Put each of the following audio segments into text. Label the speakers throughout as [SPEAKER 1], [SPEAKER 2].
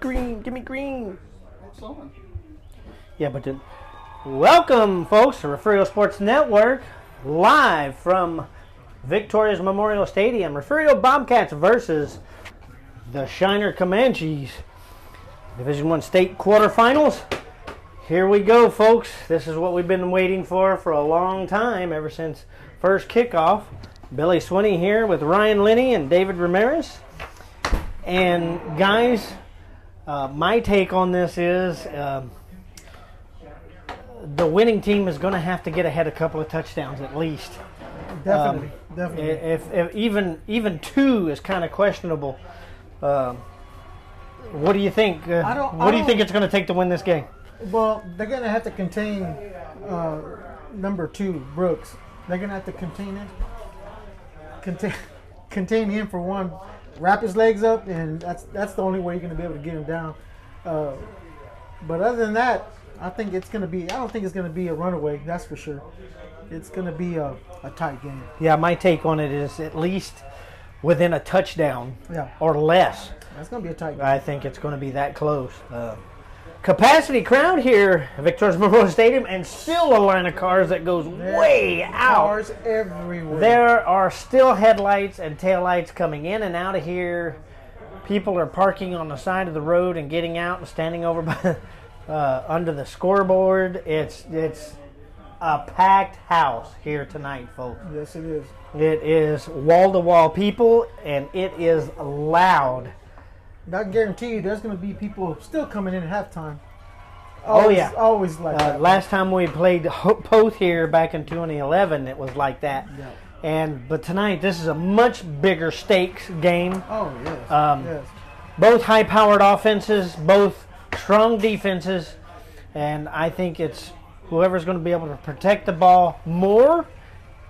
[SPEAKER 1] green. Give me green.
[SPEAKER 2] It's on.
[SPEAKER 1] Yeah, but then, welcome, folks, to Refugio Sports Network, live from Victoria's Memorial Stadium. Refugio Bobcats versus the Shiner Comanches. Division I state quarterfinals. Here we go, folks. This is what we've been waiting for a long time, ever since first kickoff. Billy Swinney here with Ryan Linney and David Ramirez. And guys, my take on this is the winning team is going to have to get ahead a couple of touchdowns at least.
[SPEAKER 3] Definitely.
[SPEAKER 1] If even two is kind of questionable. What do you think? What do you think it's going to take to win this game?
[SPEAKER 3] Well, they're going to have to contain number 2, Brooks. They're going to have to contain him for one. Wrap his legs up, and that's the only way you're going to be able to get him down. But other than that, I don't think it's going to be a runaway. That's for sure. It's going to be a tight game.
[SPEAKER 1] Yeah, my take on it is at least within a touchdown or less.
[SPEAKER 3] That's going to be a tight game.
[SPEAKER 1] I think it's going to be that close. Capacity crowd here at Victoria's Memorial Stadium, and still a line of cars that goes way out.
[SPEAKER 3] Cars everywhere.
[SPEAKER 1] There are still headlights and taillights coming in and out of here. People are parking on the side of the road and getting out and standing over by under the scoreboard. It's a packed house here tonight, folks.
[SPEAKER 3] Yes, it is.
[SPEAKER 1] It is wall-to-wall people, and it is loud.
[SPEAKER 3] I guarantee you there's going to be people still coming in at halftime. Always like that.
[SPEAKER 1] Last time we played Poth here back in 2011, it was like that.
[SPEAKER 3] Yeah.
[SPEAKER 1] But tonight, this is a much bigger stakes game.
[SPEAKER 3] Oh, yes. Yes.
[SPEAKER 1] Both high-powered offenses, both strong defenses, and I think it's whoever's going to be able to protect the ball more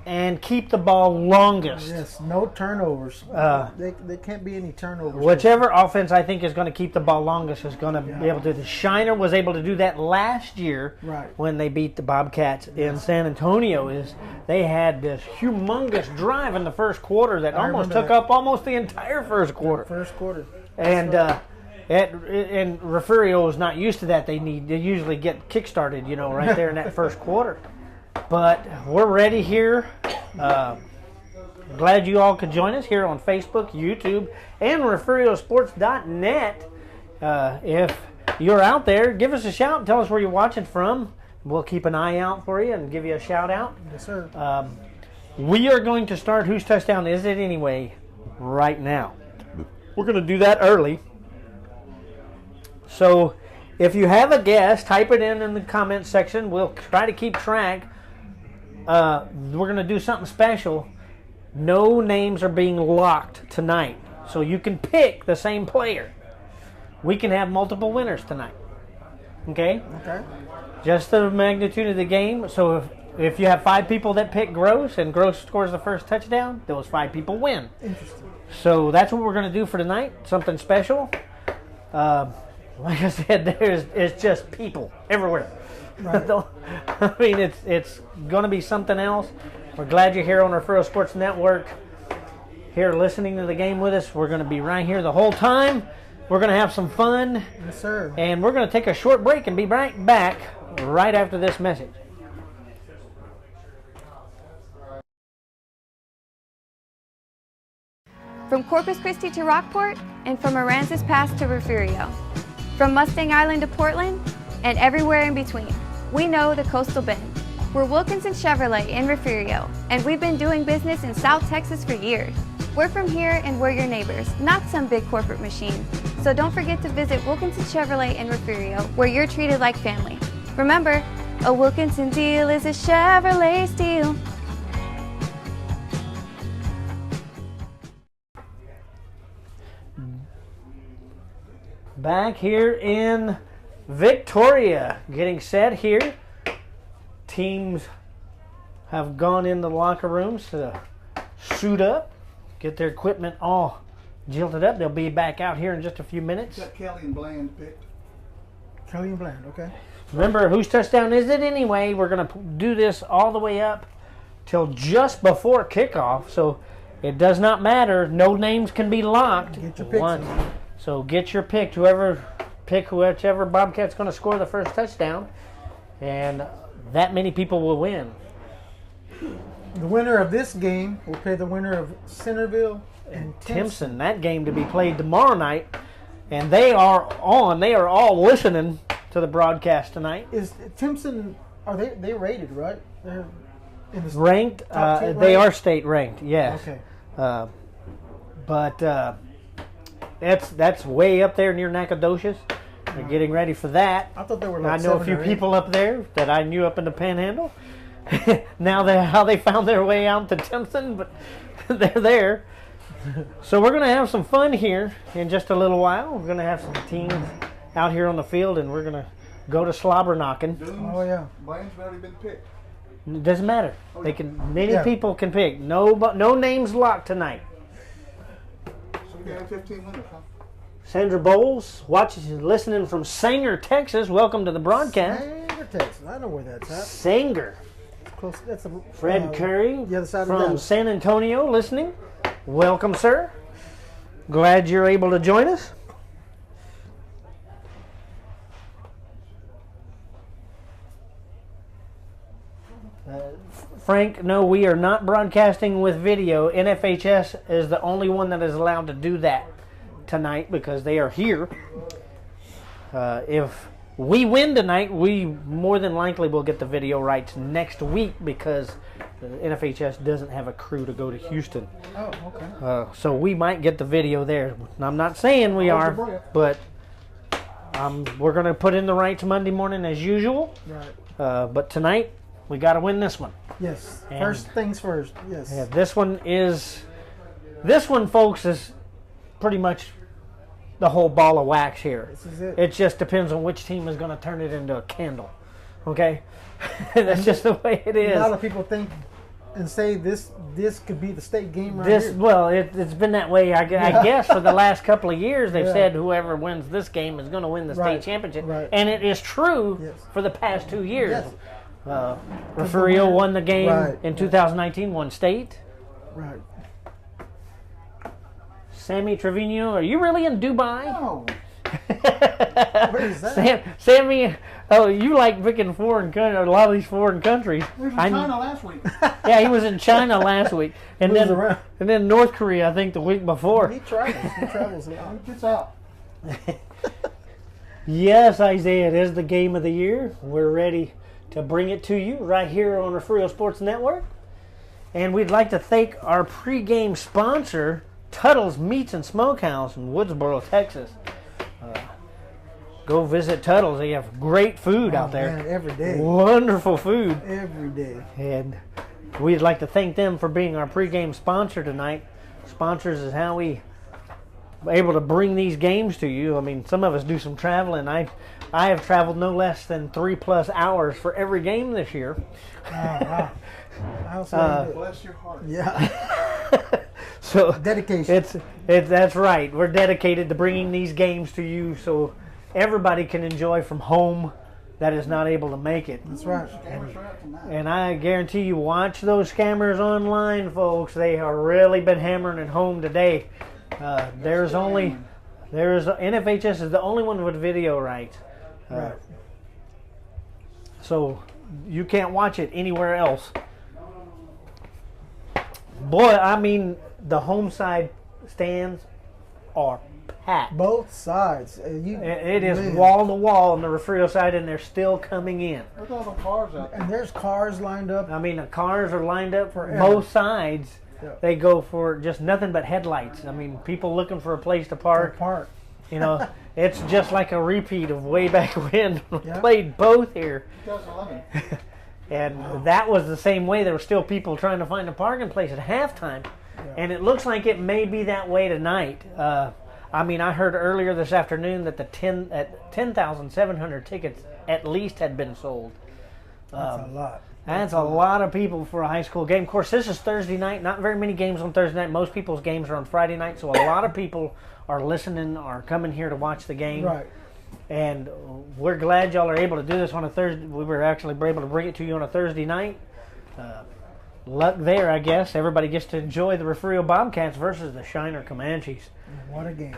[SPEAKER 1] and keep the ball longest.
[SPEAKER 3] Yes, no turnovers. There can't be any turnovers.
[SPEAKER 1] Whichever offense I think is going to keep the ball longest is going to be able to. The Shiner was able to do that last year when they beat the Bobcats in San Antonio. They had this humongous drive in the first quarter that almost took up almost the entire first quarter. And and Refugio is not used to that. They usually get kick-started, right there in that first quarter. But we're ready here. Glad you all could join us here on Facebook, YouTube, and RefugioSports.net. If you're out there, give us a shout and tell us where you're watching from. We'll keep an eye out for you and give you a shout out.
[SPEAKER 3] Yes, sir.
[SPEAKER 1] We are going to start Whose Touchdown Is It Anyway right now. We're going to do that early. So if you have a guess, type it in the comments section. We'll try to keep track. We're going to do something special. No names are being locked tonight. So you can pick the same player. We can have multiple winners tonight. Okay?
[SPEAKER 3] Okay.
[SPEAKER 1] Just the magnitude of the game. So if you have 5 people that pick Gross and Gross scores the first touchdown, those 5 people win.
[SPEAKER 3] Interesting.
[SPEAKER 1] So that's what we're going to do for tonight. Something special. Like I said, it's just people everywhere.
[SPEAKER 3] Right.
[SPEAKER 1] I mean, it's going to be something else. We're glad you're here on Refugio Sports Network, here listening to the game with us. We're going to be right here the whole time. We're going to have some fun.
[SPEAKER 3] Yes, sir.
[SPEAKER 1] And we're going to take a short break and be right back right after this message.
[SPEAKER 4] From Corpus Christi to Rockport, and from Aransas Pass to Refugio. From Mustang Island to Portland, and everywhere in between. We know the Coastal Bend. We're Wilkinson Chevrolet in Refugio, and we've been doing business in South Texas for years. We're from here and we're your neighbors, not some big corporate machine. So don't forget to visit Wilkinson Chevrolet in Refugio, where you're treated like family. Remember, a Wilkinson deal is a Chevrolet steal.
[SPEAKER 1] Back here in Victoria, getting set here. Teams have gone in the locker rooms to suit up, get their equipment all jilted up. They'll be back out here in just a few minutes.
[SPEAKER 2] Got Kelly and Bland picked.
[SPEAKER 3] Kelly and Bland, okay.
[SPEAKER 1] Remember, whose touchdown is it anyway? We're going to do this all the way up till just before kickoff, so it does not matter. No names can be locked.
[SPEAKER 3] Get your picks.
[SPEAKER 1] So get your pick. Whoever pick whichever Bobcat's going to score the first touchdown, and that many people will win.
[SPEAKER 3] The winner of this game will play the winner of Centerville and
[SPEAKER 1] Timpson. That game to be played tomorrow night, and they are on. They are all listening to the broadcast tonight.
[SPEAKER 3] Is Timpson? Are they rated right? They're in the
[SPEAKER 1] Ranked.
[SPEAKER 3] top 10
[SPEAKER 1] They
[SPEAKER 3] ranked?
[SPEAKER 1] are state ranked. Yes.
[SPEAKER 3] Okay.
[SPEAKER 1] But that's way up there near Nacogdoches. They're getting ready for that.
[SPEAKER 3] I thought they were
[SPEAKER 1] I
[SPEAKER 3] like
[SPEAKER 1] know a
[SPEAKER 3] 7
[SPEAKER 1] few
[SPEAKER 3] or 8.
[SPEAKER 1] people up there that I knew up in the Panhandle. Now how they found their way out to Timpson, but they're there. So we're going to have some fun here in just a little while. We're going to have some teams out here on the field, and we're going to go to slobber knocking.
[SPEAKER 3] Oh yeah.
[SPEAKER 2] Bland's already been picked.
[SPEAKER 1] It doesn't matter. They can. Many
[SPEAKER 3] Yeah.
[SPEAKER 1] people can pick. No names locked tonight.
[SPEAKER 2] So we got 15 winners, huh?
[SPEAKER 1] Sandra Bowles, listening from Sanger, Texas. Welcome to the broadcast.
[SPEAKER 3] Sanger, Texas. I know where that's at.
[SPEAKER 1] Sanger.
[SPEAKER 3] Close. That's a,
[SPEAKER 1] Fred Curry
[SPEAKER 3] the other side of
[SPEAKER 1] from
[SPEAKER 3] Dallas.
[SPEAKER 1] San Antonio listening. Welcome, sir. Glad you're able to join us. Frank, no, we are not broadcasting with video. NFHS is the only one that is allowed to do that tonight because they are here. If we win tonight, we more than likely will get the video rights next week because the NFHS doesn't have a crew to go to Houston.
[SPEAKER 3] Oh, okay.
[SPEAKER 1] So we might get the video there. I'm not saying we
[SPEAKER 2] Hold your
[SPEAKER 1] are,
[SPEAKER 2] breath.
[SPEAKER 1] but we're going to put in the rights Monday morning as usual.
[SPEAKER 3] Right.
[SPEAKER 1] But tonight, we got to win this one.
[SPEAKER 3] Yes.
[SPEAKER 1] And-
[SPEAKER 3] First things first. Yes.
[SPEAKER 1] Yeah, this one, folks, is pretty much the whole ball of wax here.
[SPEAKER 3] This is it.
[SPEAKER 1] It just depends on which team is going to turn it into a candle. Okay? That's just the way it is.
[SPEAKER 3] A lot of people think and say this could be the state game right
[SPEAKER 1] This
[SPEAKER 3] here.
[SPEAKER 1] well, it's been that way. I guess for the last couple of years, they've
[SPEAKER 3] Yeah.
[SPEAKER 1] said whoever wins this game is going to win the
[SPEAKER 3] Right,
[SPEAKER 1] state championship,
[SPEAKER 3] right.
[SPEAKER 1] and it is true
[SPEAKER 3] Yes.
[SPEAKER 1] for the past 2 years.
[SPEAKER 3] Yes.
[SPEAKER 1] Refugio won the game
[SPEAKER 3] Right,
[SPEAKER 1] in
[SPEAKER 3] right.
[SPEAKER 1] 2019, won state.
[SPEAKER 3] Right.
[SPEAKER 1] Sammy Trevino, are you really in Dubai?
[SPEAKER 2] No.
[SPEAKER 3] Where is that?
[SPEAKER 1] Sammy, oh, you like picking foreign countries, a lot of these foreign countries.
[SPEAKER 2] He was in
[SPEAKER 1] I-
[SPEAKER 2] China last week.
[SPEAKER 1] Yeah, he was in China last week, and
[SPEAKER 3] Moves
[SPEAKER 1] then
[SPEAKER 3] around.
[SPEAKER 1] North Korea, I think, the week before.
[SPEAKER 3] He travels. He travels a lot.
[SPEAKER 2] He gets out.
[SPEAKER 1] Yes, Isaiah, it is the game of the year. We're ready to bring it to you right here on Refugio Sports Network. And we'd like to thank our pregame sponsor, Tuttle's Meats and Smokehouse in Woodsboro, Texas. Go visit Tuttle's. They have great food out there.
[SPEAKER 3] Man, every day.
[SPEAKER 1] Wonderful food.
[SPEAKER 3] Every day.
[SPEAKER 1] And we'd like to thank them for being our pregame sponsor tonight. Sponsors is how we are able to bring these games to you. I mean, some of us do some traveling. I have traveled no less than 3+ hours for every game this year.
[SPEAKER 3] Wow. I'll say it.
[SPEAKER 2] Bless your heart.
[SPEAKER 3] Yeah.
[SPEAKER 1] So
[SPEAKER 3] Dedication.
[SPEAKER 1] that's right. We're dedicated to bringing these games to you so everybody can enjoy from home that is not able to make it.
[SPEAKER 3] That's right.
[SPEAKER 2] Cameras are out tonight.
[SPEAKER 1] And I guarantee you, watch those scammers online, folks. They have really been hammering it home today. NFHS is the only one with video rights.
[SPEAKER 3] Right.
[SPEAKER 1] So you can't watch it anywhere else. Boy, I mean, the home side stands are packed.
[SPEAKER 3] Both sides.
[SPEAKER 1] It is
[SPEAKER 3] man.
[SPEAKER 1] wall to wall on the Refugio side, and they're still coming in.
[SPEAKER 2] Look at all the cars out there.
[SPEAKER 3] And there's cars lined up.
[SPEAKER 1] I mean, the cars are lined up for
[SPEAKER 3] Forever.
[SPEAKER 1] both sides.
[SPEAKER 3] Yeah.
[SPEAKER 1] They go for just nothing but headlights. I mean, people looking for a place to park.
[SPEAKER 3] Park.
[SPEAKER 1] You know, it's just like a repeat of way back when we
[SPEAKER 3] Yeah.
[SPEAKER 1] played both here.
[SPEAKER 2] 2011.
[SPEAKER 1] And that was the same way. There were still people trying to find a parking place at halftime. And it looks like it may be that way tonight. I mean, I heard earlier this afternoon that 10,700 tickets at least had been sold.
[SPEAKER 3] That's a lot.
[SPEAKER 1] That's a lot of people for a high school game. Of course, this is Thursday night. Not very many games on Thursday night. Most people's games are on Friday night. So a lot of people are listening, are coming here to watch the game.
[SPEAKER 3] Right.
[SPEAKER 1] And we're glad y'all are able to do this on a Thursday. We were actually able to bring it to you on a Thursday night. luck there, I guess. Everybody gets to enjoy the Refugio Bobcats versus the Shiner Comanches.
[SPEAKER 3] What a game.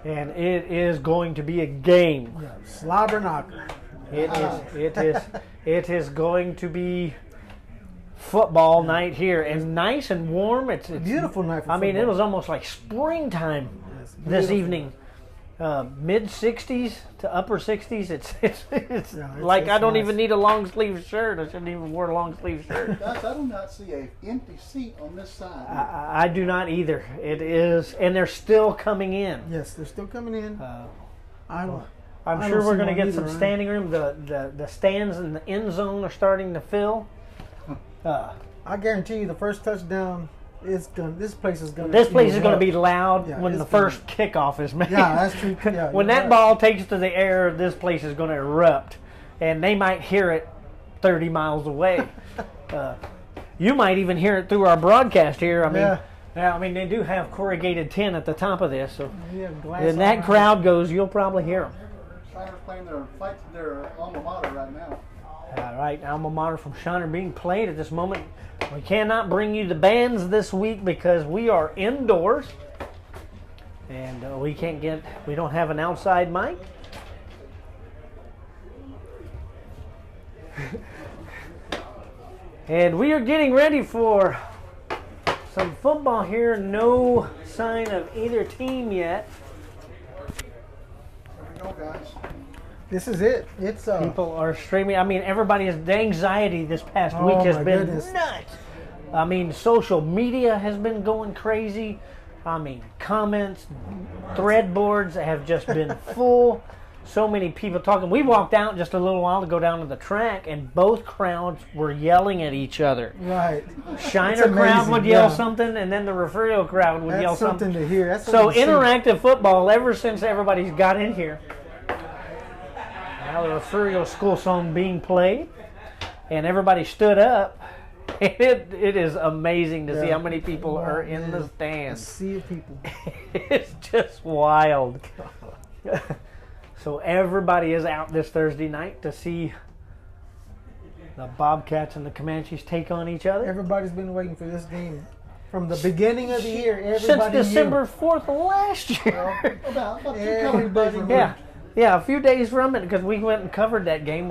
[SPEAKER 1] And it is going to be a game.
[SPEAKER 3] Yeah, slobber knocker.
[SPEAKER 1] It is going to be football night here, and nice and warm. It's
[SPEAKER 3] Beautiful night for
[SPEAKER 1] I mean, it
[SPEAKER 3] football.
[SPEAKER 1] was almost like springtime
[SPEAKER 3] Yes,
[SPEAKER 1] this
[SPEAKER 3] beautiful.
[SPEAKER 1] evening. Mid 60s to upper 60s. It's like
[SPEAKER 3] it's
[SPEAKER 1] I don't
[SPEAKER 3] nice.
[SPEAKER 1] even need a long sleeve shirt. I shouldn't even wear a long sleeve shirt.
[SPEAKER 2] Guys, I do not see an empty seat on this side.
[SPEAKER 1] I do not either. It is, and they're still coming in.
[SPEAKER 3] Yes, they're still coming in.
[SPEAKER 1] I'm
[SPEAKER 3] I
[SPEAKER 1] sure
[SPEAKER 3] don't
[SPEAKER 1] we're
[SPEAKER 3] see
[SPEAKER 1] going to
[SPEAKER 3] one
[SPEAKER 1] get
[SPEAKER 3] either,
[SPEAKER 1] some
[SPEAKER 3] right?
[SPEAKER 1] standing room. The stands in the end zone are starting to fill.
[SPEAKER 3] I guarantee you, the first touchdown is gonna. This place is gonna.
[SPEAKER 1] This place is going to be
[SPEAKER 3] erupt.
[SPEAKER 1] loud
[SPEAKER 3] Yeah,
[SPEAKER 1] when
[SPEAKER 3] it's
[SPEAKER 1] the first kickoff is made.
[SPEAKER 3] Yeah, that's true. Yeah,
[SPEAKER 1] When
[SPEAKER 3] you're
[SPEAKER 1] that
[SPEAKER 3] right.
[SPEAKER 1] ball takes to the air, this place is going to erupt, and they might hear it 30 miles away. You might even hear it through our broadcast here. I mean,
[SPEAKER 3] Yeah.
[SPEAKER 1] I mean they do have corrugated tin at the top of this, so
[SPEAKER 3] Yeah, glass
[SPEAKER 1] when that
[SPEAKER 3] all
[SPEAKER 1] crowd goes, you'll probably hear them.
[SPEAKER 2] Shiner's playing their alma mater right now.
[SPEAKER 1] All right, alma mater from Shiner being played at this moment. We cannot bring you the bands this week because we are indoors, and we don't have an outside mic. And we are getting ready for some football here. No sign of either team yet.
[SPEAKER 2] There we go, guys.
[SPEAKER 3] This is it. It's
[SPEAKER 1] People are streaming. I mean, the anxiety this past
[SPEAKER 3] Oh,
[SPEAKER 1] week has
[SPEAKER 3] my
[SPEAKER 1] been
[SPEAKER 3] goodness.
[SPEAKER 1] nuts. I mean, social media has been going crazy. I mean, comments, thread boards have just been full. So many people talking. We walked out just a little while to go down to the track, and both crowds were yelling at each other.
[SPEAKER 3] right.
[SPEAKER 1] Shiner
[SPEAKER 3] It's
[SPEAKER 1] crowd
[SPEAKER 3] amazing,
[SPEAKER 1] would yell
[SPEAKER 3] yeah.
[SPEAKER 1] something, and then the Refugio crowd would
[SPEAKER 3] That's
[SPEAKER 1] yell
[SPEAKER 3] something
[SPEAKER 1] something.
[SPEAKER 3] to hear. That's
[SPEAKER 1] So
[SPEAKER 3] something to see.
[SPEAKER 1] interactive football, ever since everybody's got in here. Now the Refugio school song being played, and everybody stood up. It is amazing to see
[SPEAKER 3] Yeah.
[SPEAKER 1] how many people are in the
[SPEAKER 3] A
[SPEAKER 1] stands.
[SPEAKER 3] sea of people.
[SPEAKER 1] It's just wild. So everybody is out this Thursday night to see the Bobcats and the Comanches take on each other.
[SPEAKER 3] Everybody's been waiting for this game from the beginning of the year.
[SPEAKER 1] Since
[SPEAKER 3] Everybody
[SPEAKER 1] December 4th last year.
[SPEAKER 2] About 2 couple days
[SPEAKER 3] Everybody-
[SPEAKER 2] removed.
[SPEAKER 1] Yeah, a few days from it because we went and covered that game.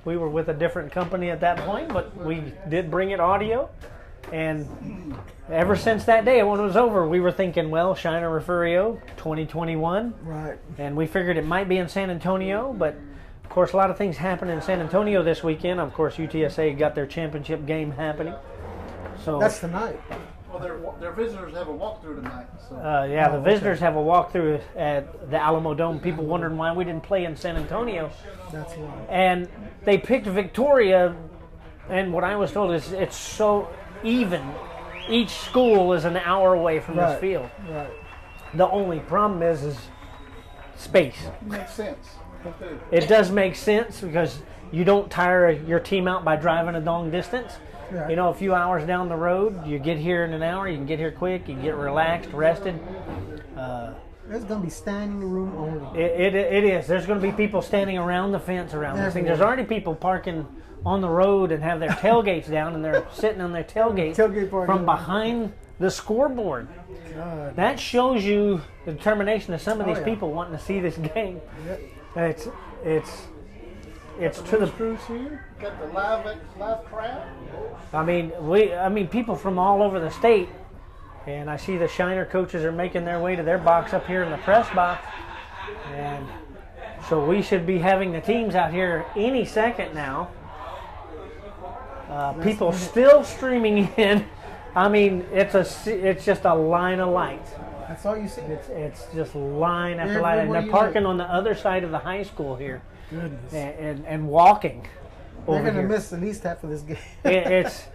[SPEAKER 1] We were with a different company at that point, but we did bring it audio. And ever since that day, when it was over, we were thinking, well, Shiner Refugio 2021.
[SPEAKER 3] Right.
[SPEAKER 1] And we figured it might be in San Antonio, but of course, a lot of things happened in San Antonio this weekend. Of course, UTSA got their championship game happening. So
[SPEAKER 3] That's tonight.
[SPEAKER 2] Well, their visitors have a walkthrough tonight. So
[SPEAKER 1] yeah, the
[SPEAKER 3] okay.
[SPEAKER 1] visitors have a walkthrough at the Alamo Dome. People wondering why we didn't play in San Antonio.
[SPEAKER 3] That's why.
[SPEAKER 1] And they picked Victoria, and what I was told is it's so even. Each school is an hour away from this
[SPEAKER 3] Right.
[SPEAKER 1] field.
[SPEAKER 3] Right.
[SPEAKER 1] The only problem is space.
[SPEAKER 2] it makes sense. too.
[SPEAKER 1] It does make sense because you don't tire your team out by driving a long distance.
[SPEAKER 3] Right.
[SPEAKER 1] You know, a few hours down the road, you get here in an hour, you can get here quick, you can get relaxed, rested.
[SPEAKER 3] There's gonna be standing room only.
[SPEAKER 1] It is. There's going to be people standing around the fence around this thing. There's already people parking on the road and have their tailgates down, and they're sitting on their tailgate
[SPEAKER 3] Tailgate
[SPEAKER 1] from
[SPEAKER 3] party.
[SPEAKER 1] behind the scoreboard.
[SPEAKER 3] God.
[SPEAKER 1] That shows you the determination of some of these
[SPEAKER 3] yeah.
[SPEAKER 1] people wanting to see this game.
[SPEAKER 3] Yep.
[SPEAKER 1] It's to the.
[SPEAKER 2] Cruise here. Got the live crowd.
[SPEAKER 1] I mean, people from all over the state, and I see the Shiner coaches are making their way to their box up here in the press box, and so we should be having the teams out here any second now. People still streaming in. I mean, it's just a line of lights.
[SPEAKER 3] That's all you see.
[SPEAKER 1] It's just line after line, and
[SPEAKER 3] Everywhere
[SPEAKER 1] they're
[SPEAKER 3] you
[SPEAKER 1] parking
[SPEAKER 3] look.
[SPEAKER 1] on the other side of the high school here,
[SPEAKER 3] Goodness.
[SPEAKER 1] and walking
[SPEAKER 3] They're
[SPEAKER 1] over
[SPEAKER 3] gonna
[SPEAKER 1] here.
[SPEAKER 3] miss at least half of this game.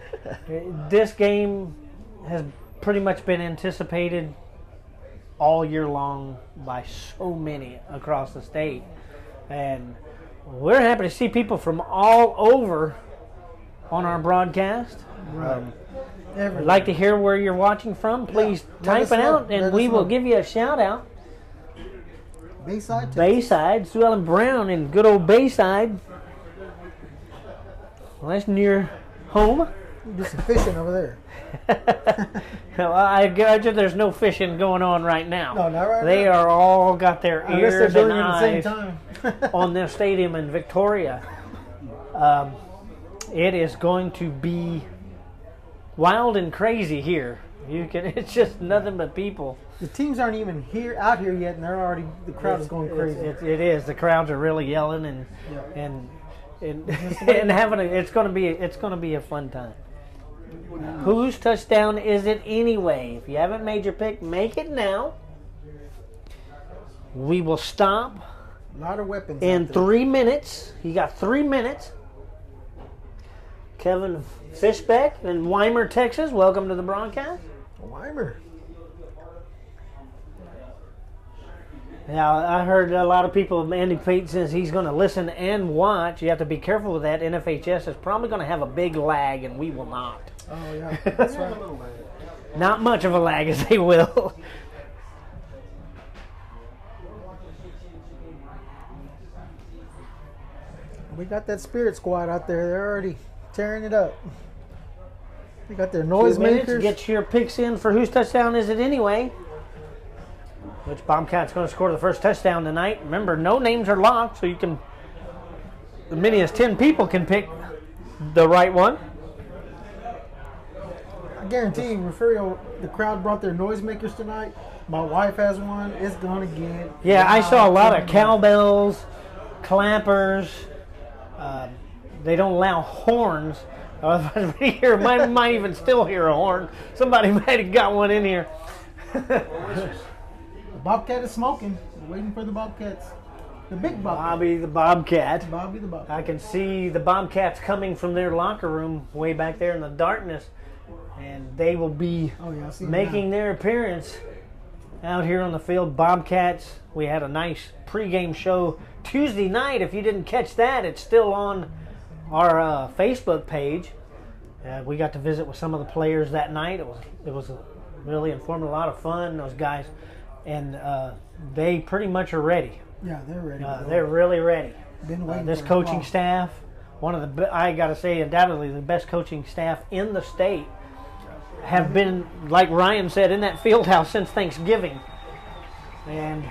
[SPEAKER 1] This game has pretty much been anticipated all year long by so many across the state, and we're happy to see people from all over on our broadcast.
[SPEAKER 3] Right.
[SPEAKER 1] I'd like to hear where you're watching from. Please
[SPEAKER 3] Let
[SPEAKER 1] type
[SPEAKER 3] us
[SPEAKER 1] it
[SPEAKER 3] know.
[SPEAKER 1] out, and
[SPEAKER 3] Let
[SPEAKER 1] we
[SPEAKER 3] us
[SPEAKER 1] will
[SPEAKER 3] know.
[SPEAKER 1] give you a shout out.
[SPEAKER 3] Bayside.
[SPEAKER 1] Bayside, Sue Ellen Brown in good old Bayside. Well, that's near home.
[SPEAKER 3] Do some fishing over there.
[SPEAKER 1] Well, I imagine there's no fishing going on right now.
[SPEAKER 3] No, not right
[SPEAKER 1] They
[SPEAKER 3] now.
[SPEAKER 1] are all got their
[SPEAKER 3] Unless they're
[SPEAKER 1] ears
[SPEAKER 3] doing
[SPEAKER 1] and
[SPEAKER 3] it at the
[SPEAKER 1] eyes
[SPEAKER 3] same time.
[SPEAKER 1] on their stadium in Victoria. It is going to be wild and crazy here. It's just nothing but people.
[SPEAKER 3] The teams aren't even out here yet, and the crowd is going crazy.
[SPEAKER 1] It is. The crowds are really yelling and
[SPEAKER 3] Yeah.
[SPEAKER 1] and having it's going to be a fun time. Whose touchdown is it anyway? If you haven't made your pick, make it now. We will stop
[SPEAKER 3] A lot of weapons.
[SPEAKER 1] in
[SPEAKER 3] out there.
[SPEAKER 1] 3 minutes. You got 3 minutes. Kevin Fishbeck in Weimar, Texas. Welcome to the broadcast.
[SPEAKER 3] Weimer.
[SPEAKER 1] Now, I heard a lot of people, Andy Pate says he's going to listen and watch. You have to be careful with that. NFHS is probably going to have a big lag, and we will not.
[SPEAKER 3] Oh, yeah. That's right.
[SPEAKER 1] Not much of a lag as they will.
[SPEAKER 3] We got that Spirit Squad out there. They're already tearing it up. They got their noisemakers.
[SPEAKER 1] Get your picks in for whose touchdown is it anyway. Which Bobcat's going to score the first touchdown tonight. Remember, no names are locked, so you can, as many as 10 people can pick the right one.
[SPEAKER 3] I guarantee you, Refugio, the crowd brought their noisemakers tonight. My wife has one. It's going to get...
[SPEAKER 1] Yeah, I saw a lot of
[SPEAKER 3] loud.
[SPEAKER 1] cowbells, clappers. They don't allow horns. Here, might even still hear a horn. Somebody might have got one in here.
[SPEAKER 3] The Bobcat is smoking. We're waiting for the Bobcats. The big Bobcat.
[SPEAKER 1] Bobby the Bobcat.
[SPEAKER 3] Bobby the Bobcat.
[SPEAKER 1] I can see the Bobcats coming from their locker room way back there in the darkness. And they will be
[SPEAKER 3] Oh, yeah, I see them
[SPEAKER 1] making
[SPEAKER 3] now.
[SPEAKER 1] their appearance out here on the field. Bobcats, we had a nice pregame show Tuesday night. If you didn't catch that, it's still on our Facebook page. We got to visit with some of the players that night. It was really informative, a lot of fun. Those guys, and they pretty much are ready.
[SPEAKER 3] Yeah, they're ready.
[SPEAKER 1] They're really ready.
[SPEAKER 3] Been waiting
[SPEAKER 1] This
[SPEAKER 3] for a
[SPEAKER 1] coaching
[SPEAKER 3] while.
[SPEAKER 1] staff, one of the I got to say, undoubtedly the best coaching staff in the state, have been, like Ryan said, in that field house since Thanksgiving. And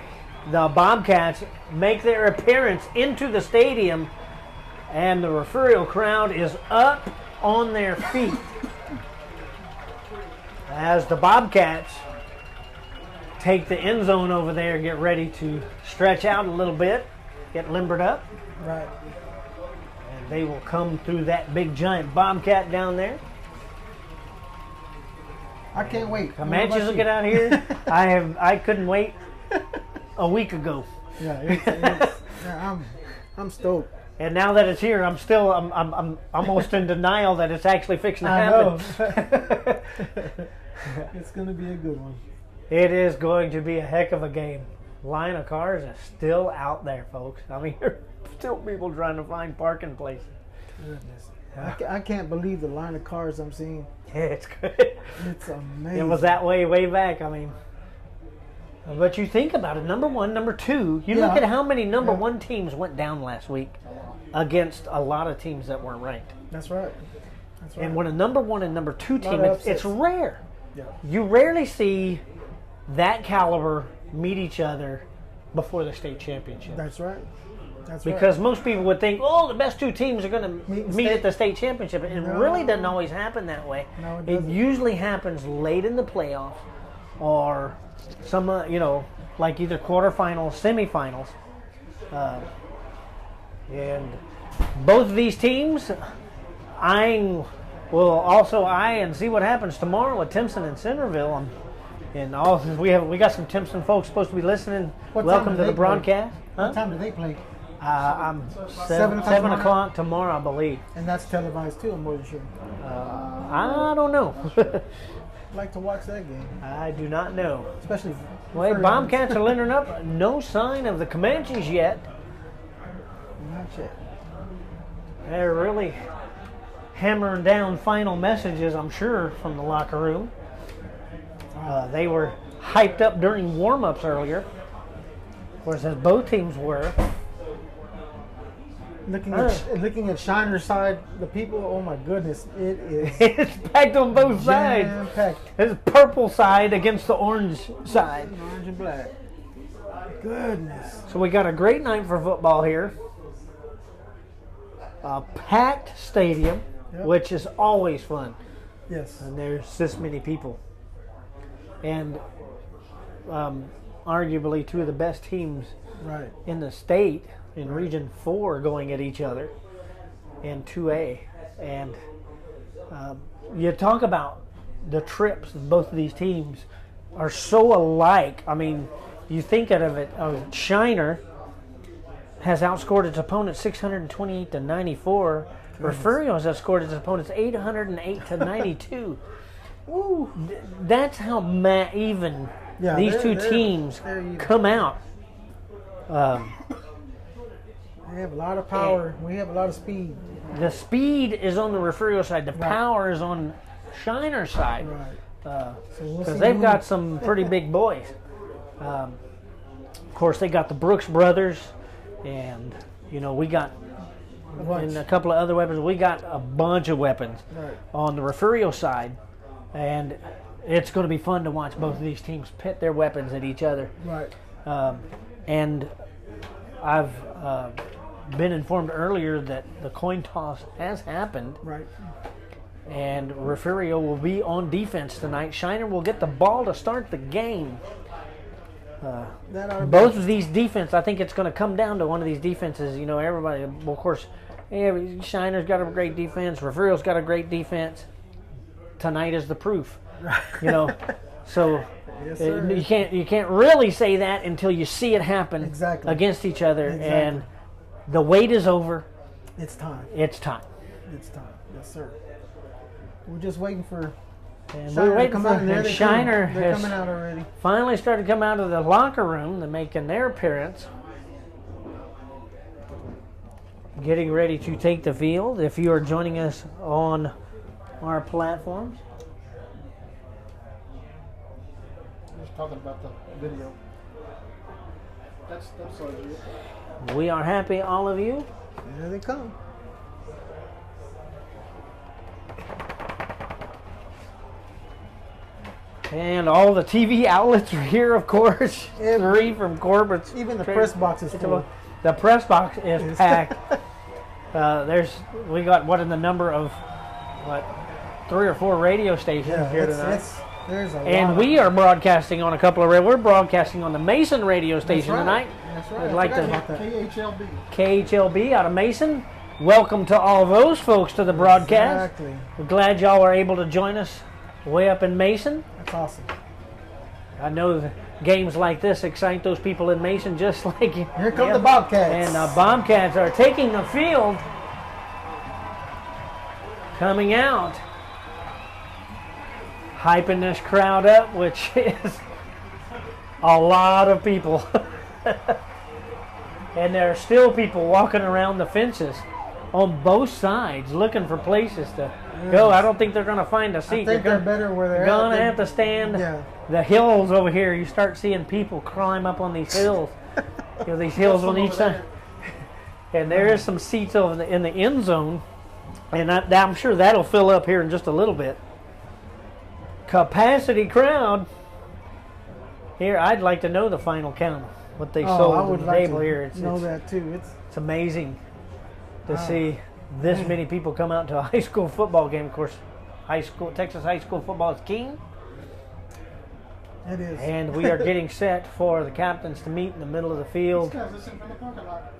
[SPEAKER 1] the Bobcats make their appearance into the stadium, and the Refugio crowd is up on their feet as the Bobcats take the end zone over there, get ready to stretch out a little bit, get limbered up,
[SPEAKER 3] Right.
[SPEAKER 1] and they will come through that big giant Bobcat down there.
[SPEAKER 3] I can't wait.
[SPEAKER 1] Comanches will get out here. I couldn't wait a week ago.
[SPEAKER 3] Yeah, I'm stoked.
[SPEAKER 1] And now that it's here, I'm almost in denial that it's actually fixing to
[SPEAKER 3] I
[SPEAKER 1] happen.
[SPEAKER 3] know. It's gonna be a good one.
[SPEAKER 1] It is going to be a heck of a game. Line of cars is still out there, folks. I mean, there's still people trying to find parking places.
[SPEAKER 3] Goodness. I can't believe the line of cars I'm seeing.
[SPEAKER 1] Yeah, it's good.
[SPEAKER 3] It's amazing.
[SPEAKER 1] It was that way back. I mean, but you think about it. Number one, number two. You look
[SPEAKER 3] Yeah.
[SPEAKER 1] at how many number
[SPEAKER 3] Yeah.
[SPEAKER 1] one teams went down last week against a lot of teams that weren't ranked.
[SPEAKER 3] That's right. That's right.
[SPEAKER 1] And when a number one and number two team,
[SPEAKER 3] of
[SPEAKER 1] it's
[SPEAKER 3] upsets.
[SPEAKER 1] rare.
[SPEAKER 3] Yeah.
[SPEAKER 1] You rarely see that caliber meet each other before the state championship.
[SPEAKER 3] That's right. That's
[SPEAKER 1] Because
[SPEAKER 3] right.
[SPEAKER 1] most people would think, oh, the best two teams are going to
[SPEAKER 3] Meet in
[SPEAKER 1] meet
[SPEAKER 3] state.
[SPEAKER 1] at the state championship. It
[SPEAKER 3] No.
[SPEAKER 1] really doesn't always happen that way.
[SPEAKER 3] No, it
[SPEAKER 1] It
[SPEAKER 3] doesn't.
[SPEAKER 1] usually happens late in the playoffs or some, like either quarterfinals, semifinals. And both of these teams, I will also eye and see what happens tomorrow with Timpson and Centerville. And we got some Timpson folks supposed to be listening.
[SPEAKER 3] What time
[SPEAKER 1] Welcome
[SPEAKER 3] do
[SPEAKER 1] to
[SPEAKER 3] they
[SPEAKER 1] the
[SPEAKER 3] play?
[SPEAKER 1] broadcast. Huh?
[SPEAKER 3] What time do they play?
[SPEAKER 1] I'm
[SPEAKER 3] 7
[SPEAKER 1] 7
[SPEAKER 3] o'clock
[SPEAKER 1] o'clock tomorrow, I believe.
[SPEAKER 3] And that's televised too, I'm more than sure.
[SPEAKER 1] I don't know.
[SPEAKER 3] I'd like to watch that game,
[SPEAKER 1] I do not know.
[SPEAKER 3] especially.
[SPEAKER 1] Well,
[SPEAKER 3] for-
[SPEAKER 1] Bobcats are littering up. No sign of the Comanches yet.
[SPEAKER 3] Not yet.
[SPEAKER 1] They're really hammering down final messages, I'm sure, from the locker room. They were hyped up during warm-ups earlier. Of course, as both teams were.
[SPEAKER 3] looking at Shiner's side, the people. Oh my goodness, it is
[SPEAKER 1] It's packed on both sides.
[SPEAKER 3] jam-packed.
[SPEAKER 1] It's purple side against the orange side.
[SPEAKER 3] Orange and black. Goodness.
[SPEAKER 1] So we got a great night for football here. A packed stadium,
[SPEAKER 3] Yep.
[SPEAKER 1] which is always fun.
[SPEAKER 3] Yes.
[SPEAKER 1] And there's this many people. And arguably two of the best teams
[SPEAKER 3] Right.
[SPEAKER 1] in the state in Region 4 going at each other in 2A. And you talk about the trips of both of these teams are so alike. I mean, you think of it, Shiner has outscored its opponent 628 to 94. Refugio has outscored its opponents 808 to 92.
[SPEAKER 3] Woo.
[SPEAKER 1] That's how even
[SPEAKER 3] Yeah,
[SPEAKER 1] these
[SPEAKER 3] they're-
[SPEAKER 1] two
[SPEAKER 3] they're-
[SPEAKER 1] teams
[SPEAKER 3] they're even.
[SPEAKER 1] come out.
[SPEAKER 3] We have a lot of power. We have a lot of speed.
[SPEAKER 1] The speed is on the Refugio side. The power is on Shiner's side.
[SPEAKER 3] Right. So we'll
[SPEAKER 1] Because
[SPEAKER 3] see
[SPEAKER 1] they've
[SPEAKER 3] who-
[SPEAKER 1] got some pretty big boys. Of course, they got the Brooks brothers, and we got and a couple of other weapons. We got a bunch of weapons
[SPEAKER 3] Right.
[SPEAKER 1] on the Refugio side, and it's going to be fun to watch both of these teams pit their weapons at each other.
[SPEAKER 3] Right.
[SPEAKER 1] And I've been informed earlier that the coin toss has happened.
[SPEAKER 3] Right.
[SPEAKER 1] And Refugio will be on defense tonight. Shiner will get the ball to start the game.
[SPEAKER 3] That ought to be-
[SPEAKER 1] Both of these defense, I think it's going to come down to one of these defenses. Everybody, well, of course, Shiner's got a great defense. Refugio's got a great defense. Tonight is the proof. So
[SPEAKER 3] Yes, sir.
[SPEAKER 1] you can't really say that until you see it happen
[SPEAKER 3] Exactly.
[SPEAKER 1] against each other.
[SPEAKER 3] Exactly.
[SPEAKER 1] And the wait is over.
[SPEAKER 3] It's time.
[SPEAKER 1] It's time.
[SPEAKER 3] It's time. Yes, sir. We're just waiting for
[SPEAKER 1] And
[SPEAKER 3] Shiner
[SPEAKER 1] we're
[SPEAKER 3] to
[SPEAKER 1] waiting
[SPEAKER 3] come
[SPEAKER 1] for
[SPEAKER 3] out. And there
[SPEAKER 1] and
[SPEAKER 3] they
[SPEAKER 1] Shiner
[SPEAKER 3] come. They're
[SPEAKER 1] has
[SPEAKER 3] coming out already.
[SPEAKER 1] finally started to come out of the locker room. They're making their appearance. Getting ready to take the field. If you are joining us on our platforms,
[SPEAKER 2] Just talking about the video. That's legit.
[SPEAKER 1] we are happy all of you.
[SPEAKER 3] There they come.
[SPEAKER 1] And all the TV outlets are here, of course.
[SPEAKER 3] Every-
[SPEAKER 1] 3 from Corbett's.
[SPEAKER 3] Even the press box is full.
[SPEAKER 1] The press box is
[SPEAKER 3] Yes.
[SPEAKER 1] packed. We got in the number of 3 or 4 radio stations
[SPEAKER 3] Yeah,
[SPEAKER 1] here tonight.
[SPEAKER 3] there's a lot.
[SPEAKER 1] And we are broadcasting on a couple of we're broadcasting on the Mason radio station
[SPEAKER 3] right.
[SPEAKER 1] tonight.
[SPEAKER 3] That's right.
[SPEAKER 1] I'd
[SPEAKER 3] I
[SPEAKER 1] like
[SPEAKER 3] forgot
[SPEAKER 1] to-
[SPEAKER 3] about that.
[SPEAKER 2] KHLB.
[SPEAKER 1] KHLB out of Mason. Welcome to all those folks to the broadcast.
[SPEAKER 3] Exactly.
[SPEAKER 1] We're glad y'all were able to join us way up in Mason.
[SPEAKER 3] That's awesome.
[SPEAKER 1] I know the games like this excite those people in Mason just like you.
[SPEAKER 3] Here come the Bobcats.
[SPEAKER 1] And the Bobcats are taking the field. Coming out. Hyping this crowd up, which is a lot of people. And there are still people walking around the fences on both sides looking for places to go. I don't think they're going to find a seat.
[SPEAKER 3] I think they're better where they're
[SPEAKER 1] going to
[SPEAKER 3] at.
[SPEAKER 1] have to stand.
[SPEAKER 3] Yeah.
[SPEAKER 1] The hills over here, you start seeing people climb up on these hills. These hills on each side. And there is some seats over in the end zone. And I'm sure that'll fill up here in just a little bit. Capacity crowd. Here, I'd like to know the final count. What they sold
[SPEAKER 3] I
[SPEAKER 1] at
[SPEAKER 3] would
[SPEAKER 1] the
[SPEAKER 3] like
[SPEAKER 1] table
[SPEAKER 3] to
[SPEAKER 1] here.
[SPEAKER 3] know that too.
[SPEAKER 1] It's amazing to see this many people come out to a high school football game. Of course, Texas high school football is king.
[SPEAKER 3] It is.
[SPEAKER 1] And we are getting set for the captains to meet in the middle of the field.
[SPEAKER 2] These guys listen from the parking lot.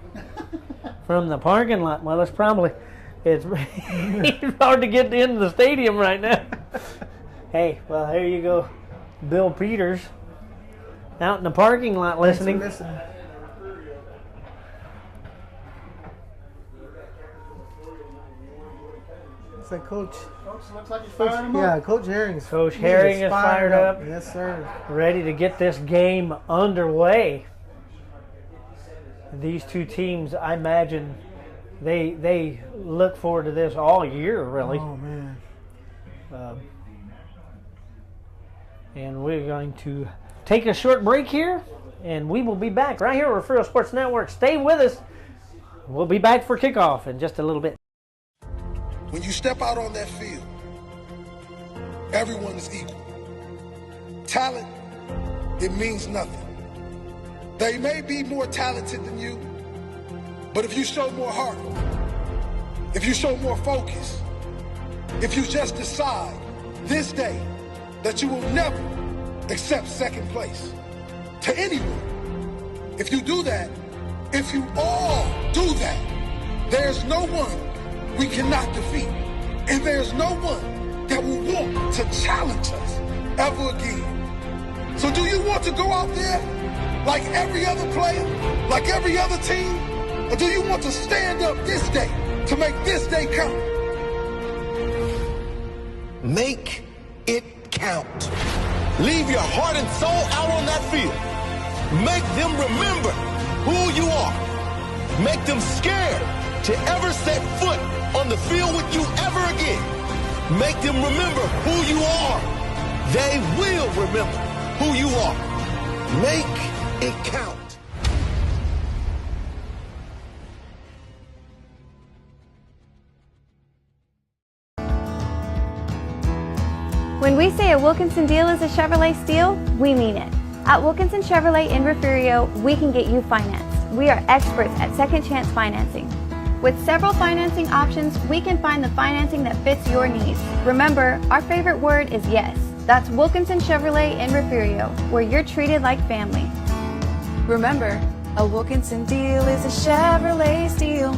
[SPEAKER 1] From the parking lot. Well, it's it's hard to get into the stadium right now. Hey, well, here you go. Bill Peters out in the parking lot listening.
[SPEAKER 3] Thanks for listening. It's like Coach.
[SPEAKER 2] Folks, looks like he's firing them up.
[SPEAKER 3] Yeah, Coach Herring.
[SPEAKER 1] Coach Herring is fired up.
[SPEAKER 3] Yes, sir.
[SPEAKER 1] Ready to get this game underway. These two teams, I imagine, they look forward to this all year, really.
[SPEAKER 3] Oh man.
[SPEAKER 1] And we're going to take a short break here, and we will be back right here on Refugio Sports Network. Stay with us. We'll be back for kickoff in just a little bit.
[SPEAKER 5] When you step out on that field, everyone is equal. Talent, it means nothing. They may be more talented than you, but if you show more heart, if you show more focus, if you just decide this day that you will never accept second place to anyone, if you do that, if you all do that, there's no one we cannot defeat, and there's no one that will want to challenge us ever again. So do you want to go out there like every other player, like every other team, or do you want to stand up this day to make this day count?
[SPEAKER 6] Make it count. Leave your heart and soul out on that field. Make them remember who you are. Make them scared to ever set foot on the field with you ever again. Make them remember who you are. They will remember who you are. Make it count.
[SPEAKER 4] When we say a Wilkinson deal is a Chevrolet steal, we mean it. At Wilkinson Chevrolet in Refugio, we can get you financed. We are experts at second chance financing. With several financing options, we can find the financing that fits your needs. Remember, our favorite word is yes. That's Wilkinson Chevrolet in Refugio, where you're treated like family.
[SPEAKER 7] Remember, a Wilkinson deal is a Chevrolet steal.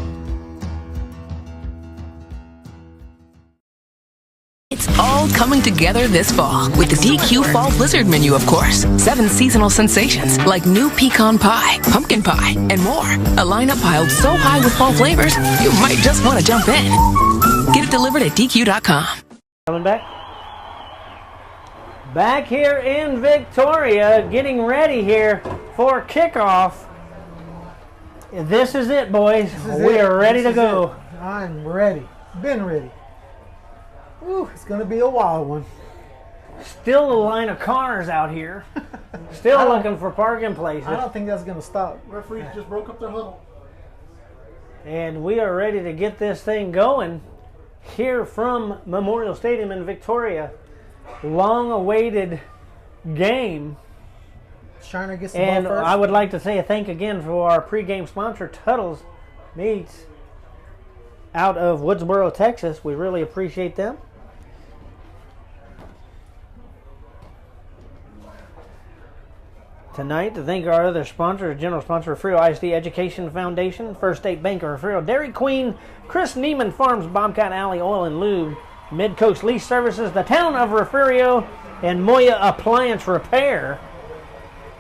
[SPEAKER 8] It's all coming together this fall with the DQ Fall Blizzard menu, of course. 7 seasonal sensations like new pecan pie, pumpkin pie, and more. A lineup piled so high with fall flavors, you might just want to jump in. Get it delivered at DQ.com.
[SPEAKER 1] Coming back. Back here in Victoria, getting ready here for kickoff. This is it, boys. We are ready to go.
[SPEAKER 3] I'm ready. Been ready. Ooh, it's going to be a wild one.
[SPEAKER 1] Still a line of cars out here. Still looking for parking places.
[SPEAKER 3] I don't think that's going to stop.
[SPEAKER 2] Referees just broke up their huddle.
[SPEAKER 1] And we are ready to get this thing going here from Memorial Stadium in Victoria. Long-awaited game.
[SPEAKER 3] Shiner gets the ball
[SPEAKER 1] And
[SPEAKER 3] first.
[SPEAKER 1] I would like to say a thank again for our pregame sponsor, Tuttle's Meats, out of Woodsboro, Texas. We really appreciate them. Tonight, to thank our other sponsors, general sponsor, Refugio ISD Education Foundation, First State Bank of Refugio, Dairy Queen, Chris Neiman Farms, Bobcat Alley Oil and Lube, Mid-Coast Lease Services, the town of Refugio, and Moya Appliance Repair.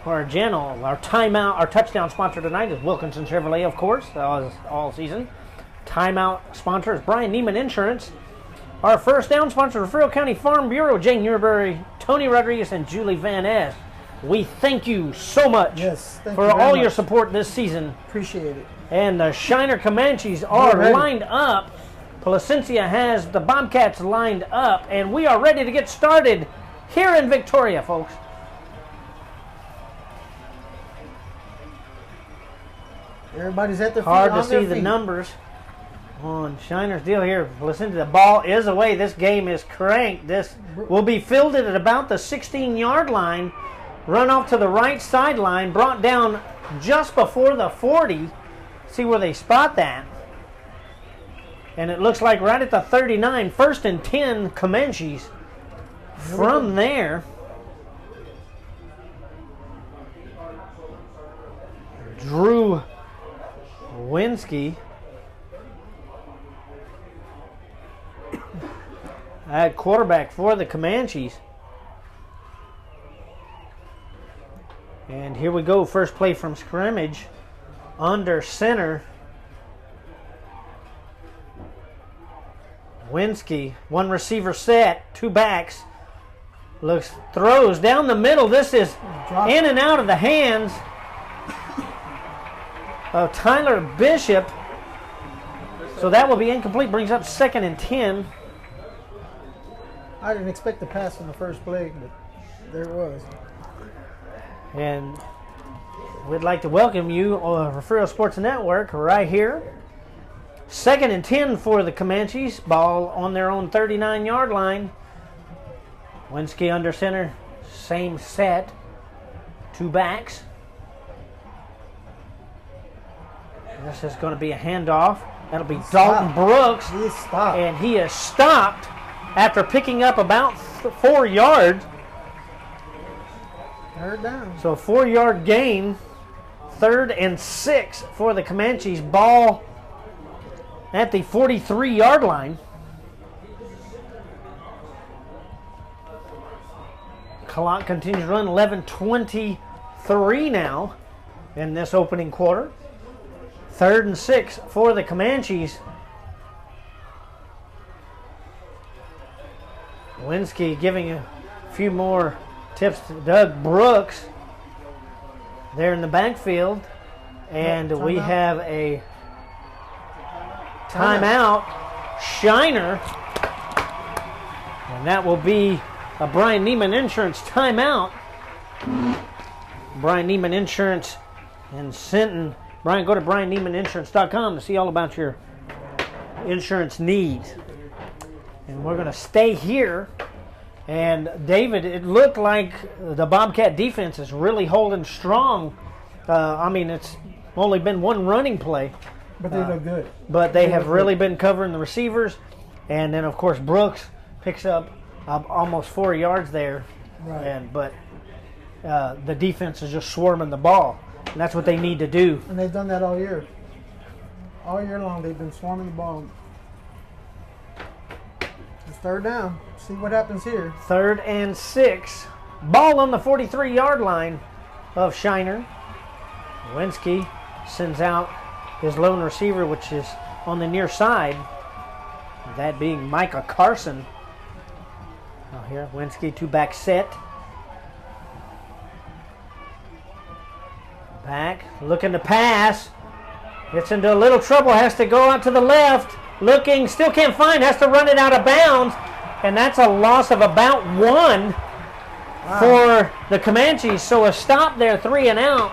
[SPEAKER 1] Our timeout, our touchdown sponsor tonight is Wilkinson Chevrolet, of course, all season. Timeout sponsor is Brian Neiman Insurance. Our first down sponsor, Refugio County Farm Bureau, Jane Newberry, Tony Rodriguez, and Julie Van Ness. We thank you so much
[SPEAKER 3] for
[SPEAKER 1] all your support this season.
[SPEAKER 3] Appreciate it.
[SPEAKER 1] And the Shiner Comanches are lined up. Placencia has the Bobcats lined up, and we are ready to get started here in Victoria, folks.
[SPEAKER 3] Everybody's at their feet.
[SPEAKER 1] Hard to see the numbers on Shiner's deal here. Listen, the ball is away. This game is cranked. This will be fielded at about the 16-yard line. Run off to the right sideline. Brought down just before the 40. See where they spot that. And it looks like right at the 39. 1st and 10, Comanches. From there, Drew Winsky at quarterback for the Comanches. And here we go, first play from scrimmage. Under center, Winsky, one receiver set, 2 backs. Throws down the middle. This is in and out of the hands of Tyler Bishop. So that will be incomplete. Brings up 2nd and 10.
[SPEAKER 3] I didn't expect the pass on the first play, but there it was.
[SPEAKER 1] And we'd like to welcome you on Refugio Sports Network right here 2nd and 10 for the Comanches. Ball on their own 39-yard line. Winsky under center. Same set. 2 backs. This is going to be a handoff. That'll be Dalton Brooks.
[SPEAKER 3] He's stopped.
[SPEAKER 1] And he is stopped after picking up about 4 yards.
[SPEAKER 3] 3rd down.
[SPEAKER 1] So a 4-yard gain. 3rd and 6 for the Comanches. Ball at the 43-yard line. Clock continues to run. 11:23 now in this opening quarter. 3rd and 6 for the Comanches. Winsky giving a few more tips to Doug Brooks there in the backfield. And we have a timeout. Shiner. And that will be a Brian Neiman Insurance timeout. Brian Neiman Insurance in Sinton. Brian, go to BrianNeimanInsurance.com to see all about your insurance needs. And we're going to stay here. And David, it looked like the Bobcat defense is really holding strong. I mean, it's only been one running play.
[SPEAKER 3] But they look good.
[SPEAKER 1] But they have really been covering the receivers. And then, of course, Brooks picks up almost 4 yards there.
[SPEAKER 3] Right.
[SPEAKER 1] But the defense is just swarming the ball. And that's what they need to do.
[SPEAKER 3] And they've done that all year. All year long, they've been swarming the ball. It's 3rd down. See what happens here.
[SPEAKER 1] 3rd and 6. Ball on the 43-yard line of Shiner. Winsky sends out his lone receiver, which is on the near side. That being Micah Carson. Now here, Winsky, 2-back set. Back, looking to pass. Gets into a little trouble, has to go out to the left. Looking, still can't find, has to run it out of bounds. And that's a loss of about 1 for the Comanches. So a stop there, 3 and out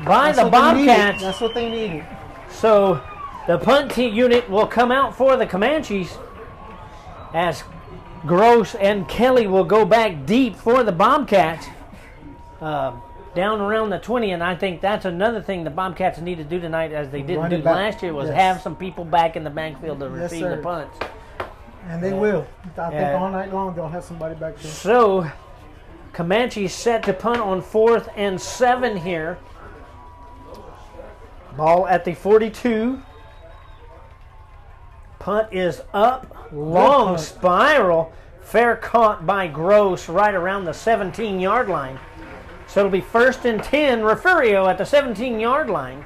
[SPEAKER 1] by the Bobcats.
[SPEAKER 3] That's what they needed.
[SPEAKER 1] So the punt unit will come out for the Comanches as Gross and Kelly will go back deep for the Bobcats. Down around the 20, and I think that's another thing the Bobcats need to do tonight, as they didn't do last year, was have some people back in the backfield to receive the punts.
[SPEAKER 3] And they will. I think all night long they'll have somebody back there.
[SPEAKER 1] So, Comanche set to punt on 4th and 7 here. Ball at the 42. Punt is up. Long spiral. Fair caught by Gross right around the 17-yard line. So it'll be 1st and 10, Refugio at the 17-yard line.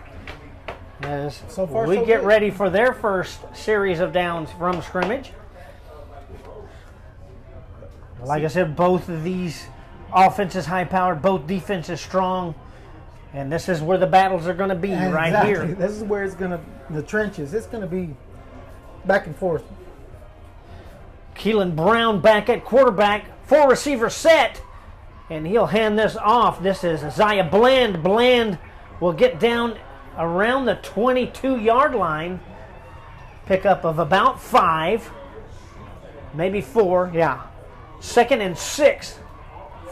[SPEAKER 1] As we get ready for their first series of downs from scrimmage. Like I said, both of these offenses high-powered, both defenses strong. And this is where the battles are going to be right here.
[SPEAKER 3] This is where it's going to, the trenches, it's going to be back and forth.
[SPEAKER 1] Keelan Brown back at quarterback, 4-receiver set. And he'll hand this off. This is Isaiah Bland. Bland will get down around the 22-yard line. Pickup of about 5, maybe 4. Yeah. 2nd and 6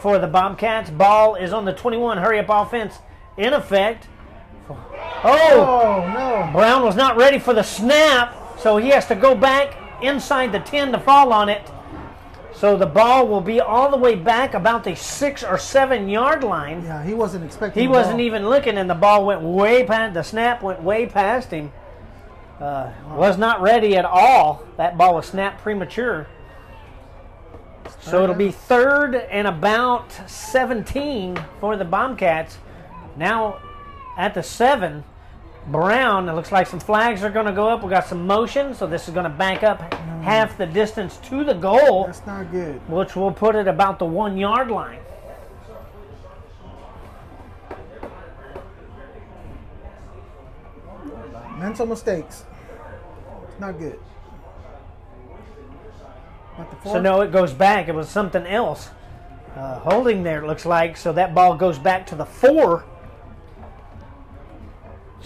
[SPEAKER 1] for the Bobcats. Ball is on the 21. Hurry up offense in effect. Oh,
[SPEAKER 3] no.
[SPEAKER 1] Brown was not ready for the snap, so he has to go back inside the 10 to fall on it. So the ball will be all the way back about the 6 or 7 yard line.
[SPEAKER 3] Yeah, he wasn't expecting.
[SPEAKER 1] He wasn't even looking, and the ball went way past. The snap went way past him. Was not ready at all. That ball was snapped premature. So it'll be 3rd and about 17 for the Bobcats. Now at the 7. Brown, it looks like some flags are going to go up. We got some motion, so this is going to back up half the distance to the goal.
[SPEAKER 3] That's not good.
[SPEAKER 1] Which will put it about the 1 yard line.
[SPEAKER 3] Mental mistakes. It's not good.
[SPEAKER 1] So no, it goes back. It was something else holding there, it looks like. So that ball goes back to the 4.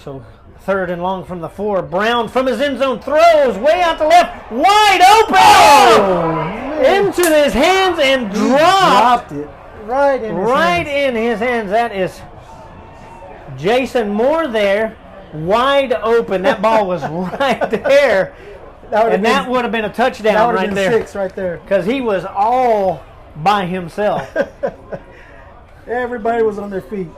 [SPEAKER 1] So 3rd and long from the 4. Brown from his end zone throws way out to left, wide open, into his hands and dropped
[SPEAKER 3] it right in
[SPEAKER 1] his hands. That is Jason Moore there, wide open. That ball was right there, that would have been a touchdown right there.
[SPEAKER 3] 6 right there.
[SPEAKER 1] Because he was all by himself.
[SPEAKER 3] Everybody was on their feet.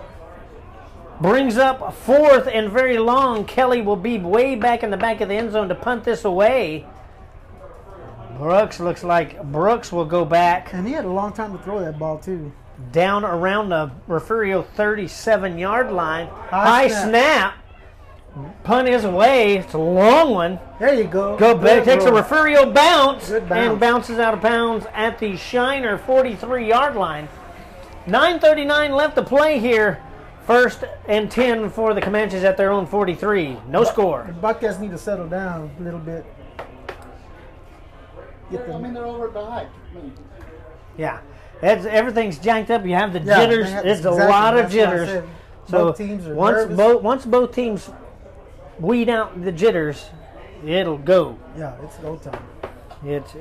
[SPEAKER 1] Brings up 4th and very long. Kelly will be way back in the back of the end zone to punt this away. Brooks looks like Brooks will go back.
[SPEAKER 3] And he had a long time to throw that ball, too.
[SPEAKER 1] Down around the Refugio 37-yard line. High snap. Punt is away. It's a long one.
[SPEAKER 3] There you go.
[SPEAKER 1] Go back. Takes a Refugio bounce.
[SPEAKER 3] Good bounce.
[SPEAKER 1] And bounces out of bounds at the Shiner 43-yard line. 9:39 left to play here. 1st and 10 for the Comanches at their own 43. No score.
[SPEAKER 3] The Buckeyes need to settle down a little bit.
[SPEAKER 2] They're over at the height.
[SPEAKER 1] Yeah. Everything's jacked up. You have the jitters. It's a lot of jitters. So
[SPEAKER 3] both teams are nervous.
[SPEAKER 1] once both teams weed out the jitters, it'll go.
[SPEAKER 3] Yeah, it's go time.
[SPEAKER 1] It's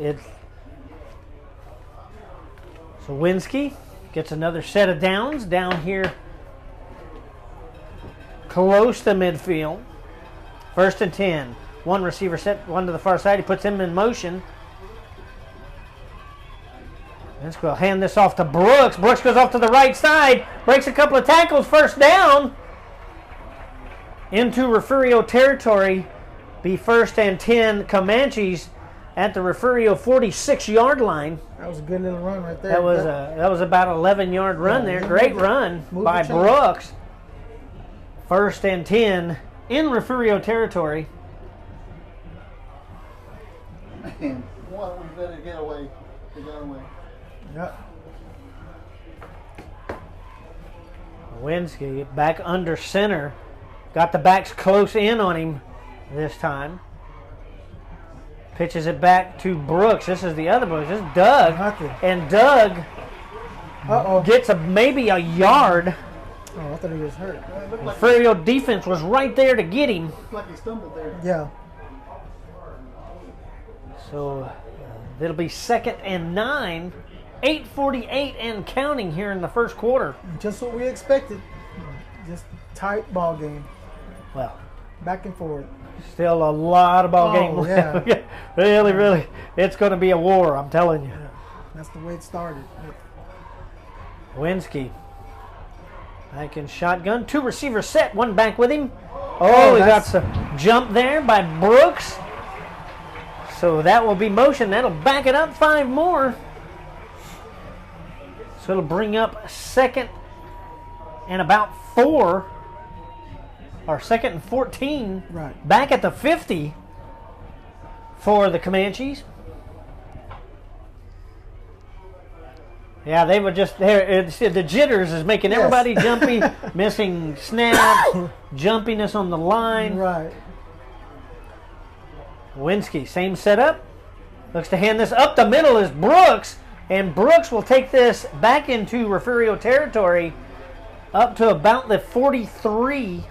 [SPEAKER 1] So Winsky gets another set of downs down here close to midfield. 1st and 10. One receiver set, one to the far side. He puts him in motion. Let's go hand this off to Brooks. Brooks goes off to the right side. Breaks a couple of tackles. 1st down. Into Refugio territory. Be 1st and 10 Comanches at the Refugio 46-yard line.
[SPEAKER 3] That was a good little run right there.
[SPEAKER 1] That was about an 11-yard run there. Great run by Brooks. 1st and 10 in Refugio territory.
[SPEAKER 2] Man, what we better get away. They got away.
[SPEAKER 3] Yep.
[SPEAKER 1] Winsky back under center. Got the backs close in on him this time. Pitches it back to Brooks. This is the other Brooks. This is Doug. And Doug gets maybe a yard.
[SPEAKER 3] Oh, I thought he was hurt.
[SPEAKER 1] Refugio defense was right there to get him.
[SPEAKER 2] Looked like he stumbled there.
[SPEAKER 3] Yeah.
[SPEAKER 1] So it'll be 2nd and 9. 8:48 and counting here in the 1st quarter.
[SPEAKER 3] Just what we expected. Just tight ball game.
[SPEAKER 1] Well,
[SPEAKER 3] back and forth.
[SPEAKER 1] Still a lot of ball game left.
[SPEAKER 3] Yeah.
[SPEAKER 1] really. It's going to be a war, I'm telling you.
[SPEAKER 3] Yeah. That's the way it started.
[SPEAKER 1] Winsky. Back in shotgun. 2 receivers set. One back with him. He got some jump there by Brooks. So that will be motion. That'll back it up 5 more. So it'll bring up 2nd and about 4. Or 2nd and 14.
[SPEAKER 3] Right.
[SPEAKER 1] Back at the 50 for the Comanches. Yeah, they were just there. The jitters is making everybody jumpy, missing snaps, jumpiness on the line.
[SPEAKER 3] Right.
[SPEAKER 1] Winsky, same setup. Looks to hand this up the middle is Brooks. And Brooks will take this back into Refugio territory up to about the 43.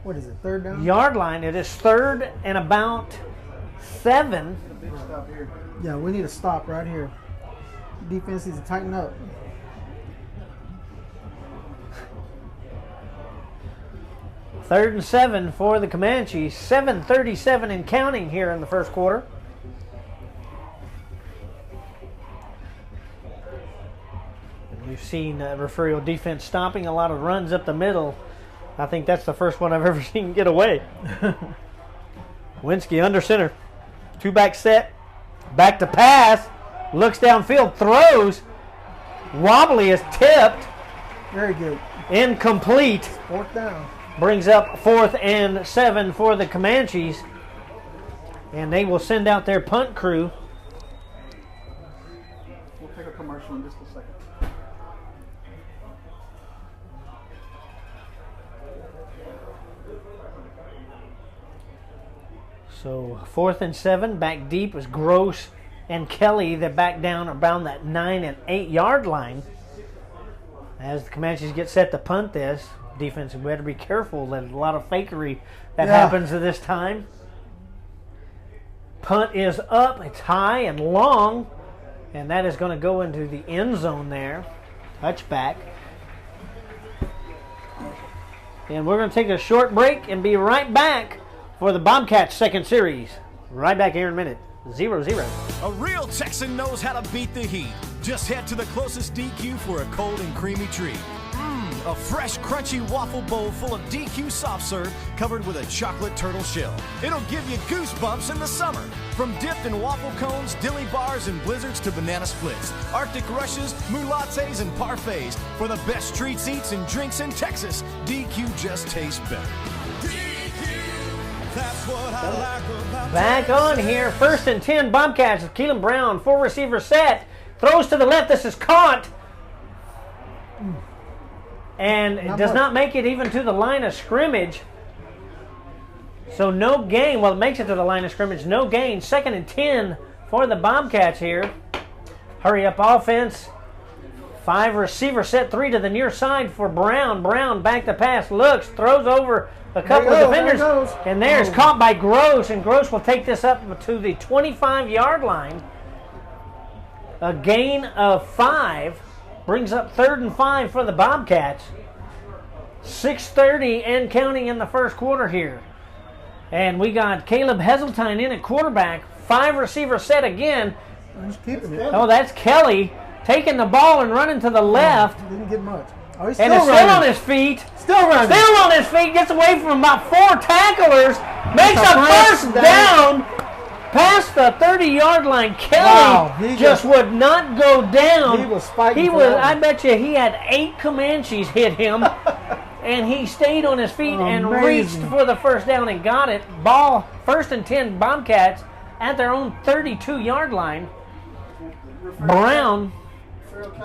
[SPEAKER 3] What is it, 3rd down?
[SPEAKER 1] Yard line. It is 3rd and about 7.
[SPEAKER 3] Yeah, we need to stop right here. Defense needs to tighten up.
[SPEAKER 1] Third and 7 for the Comanches. 7:37 and counting here in the 1st quarter. We've seen Refugio defense stopping a lot of runs up the middle. I think that's the first one I've ever seen get away. Winsky under center. 2-back set. Back to pass. Looks downfield. Throws. Wobbly is tipped.
[SPEAKER 3] Very good.
[SPEAKER 1] Incomplete.
[SPEAKER 3] 4th down.
[SPEAKER 1] Brings up 4th and 7 for the Comanches. And they will send out their punt crew.
[SPEAKER 2] We'll take a commercial in just a second.
[SPEAKER 1] So 4th and 7, back deep is Gross and Kelly. They're back down around that 9 and 8 yard line. As the Comanches get set to punt this, defense. We had to be careful. There's a lot of fakery that happens at this time. Punt is up. It's high and long, and that is going to go into the end zone there. Touchback. And we're going to take a short break and be right back for the Bobcats' second series. Right back here in a minute. 0-0.
[SPEAKER 9] A real Texan knows how to beat the heat. Just head to the closest DQ for a cold and creamy treat. A fresh, crunchy waffle bowl full of DQ soft serve covered with a chocolate turtle shell. It'll give you goosebumps in the summer. From dipped in waffle cones, dilly bars, and blizzards to banana splits, Arctic rushes, moulattes, and parfaits. For the best treats, eats, and drinks in Texas, DQ just tastes better. That's what I like about
[SPEAKER 1] Back on here. 1st and 10, Bobcats. Keelan Brown, 4 receiver set. Throws to the left. This is caught. And it does not make it even to the line of scrimmage. So no gain. Well, it makes it to the line of scrimmage. No gain. 2nd and 10 for the Bobcats here. Hurry up offense. 5 receiver set. 3 to the near side for Brown. Brown back to pass. Looks. Throws over a couple of defenders. And there's caught by Gross. And Gross will take this up to the 25-yard line. A gain of 5. Brings up 3rd and 5 for the Bobcats. 6:30 and counting in the first quarter here. And we got Caleb Heseltine in at quarterback. 5 receiver set again.
[SPEAKER 3] He's keeping it.
[SPEAKER 1] Oh, that's Kelly taking the ball and running to the left.
[SPEAKER 3] Didn't get much. Oh, he's
[SPEAKER 1] And
[SPEAKER 3] still
[SPEAKER 1] is still on his feet.
[SPEAKER 3] Still running.
[SPEAKER 1] Still on his feet. Gets away from about 4 tacklers. Makes a first down. Past the 30-yard line. Kelly just would not go down.
[SPEAKER 3] He was fighting.
[SPEAKER 1] I bet you he had 8 Comanches hit him. And he stayed on his feet and reached for the first down and got it. Ball 1st and 10 Bobcats at their own 32-yard line. Brown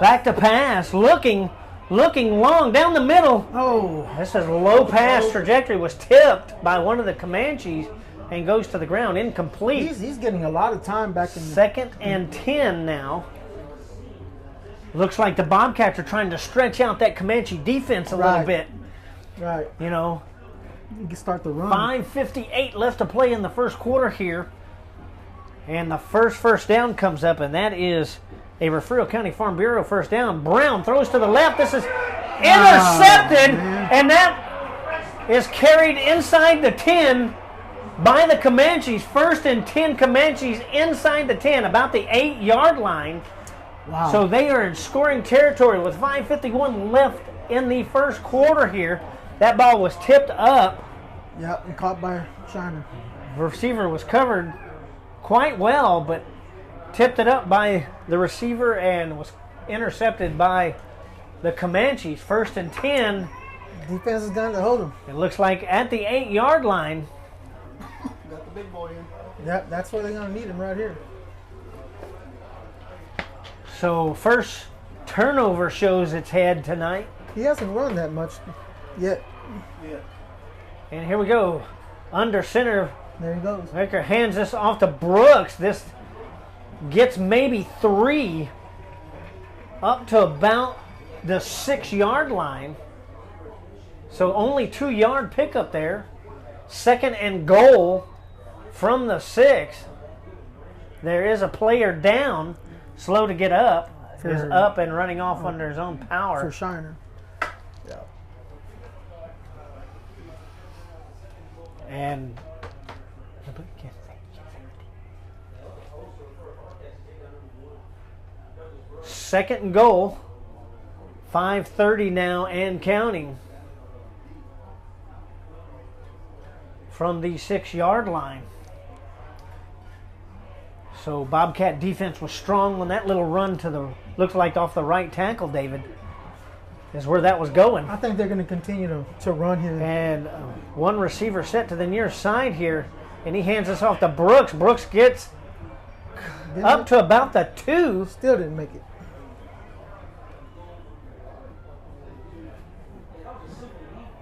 [SPEAKER 1] back to pass. Looking long down the middle.
[SPEAKER 3] Oh.
[SPEAKER 1] This is low pass trajectory. Was tipped by one of the Comanches and goes to the ground. Incomplete.
[SPEAKER 3] He's getting a lot of time back in.
[SPEAKER 1] 2nd and 10 now. Looks like the Bobcats are trying to stretch out that Comanche defense a little bit.
[SPEAKER 3] Right.
[SPEAKER 1] You know.
[SPEAKER 3] You can start the run.
[SPEAKER 1] 5:58 left to play in the first quarter here. And the first down comes up, and that is a Refugio County Farm Bureau first down. Brown throws to the left. This is intercepted, and that is carried inside the 10 by the Comanches. 1st and 10 Comanches inside the 10, about the 8-yard line.
[SPEAKER 3] Wow.
[SPEAKER 1] So they are in scoring territory with 5:51 left in the first quarter here. That ball was tipped up.
[SPEAKER 3] Yep, and caught by Shiner.
[SPEAKER 1] The receiver was covered quite well, but tipped it up by the receiver and was intercepted by the Comanches. 1st and 10.
[SPEAKER 3] Defense is going to hold him.
[SPEAKER 1] It looks like at the 8-yard line.
[SPEAKER 2] Got the big boy in.
[SPEAKER 3] Yep, that's where they're going to need him right here.
[SPEAKER 1] So first turnover shows its head tonight.
[SPEAKER 3] He hasn't run that much yet.
[SPEAKER 2] Yeah.
[SPEAKER 1] And here we go. Under center.
[SPEAKER 3] There he goes.
[SPEAKER 1] Baker hands this off to Brooks. This gets maybe 3 up to about the 6-yard line. So only 2-yard pickup there. 2nd and goal from the 6. There is a player down, slow to get up. Is up and running off under his own power.
[SPEAKER 3] For Shiner. Yeah.
[SPEAKER 1] And second and goal. 5:30 now and counting. From the 6-yard line. So Bobcat defense was strong on that little run to the, looks like off the right tackle, David, is where that was going.
[SPEAKER 3] I think they're going to continue to run here.
[SPEAKER 1] And one receiver set to the near side here, and he hands this off to Brooks. Brooks gets up to about the 2.
[SPEAKER 3] Still didn't make it.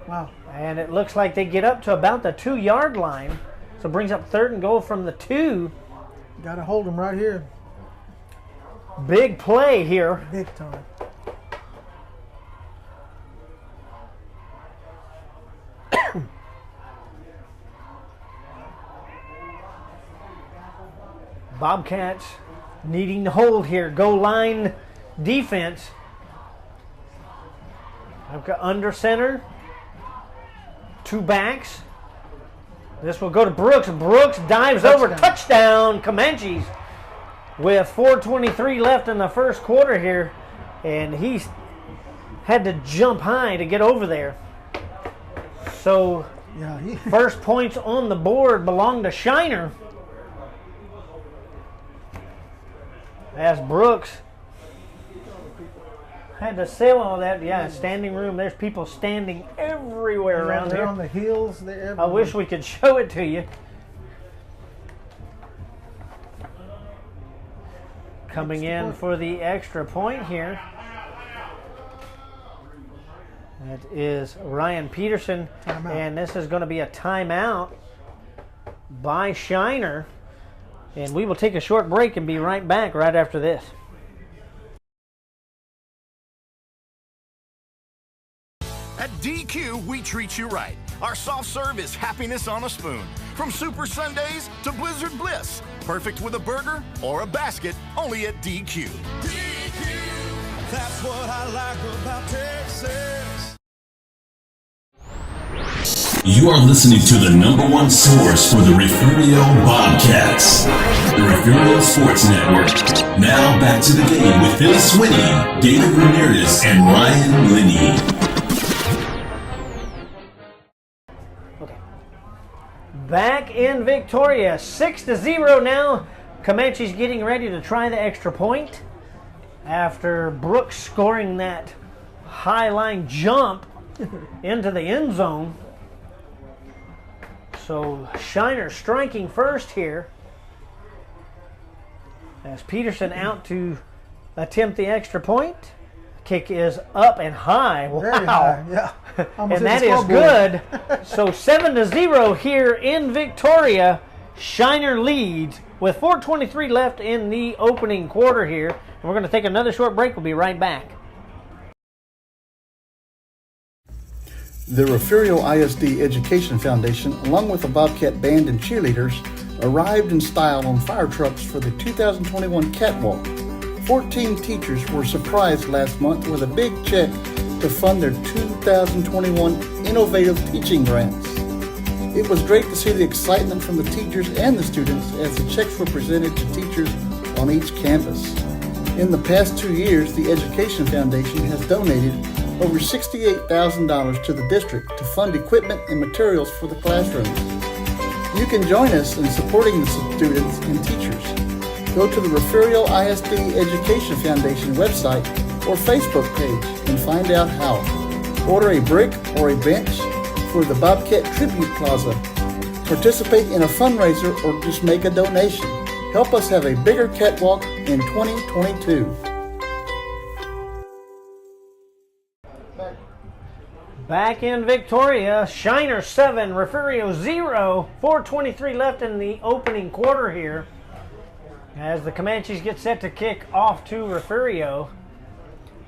[SPEAKER 3] Wow.
[SPEAKER 1] And it looks like they get up to about the 2-yard line. So it brings up 3rd and goal from the 2.
[SPEAKER 3] Got to hold him right here.
[SPEAKER 1] Big play here.
[SPEAKER 3] Big time.
[SPEAKER 1] Bobcats needing to hold here. Goal line defense. I've got under center. 2 backs. This will go to Brooks. Brooks dives over. Touchdown, Comanches. With 4:23 left in the first quarter here. And he had to jump high to get over there. So, first points on the board belong to Shiner. As Brooks had to sail all that. Yeah, standing room. There's people standing everywhere around
[SPEAKER 3] they're
[SPEAKER 1] here.
[SPEAKER 3] on the hills. They're
[SPEAKER 1] I wish we could show it to you. Coming in for the extra point here. That is Ryan Peterson.
[SPEAKER 3] Timeout.
[SPEAKER 1] And this is going to be a timeout by Shiner. And we will take a short break and be right back right after this.
[SPEAKER 9] At DQ, we treat you right. Our soft serve is happiness on a spoon. From Super Sundays to Blizzard Bliss. Perfect with a burger or a basket, only at DQ. DQ, that's what I like about Texas.
[SPEAKER 10] You are listening to the #1 source for the Refugio Bobcats, the Refugio Sports Network. Now back to the game with Philly Swinney, David Ramirez, and Ryan Linney.
[SPEAKER 1] Back in Victoria, 6-0 now. Comanches getting ready to try the extra point after Brooks scoring that high line jump into the end zone. So Shiner striking first here as Peterson out to attempt the extra point. Kick is up and high. Wow.
[SPEAKER 3] Very high, yeah.
[SPEAKER 1] And that is good. So 7-0 here in Victoria. Shiner leads with 4:23 left in the opening quarter here. And we're going to take another short break. We'll be right back.
[SPEAKER 2] The Refugio ISD Education Foundation, along with the Bobcat Band and cheerleaders, arrived in style on fire trucks for the 2021 Catwalk. 14 teachers were surprised last month with a big check to fund their 2021 Innovative Teaching Grants. It was great to see the excitement from the teachers and the students as the checks were presented to teachers on each campus. In the past 2 years, the Education Foundation has donated over $68,000 to the district to fund equipment and materials for the classrooms. You can join us in supporting the students and teachers. Go to the Refugio ISD Education Foundation website or Facebook page and find out how. Order a brick or a bench for the Bobcat Tribute Plaza. Participate in a fundraiser or just make a donation. Help us have a bigger catwalk in 2022.
[SPEAKER 1] Back in Victoria, Shiner 7, Refugio 0. 4:23 left in the opening quarter here as the Comanches get set to kick off to Refugio.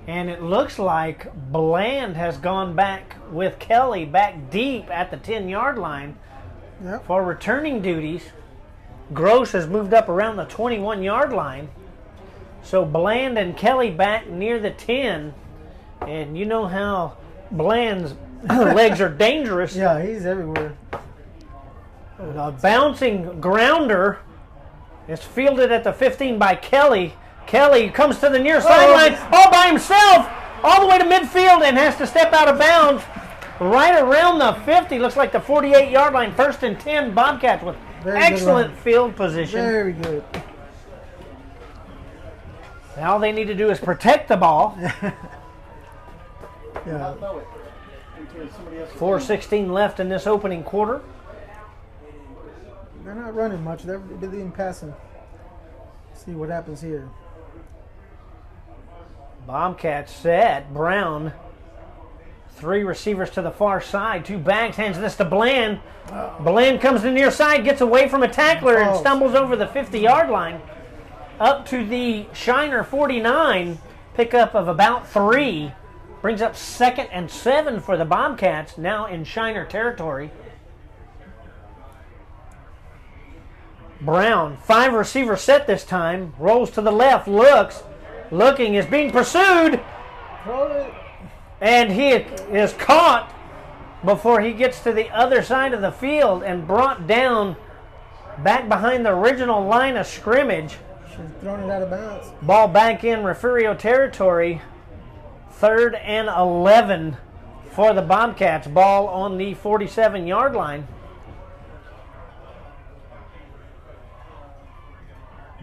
[SPEAKER 1] And it looks like Bland has gone back with Kelly back deep at the 10-yard line for returning duties. Gross has moved up around the 21-yard line. So Bland and Kelly back near the 10. And you know how Bland's legs are dangerous.
[SPEAKER 3] Yeah, he's everywhere.
[SPEAKER 1] A bouncing grounder is fielded at the 15 by Kelly. Kelly comes to the near sideline all by himself, all the way to midfield, and has to step out of bounds right around the 50. Looks like the 48-yard line. 1st and 10, Bobcats with excellent field position.
[SPEAKER 3] Very good.
[SPEAKER 1] All they need to do is protect the ball.
[SPEAKER 3] Yeah.
[SPEAKER 1] 4:16 left in this opening quarter.
[SPEAKER 3] They're not running much. They're busy passing. See what happens here.
[SPEAKER 1] Bobcats set. Brown. 3 receivers to the far side. 2 backs. Hands this to Bland. Bland comes to the near side, gets away from a tackler, and stumbles over the 50-yard line. Up to the Shiner 49. Pickup of about 3. Brings up 2nd and 7 for the Bobcats, now in Shiner territory. Brown, 5 receiver set this time, rolls to the left, looking, is being pursued, and he is caught before he gets to the other side of the field and brought down back behind the original line of scrimmage.
[SPEAKER 3] Should have thrown it out of bounds.
[SPEAKER 1] Ball back in Refugio territory. 3rd and 11 for the Bobcats. Ball on the 47-yard line.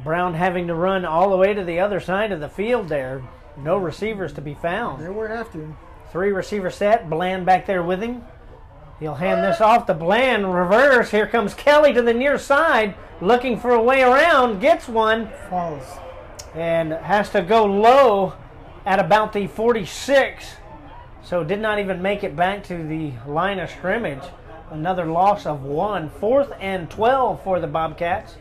[SPEAKER 1] Brown having to run all the way to the other side of the field there. No receivers to be found.
[SPEAKER 3] They weren't after him.
[SPEAKER 1] 3 receiver set. Bland back there with him. He'll hand this off to Bland. Reverse. Here comes Kelly to the near side. Looking for a way around. Gets one.
[SPEAKER 3] Falls.
[SPEAKER 1] And has to go low at about the 46. So did not even make it back to the line of scrimmage. Another loss of 1. 4th and 12 for the Bobcats.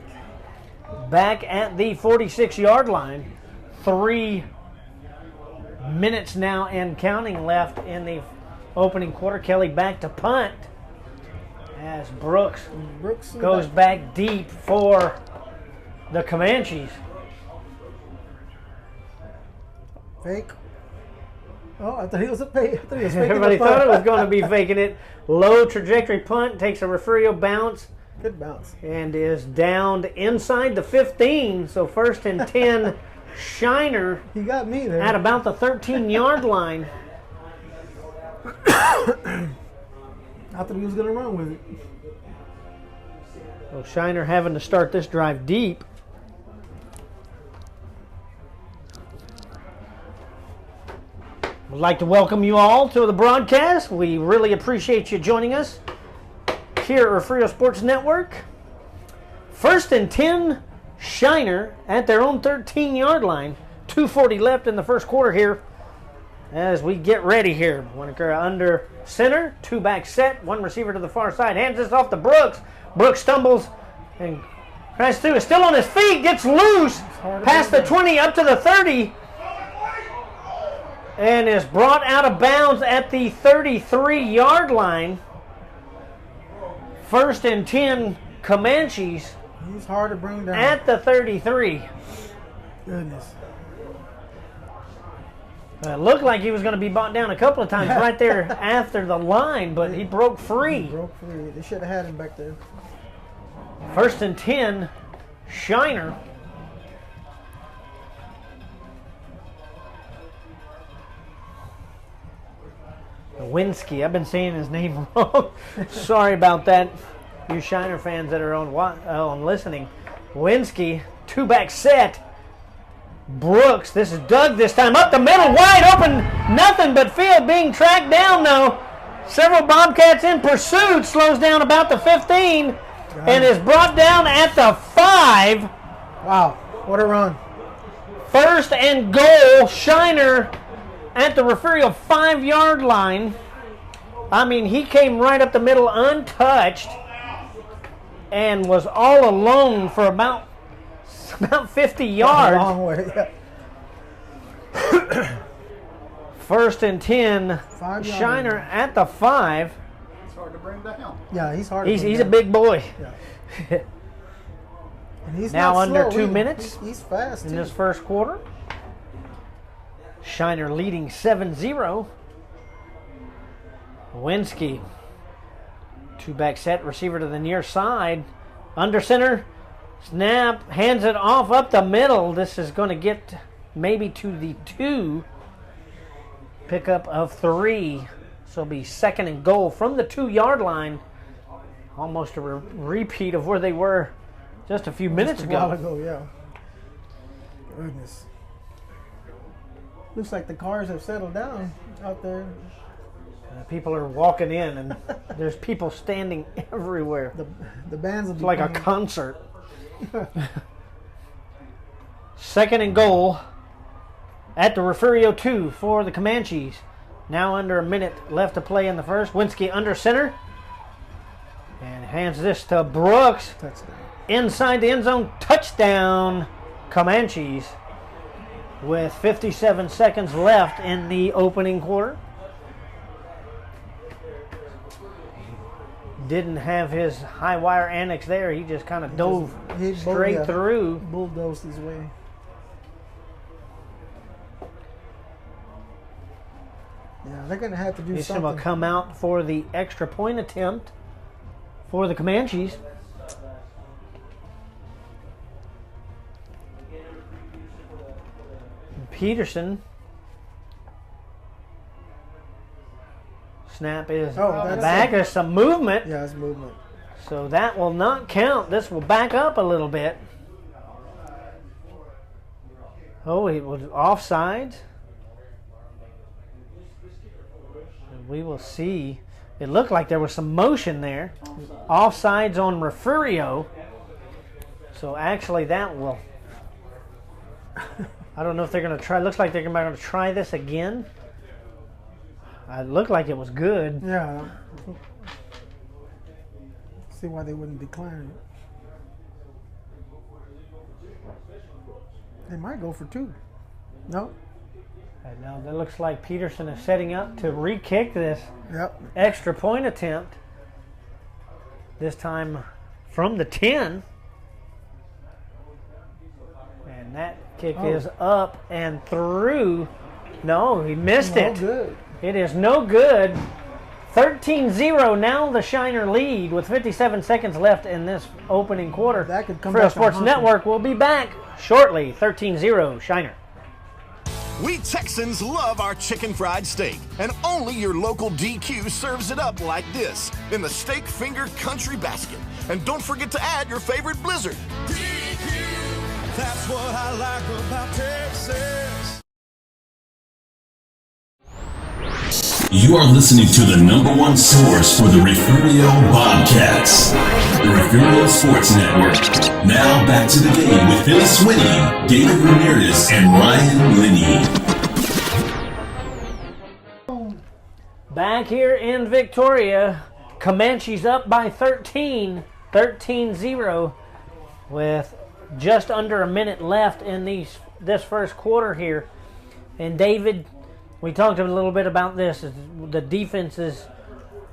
[SPEAKER 1] Back at the 46-yard line. 3 minutes now and counting left in the opening quarter. Kelly back to punt as Brooks goes back deep for the Comanches.
[SPEAKER 3] Fake. Oh, I thought he was a fake.
[SPEAKER 1] Everybody thought it was going to be faking it. Low trajectory punt, takes a Refugio bounce.
[SPEAKER 3] Good bounce.
[SPEAKER 1] And is downed inside the 15. So 1st and 10, Shiner.
[SPEAKER 3] He got me there.
[SPEAKER 1] At about the 13-yard line.
[SPEAKER 3] I thought he was going to run with it.
[SPEAKER 1] So Shiner having to start this drive deep. We'd like to welcome you all to the broadcast. We really appreciate you joining us here at Refugio Sports Network. 1st and 10, Shiner at their own 13-yard line. 2:40 left in the first quarter here as we get ready here. Winokur under center, 2 back set, 1 receiver to the far side. Hands this off to Brooks. Brooks stumbles and crashes through. Is still on his feet, gets loose, past the 20, up to the 30. And is brought out of bounds at the 33-yard line. 1st and 10, Comanches.
[SPEAKER 3] He's hard to bring down.
[SPEAKER 1] At the 33.
[SPEAKER 3] Goodness.
[SPEAKER 1] It looked like he was going to be brought down a couple of times right there after the line, but he broke free.
[SPEAKER 3] They should have had him back there.
[SPEAKER 1] 1st and 10, Shiner. Winsky. I've been saying his name wrong. Sorry about that, you Shiner fans that are on listening. Winsky, 2 back set. Brooks, this is Doug this time, up the middle, wide open, nothing but field, being tracked down though. Several Bobcats in pursuit, slows down about the 15, and is brought down at the 5.
[SPEAKER 3] Wow, what a run.
[SPEAKER 1] 1st and goal, Shiner at the Refugio 5-yard line. I mean, he came right up the middle untouched and was all alone for about 50 yards.
[SPEAKER 3] A long way, yeah.
[SPEAKER 1] 1st and 10, Shiner at the 5.
[SPEAKER 2] It's hard to bring down.
[SPEAKER 3] Yeah, he's hard.
[SPEAKER 1] He's a big boy.
[SPEAKER 3] Yeah. And he's
[SPEAKER 1] now
[SPEAKER 3] not
[SPEAKER 1] under
[SPEAKER 3] slow
[SPEAKER 1] 2 minutes.
[SPEAKER 3] He's fast
[SPEAKER 1] in
[SPEAKER 3] too.
[SPEAKER 1] this first quarter. Shiner leading 7-0. Winsky, 2 back set, receiver to the near side. Under center, snap, hands it off up the middle. This is going to get maybe to the 2. Pickup of 3. So it'll be 2nd and goal from the 2-yard line. Almost a repeat of where they were just a few minutes ago.
[SPEAKER 3] While ago, yeah. Goodness. Looks like the cars have settled down out there.
[SPEAKER 1] People are walking in, and there's people standing everywhere.
[SPEAKER 3] The bands will be
[SPEAKER 1] it's like
[SPEAKER 3] playing.
[SPEAKER 1] a concert. 2nd and goal at the Refugio 2 for the Comanches. Now under a minute left to play in the first. Winsky under center. And hands this to Brooks.
[SPEAKER 3] Touchdown.
[SPEAKER 1] Inside the end zone. Touchdown, Comanches. With 57 seconds left in the opening quarter. didn't have his high wire annex there. He just kind of dove straight through.
[SPEAKER 3] Bulldozed his way. Yeah, they're going to have to do something.
[SPEAKER 1] Will come out for the extra point attempt for the Comanches. Peterson. Snap is back. There's some movement.
[SPEAKER 3] Yeah, it's movement.
[SPEAKER 1] So that will not count. This will back up a little bit. Oh, it was offsides. And we will see. It looked like there was some motion there. Offsides on Refugio. So actually that will... I don't know if they're going to try. Looks like they're going to try this again. It looked like it was good.
[SPEAKER 3] Yeah. See why they wouldn't decline it. They might go for 2. No.
[SPEAKER 1] And now it looks like Peterson is setting up to re-kick this extra point attempt. This time from the 10. And that kick is up and through. No, he missed it.
[SPEAKER 3] Good.
[SPEAKER 1] It is no good. 13-0 now the Shiner lead with 57 seconds left in this opening quarter.
[SPEAKER 3] That could come
[SPEAKER 1] Refugio
[SPEAKER 3] back
[SPEAKER 1] Sports Network will be back shortly. 13-0 Shiner.
[SPEAKER 9] We Texans love our chicken fried steak, and only your local DQ serves it up like this in the steak finger country basket. And don't forget to add your favorite blizzard. DQ, that's what I like about Texas.
[SPEAKER 10] You are listening to the #1 source for the Refugio Bobcats, the Refugio Sports Network. Now back to the game with Phil Swinney, David Ramirez, and Ryan Linney.
[SPEAKER 1] Back here in Victoria, Comanches up by 13, 13-0, with just under a minute left in this first quarter here. And David, we talked a little bit about this. The defenses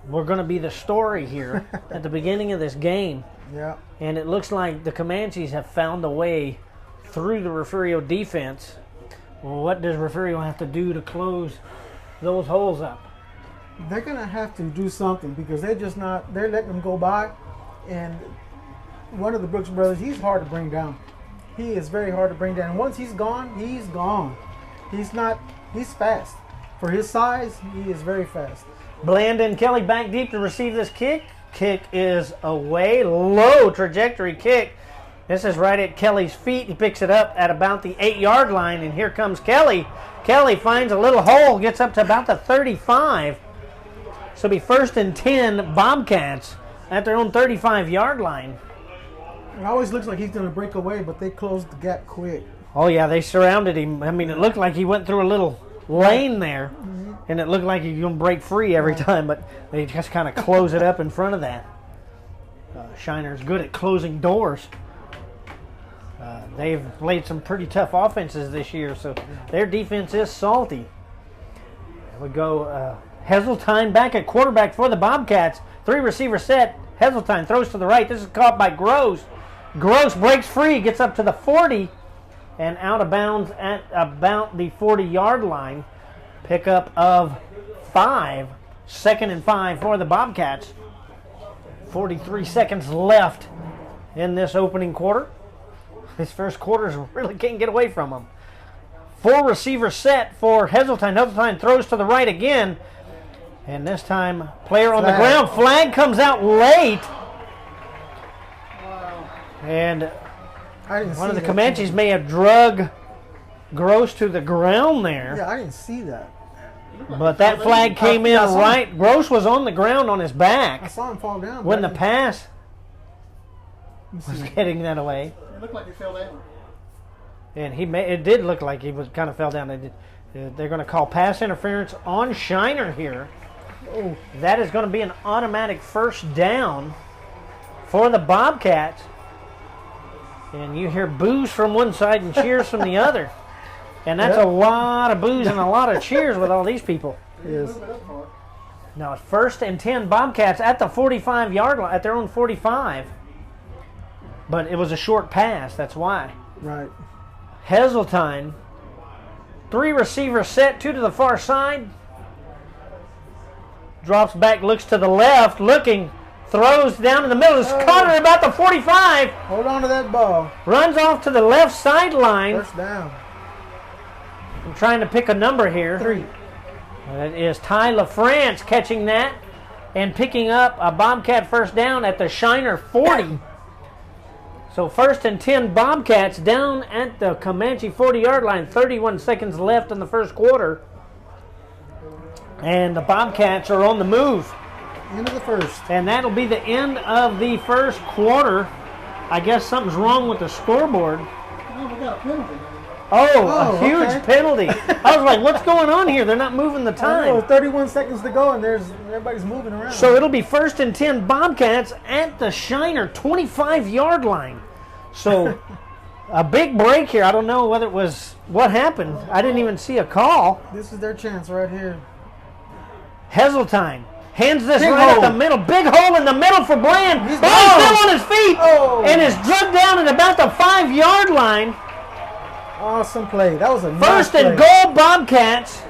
[SPEAKER 1] were going to be the story here at the beginning of this game.
[SPEAKER 3] Yeah.
[SPEAKER 1] And it looks like the Comanches have found a way through the Refugio defense. Well, what does Refugio have to do to close those holes up?
[SPEAKER 3] They're going to have to do something because they're letting them go by. And one of the Brooks brothers, he's hard to bring down. He is very hard to bring down. And once he's gone, he's gone. He's fast. For his size, he is very fast.
[SPEAKER 1] Blandon Kelly back deep to receive this kick. Kick is away. Low trajectory kick. This is right at Kelly's feet. He picks it up at about the 8-yard line, and here comes Kelly. Kelly finds a little hole, gets up to about the 35. So it'll be 1st and 10 Bobcats at their own 35-yard line.
[SPEAKER 3] It always looks like he's going to break away, but they closed the gap quick.
[SPEAKER 1] Oh, yeah, they surrounded him. I mean, it looked like he went through a little lane there, and it looked like he was going to break free every time, but they just kind of close it up in front of that. Shiner's good at closing doors. They've played some pretty tough offenses this year, so their defense is salty. We go Heseltine back at quarterback for the Bobcats. 3-receiver set. Heseltine throws to the right. This is caught by Gross. Gross breaks free, gets up to the 40, and out of bounds at about the 40-yard line. Pickup of 5. 2nd and 5 for the Bobcats. 43 seconds left in this opening quarter. This first quarter really can't get away from them. 4-receiver set for Heseltine. Heseltine throws to the right again. And this time, player on the ground. Flag comes out late. Wow. And one of the Comanches may have drug Gross to the ground there.
[SPEAKER 3] Yeah, I didn't see that.
[SPEAKER 1] But that flag came in right. Gross was on the ground on his back.
[SPEAKER 3] I saw him fall down.
[SPEAKER 1] When the pass was getting that away.
[SPEAKER 2] It looked like he fell down.
[SPEAKER 1] And it did look like he was kind of fell down. They're going to call pass interference on Shiner here. Oh, that is going to be an automatic first down for the Bobcats. And you hear boos from one side and cheers from the other. And that's a lot of boos and a lot of cheers with all these people.
[SPEAKER 3] Yes.
[SPEAKER 1] Now it's 1st and 10 Bobcats at the 45-yard line, at their own 45. But it was a short pass, that's why.
[SPEAKER 3] Right.
[SPEAKER 1] Heseltine, 3 receivers set, 2 to the far side. Drops back, looks to the left, looking, throws down in the middle. It's caught at about the 45.
[SPEAKER 3] Hold on to that ball.
[SPEAKER 1] Runs off to the left sideline.
[SPEAKER 3] First down.
[SPEAKER 1] I'm trying to pick a number here.
[SPEAKER 3] 3.
[SPEAKER 1] It is Ty LaFrance catching that and picking up a Bobcat first down at the Shiner 40. So 1st and 10 Bobcats down at the Comanche 40-yard line. 31 seconds left in the first quarter. And the Bobcats are on the move.
[SPEAKER 3] End of the first.
[SPEAKER 1] And that'll be the end of the first quarter. I guess something's wrong with the scoreboard.
[SPEAKER 3] Oh, we got a penalty.
[SPEAKER 1] A huge penalty. I was like, what's going on here? They're not moving the time.
[SPEAKER 3] 31 seconds to go, and everybody's moving around.
[SPEAKER 1] So it'll be 1st and 10 Bobcats at the Shiner 25-yard line. So a big break here. I don't know whether it was what happened. I didn't even see a call.
[SPEAKER 3] This is their chance right here.
[SPEAKER 1] Heseltine hands this
[SPEAKER 3] Big
[SPEAKER 1] right
[SPEAKER 3] hole.
[SPEAKER 1] up the middle. Big hole in the middle for Bland.
[SPEAKER 3] He's
[SPEAKER 1] Still on his feet and is drugged down at about the 5-yard line.
[SPEAKER 3] Awesome play. That was a nice
[SPEAKER 1] 1st and goal Bobcats.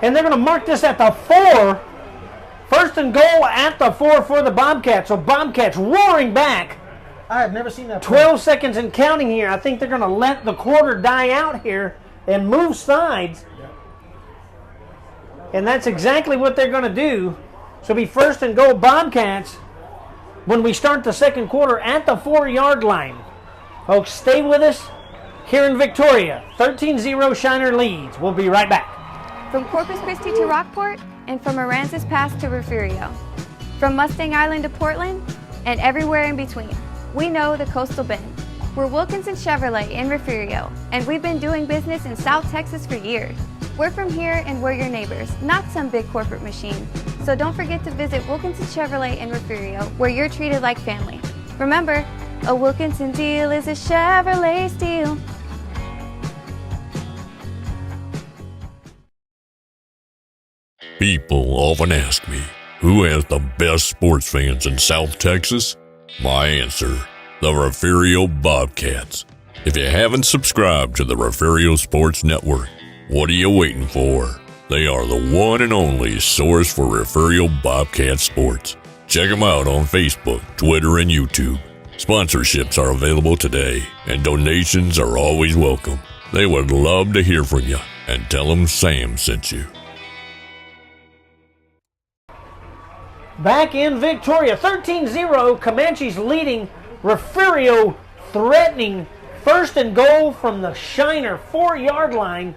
[SPEAKER 1] And they're going to mark this at the 4. 1st and goal at the 4 for the Bobcats. So Bobcats roaring back.
[SPEAKER 3] I have never seen that.
[SPEAKER 1] 12 seconds and counting here. I think they're going to let the quarter die out here and move sides. And that's exactly what they're going to do. So it'll be 1st and goal Bobcats when we start the second quarter at the 4-yard line. Folks, stay with us here in Victoria. 13-0 Shiner leads. We'll be right back.
[SPEAKER 4] From Corpus Christi to Rockport, and from Aransas Pass to Refugio. From Mustang Island to Portland, and everywhere in between. We know the Coastal Bend. We're Wilkinson Chevrolet in Refugio, and we've been doing business in South Texas for years. We're from here and we're your neighbors, not some big corporate machine. So don't forget to visit Wilkinson Chevrolet in Refugio, where you're treated like family. Remember, a Wilkinson deal is a Chevrolet steal.
[SPEAKER 11] People often ask me, who has the best sports fans in South Texas? My answer, the Refugio Bobcats. If you haven't subscribed to the Refugio Sports Network, what are you waiting for? They are the one and only source for Refugio Bobcat sports. Check them out on Facebook, Twitter, and YouTube. Sponsorships are available today, and donations are always welcome. They would love to hear from you, and tell them Sam sent you.
[SPEAKER 1] Back in Victoria, 13-0, Comanches leading, Refugio threatening. 1st and goal from the Shiner 4-yard line.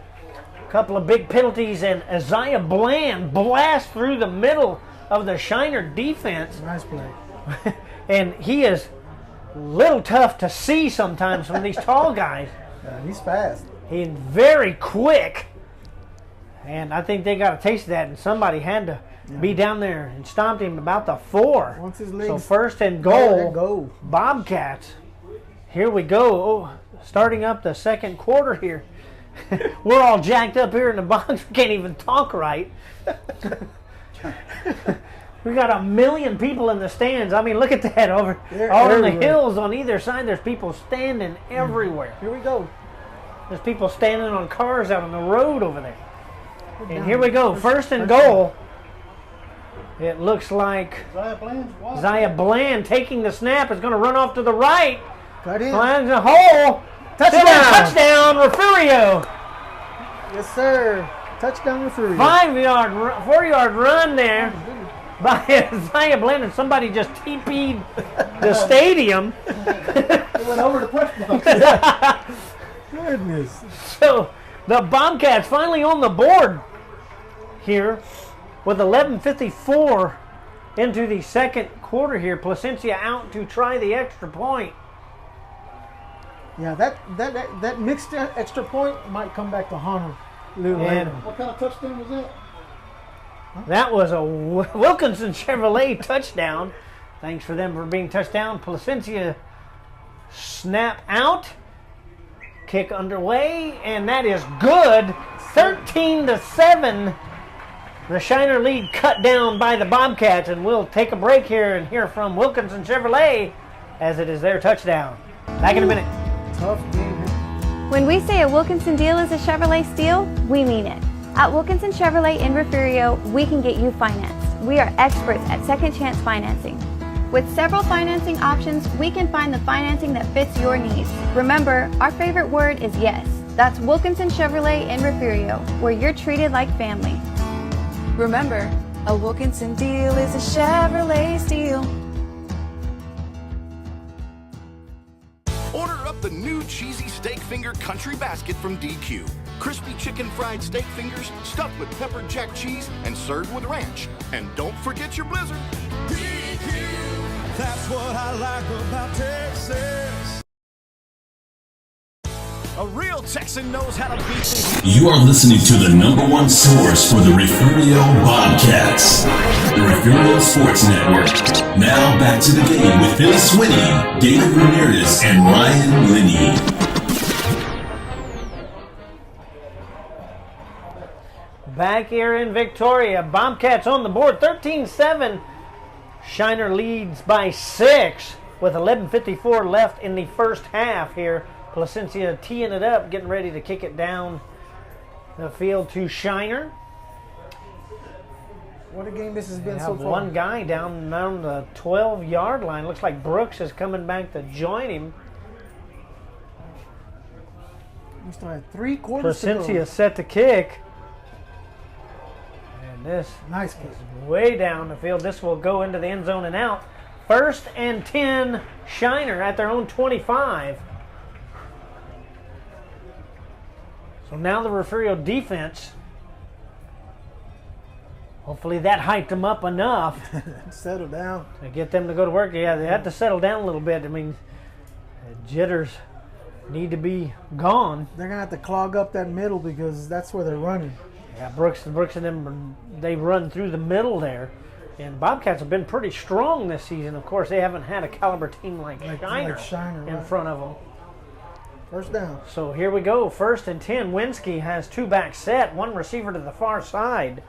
[SPEAKER 1] A couple of big penalties, and Isaiah Bland blasts through the middle of the Shiner defense.
[SPEAKER 3] Nice play.
[SPEAKER 1] And he is a little tough to see sometimes from these tall guys.
[SPEAKER 3] He's fast.
[SPEAKER 1] He's very quick. And I think they got a taste of that, and somebody had to be down there and stomped him about the 4.
[SPEAKER 3] Once his
[SPEAKER 1] So
[SPEAKER 3] legs
[SPEAKER 1] 1st and goal,
[SPEAKER 3] go.
[SPEAKER 1] Bobcats. Here we go. Oh, starting up the second quarter here. We're all jacked up here in the box. We can't even talk right. We got 1 million people in the stands. I mean, look at that over all in the hills on either side. There's people standing everywhere.
[SPEAKER 3] Here we go.
[SPEAKER 1] There's people standing on cars out on the road over there. And here we go. 1st and goal. It looks like Isaiah Bland taking the snap is going to run off to the right.
[SPEAKER 3] Cut in.
[SPEAKER 1] Finds a hole. Touchdown, Refugio.
[SPEAKER 3] Yes, sir. Touchdown, Refugio.
[SPEAKER 1] 4-yard run there by Isaiah Bland, and somebody just TP'd the stadium.
[SPEAKER 3] It went over the push box. Goodness.
[SPEAKER 1] So the Bobcats finally on the board here with 11:54 into the second quarter here. Placencia out to try the extra point.
[SPEAKER 3] Yeah, that mixed extra point might come back to Hunter.
[SPEAKER 1] And
[SPEAKER 3] what kind of touchdown was that?
[SPEAKER 1] That was a Wilkinson Chevrolet touchdown. Thanks for them for being touchdown. Placencia snap out. Kick underway, and that is good. 13-7. The Shiner lead cut down by the Bobcats, and we'll take a break here and hear from Wilkinson Chevrolet as it is their touchdown. Back in a minute.
[SPEAKER 3] Tough game.
[SPEAKER 4] When we say a Wilkinson deal is a Chevrolet steal, we mean it. At Wilkinson Chevrolet in Refugio, we can get you financed. We are experts at second chance financing. With several financing options, we can find the financing that fits your needs. Remember, our favorite word is yes. That's Wilkinson Chevrolet in Refugio, where you're treated like family.
[SPEAKER 7] Remember, a Wilkinson deal is a Chevrolet steal.
[SPEAKER 9] Order up the new cheesy steak finger country basket from DQ. Crispy chicken fried steak fingers stuffed with pepper jack cheese and served with ranch. And don't forget your blizzard. DQ, that's what I like about Texas. A real Texan knows how to beat the heat.
[SPEAKER 10] You are listening to the number one source for the Refugio Bobcats, the Refugio Sports Network. Now back to the game with Phil Swinney, David Ramirez, and Ryan Linney.
[SPEAKER 1] Back here in Victoria, Bobcats on the board, 13-7. Shiner leads by 6 with 11:54 left in the first half here. Placencia teeing it up, getting ready to kick it down the field to Shiner.
[SPEAKER 3] What a game this has been so far.
[SPEAKER 1] One guy down the 12-yard line. Looks like Brooks is coming back to join him.
[SPEAKER 3] We still have 3 quarters to go.
[SPEAKER 1] Placencia set to kick. And this
[SPEAKER 3] Nice kick.
[SPEAKER 1] is way down the field. This will go into the end zone and out. 1st and 10, Shiner at their own 25. So now the Refugio defense, hopefully that hyped them up enough
[SPEAKER 3] Settle down.
[SPEAKER 1] to get them to go to work. Yeah, they have to settle down a little bit. I mean, the jitters need to be gone.
[SPEAKER 3] They're going to have to clog up that middle because that's where they're running.
[SPEAKER 1] Yeah, Brooks and them, they run through the middle there. And Bobcats have been pretty strong this season. Of course, they haven't had a caliber team like Shiner in
[SPEAKER 3] right.
[SPEAKER 1] front of them.
[SPEAKER 3] First down.
[SPEAKER 1] So here we go, 1st and 10. Winsky has 2 back set, 1 receiver to the far side.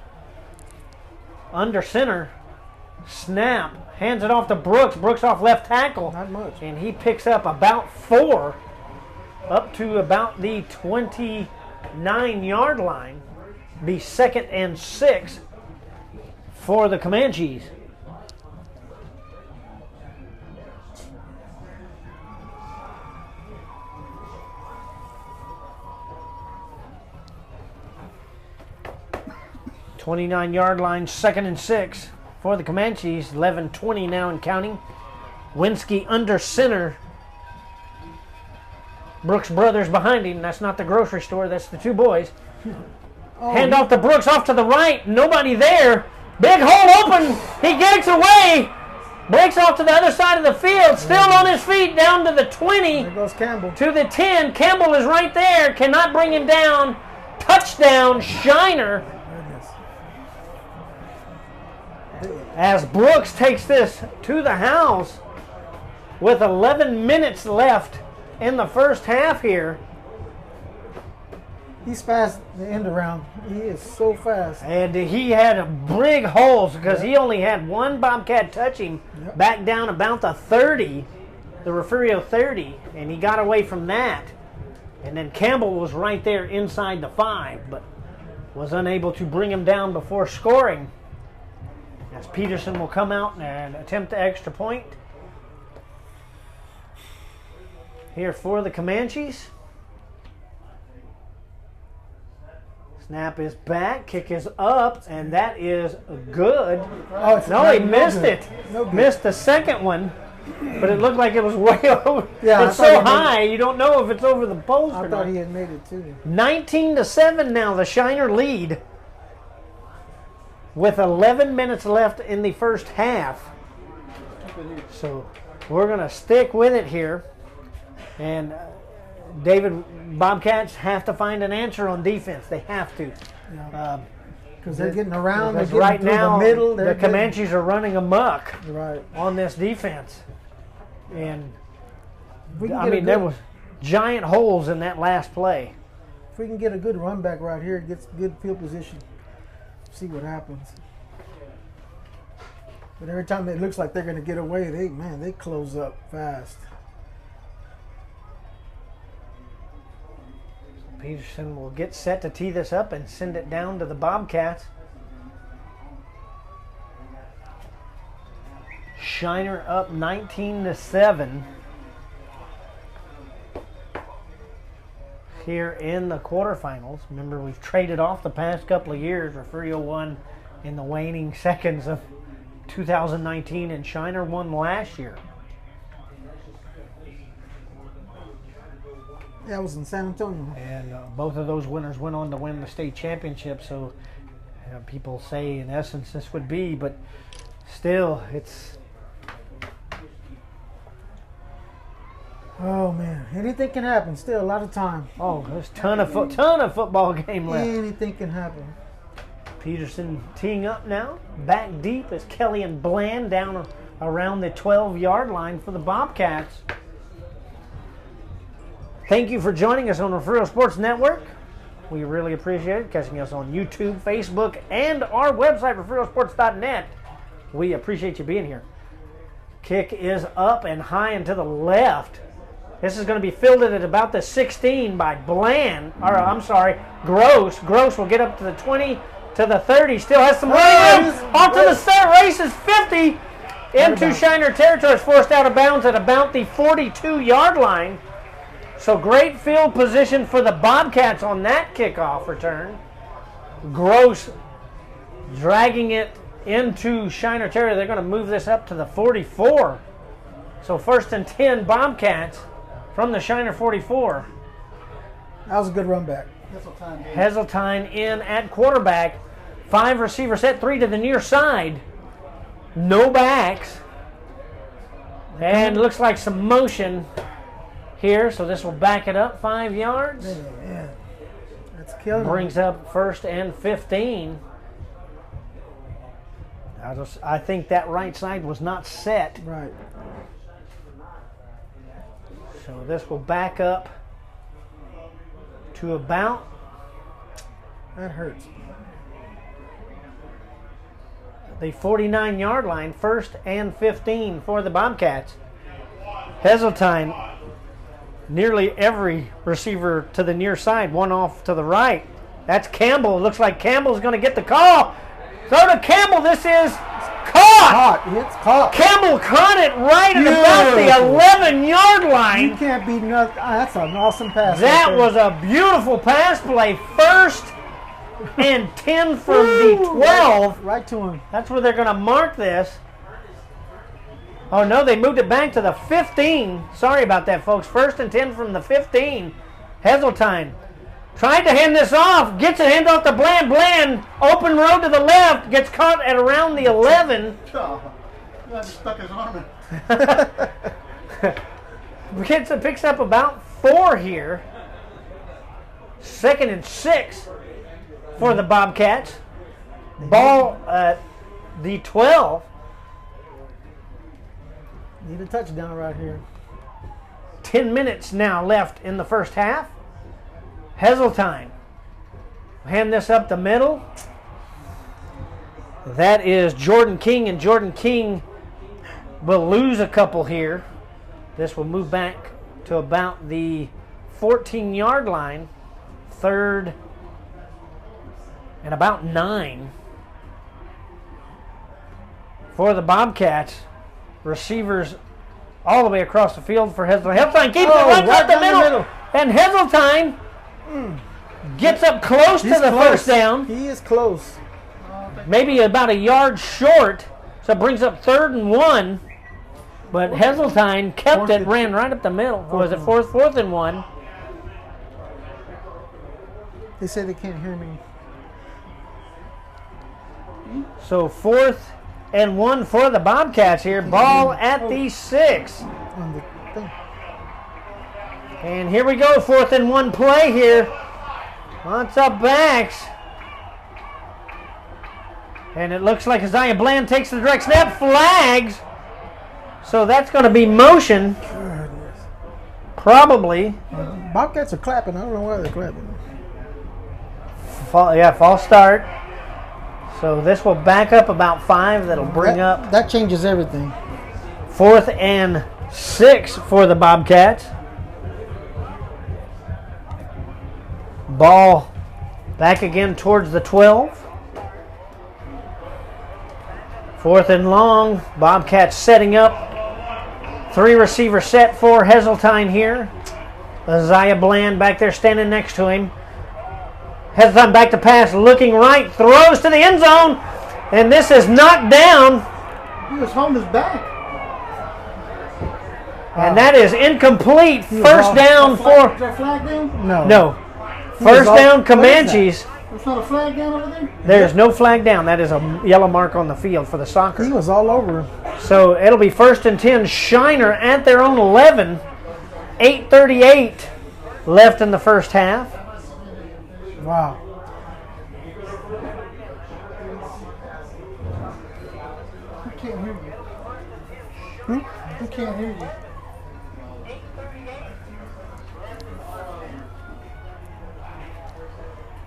[SPEAKER 1] Under center, snap, hands it off to Brooks. Brooks off left tackle.
[SPEAKER 3] Not much.
[SPEAKER 1] And he picks up about 4 up to about the 29-yard line. Be 2nd and 6 for the Comanches. .29-yard line, 2nd and 6 for the Comanches. 11:20 now and counting. Winsky under center. Brooks brothers behind him. That's not the grocery store. That's the 2 boys. Hand off to Brooks, off to the right. Nobody there. Big hole open. He gets away. Breaks off to the other side of the field. Still on his feet down to the 20.
[SPEAKER 3] There goes Campbell.
[SPEAKER 1] To the 10. Campbell is right there. Cannot bring him down. Touchdown, Shiner. As Brooks takes this to the house with 11 minutes left in the first half here.
[SPEAKER 3] He's fast the end around. He is so fast.
[SPEAKER 1] And he had big holes because he only had 1 Bobcat touch him back down about the 30, the Refugio 30, and he got away from that. And then Campbell was right there inside the 5, but was unable to bring him down before scoring. As Peterson will come out and attempt the extra point here for the Comanches. Snap is back, kick is up, and that is good.
[SPEAKER 3] Oh,
[SPEAKER 1] no, he missed it. Missed the second one, but it looked like it was way over.
[SPEAKER 3] Yeah,
[SPEAKER 1] it's so high, you don't know if it's over the post or
[SPEAKER 3] I thought
[SPEAKER 1] not.
[SPEAKER 3] he had made it too.
[SPEAKER 1] 19-7 now, the Shiner lead with 11 minutes left in the first half. So we're going to stick with it here. And David, Bobcats have to find an answer on defense. They have to.
[SPEAKER 3] Because they're getting around. They're
[SPEAKER 1] Because
[SPEAKER 3] getting
[SPEAKER 1] right
[SPEAKER 3] through
[SPEAKER 1] now,
[SPEAKER 3] the middle.
[SPEAKER 1] the Comanches are running amok
[SPEAKER 3] Right.
[SPEAKER 1] on this defense. And
[SPEAKER 3] If we can
[SPEAKER 1] I
[SPEAKER 3] get a
[SPEAKER 1] mean, there
[SPEAKER 3] good-
[SPEAKER 1] was giant holes in that last play.
[SPEAKER 3] If we can get a good run back right here, it gets good field position. See what happens. But every time it looks like they're going to get away, they close up fast.
[SPEAKER 1] Peterson will get set to tee this up and send it down to the Bobcats. Shiner up 19-7 here in the quarterfinals. Remember, we've traded off the past couple of years. Refugio won in the waning seconds of 2019, and Shiner won last year.
[SPEAKER 3] That was in San Antonio.
[SPEAKER 1] And both of those winners went on to win the state championship. So people say, in essence, this would be, but still, it's.
[SPEAKER 3] Oh man, anything can happen. Still a lot of time.
[SPEAKER 1] Oh, there's ton of football game left.
[SPEAKER 3] Anything can happen.
[SPEAKER 1] Peterson teeing up now. Back deep is Kelly and Bland down around the 12-yard line for the Bobcats. Thank you for joining us on Refugio Sports Network. We really appreciate it. Catching us on YouTube, Facebook, and our website, refugiosports.net. We appreciate you being here. Kick is up and high and to the left. This is going to be fielded at about the 16 by Gross. Gross will get up to the 20, to the 30. Still has some room. Off to the start. Races 50 into Shiner territory. Is forced out of bounds at about the 42-yard line. So great field position for the Bobcats on that kickoff return. Gross dragging it into Shiner territory. They're going to move this up to the 44. So 1st and 10 Bobcats from the Shiner 44.
[SPEAKER 3] That was a good run back.
[SPEAKER 1] Heseltine in at quarterback. 5 receiver set, 3 to the near side. No backs. And looks like some motion here, so this will back it up 5 yards.
[SPEAKER 3] Yeah. That's killing.
[SPEAKER 1] Brings up 1st and 15. I think that right side was not set.
[SPEAKER 3] Right.
[SPEAKER 1] So this will back up to about.
[SPEAKER 3] That hurts.
[SPEAKER 1] The 49-yard line, 1st and 15 for the Bobcats. Heseltine, nearly every receiver to the near side, one off to the right. That's Campbell. Looks like Campbell's going to get the call. Throw to Campbell. This is caught.
[SPEAKER 3] It's caught.
[SPEAKER 1] Campbell caught it right at about the 11-yard line.
[SPEAKER 3] You can't beat nothing. That's an awesome pass.
[SPEAKER 1] That was a beautiful pass play. 1st and 10 from the 12.
[SPEAKER 3] Right to him.
[SPEAKER 1] That's where they're going to mark this. Oh, no, they moved it back to the 15. Sorry about that, folks. 1st and 10 from the 15. Heseltine tried to hand this off. Gets it hand off to Bland. Bland, open road to the left. Gets caught at around the 11.
[SPEAKER 2] Oh, he stuck his arm in.
[SPEAKER 1] Picks up about 4 here. 2nd and 6 for the Bobcats. Ball at the 12.
[SPEAKER 3] Need a touchdown right here.
[SPEAKER 1] 10 minutes now left in the first half. Heseltine. Hand this up the middle. That is Jordan King, and Jordan King will lose a couple here. This will move back to about the 14-yard line. 3rd and about 9 for the Bobcats. Receivers all the way across the field for Heseltine. Heseltine keeps it right up the middle. And Heseltine gets up close to the first down.
[SPEAKER 3] He is close.
[SPEAKER 1] Maybe about a yard short. So it brings up 3rd and 1. But Heseltine kept it, ran right up the middle. Was it 4th and 1?
[SPEAKER 3] They say they can't hear me.
[SPEAKER 1] So 4th and 1 for the Bobcats here. Ball at the 6. And here we go. 4th and 1 play here. Lots of backs. And it looks like Isaiah Bland takes the direct snap. Flags. So that's going to be motion. Probably.
[SPEAKER 3] Bobcats are clapping. I don't know why they're clapping.
[SPEAKER 1] False start. So this will back up about 5. That'll bring up
[SPEAKER 3] That changes everything.
[SPEAKER 1] 4th and 6 for the Bobcats. Ball back again towards the 12. 4th and long. Bobcats setting up. 3 receiver set for Heseltine here. Isaiah Bland back there standing next to him. Heseltine back to pass, looking right, throws to the end zone, and this is knocked down.
[SPEAKER 3] He was holding his back.
[SPEAKER 1] And that is incomplete. First down for...
[SPEAKER 3] Is there a flag down?
[SPEAKER 1] No. First down, Comanches.
[SPEAKER 3] There's not a flag down over there?
[SPEAKER 1] There's no flag down. That is a yellow mark on the field for the soccer.
[SPEAKER 3] He was all over him.
[SPEAKER 1] So it'll be 1st and 10. Shiner at their own 11. 8:38 left in the first half.
[SPEAKER 3] Wow. I can't hear you. I can't hear you.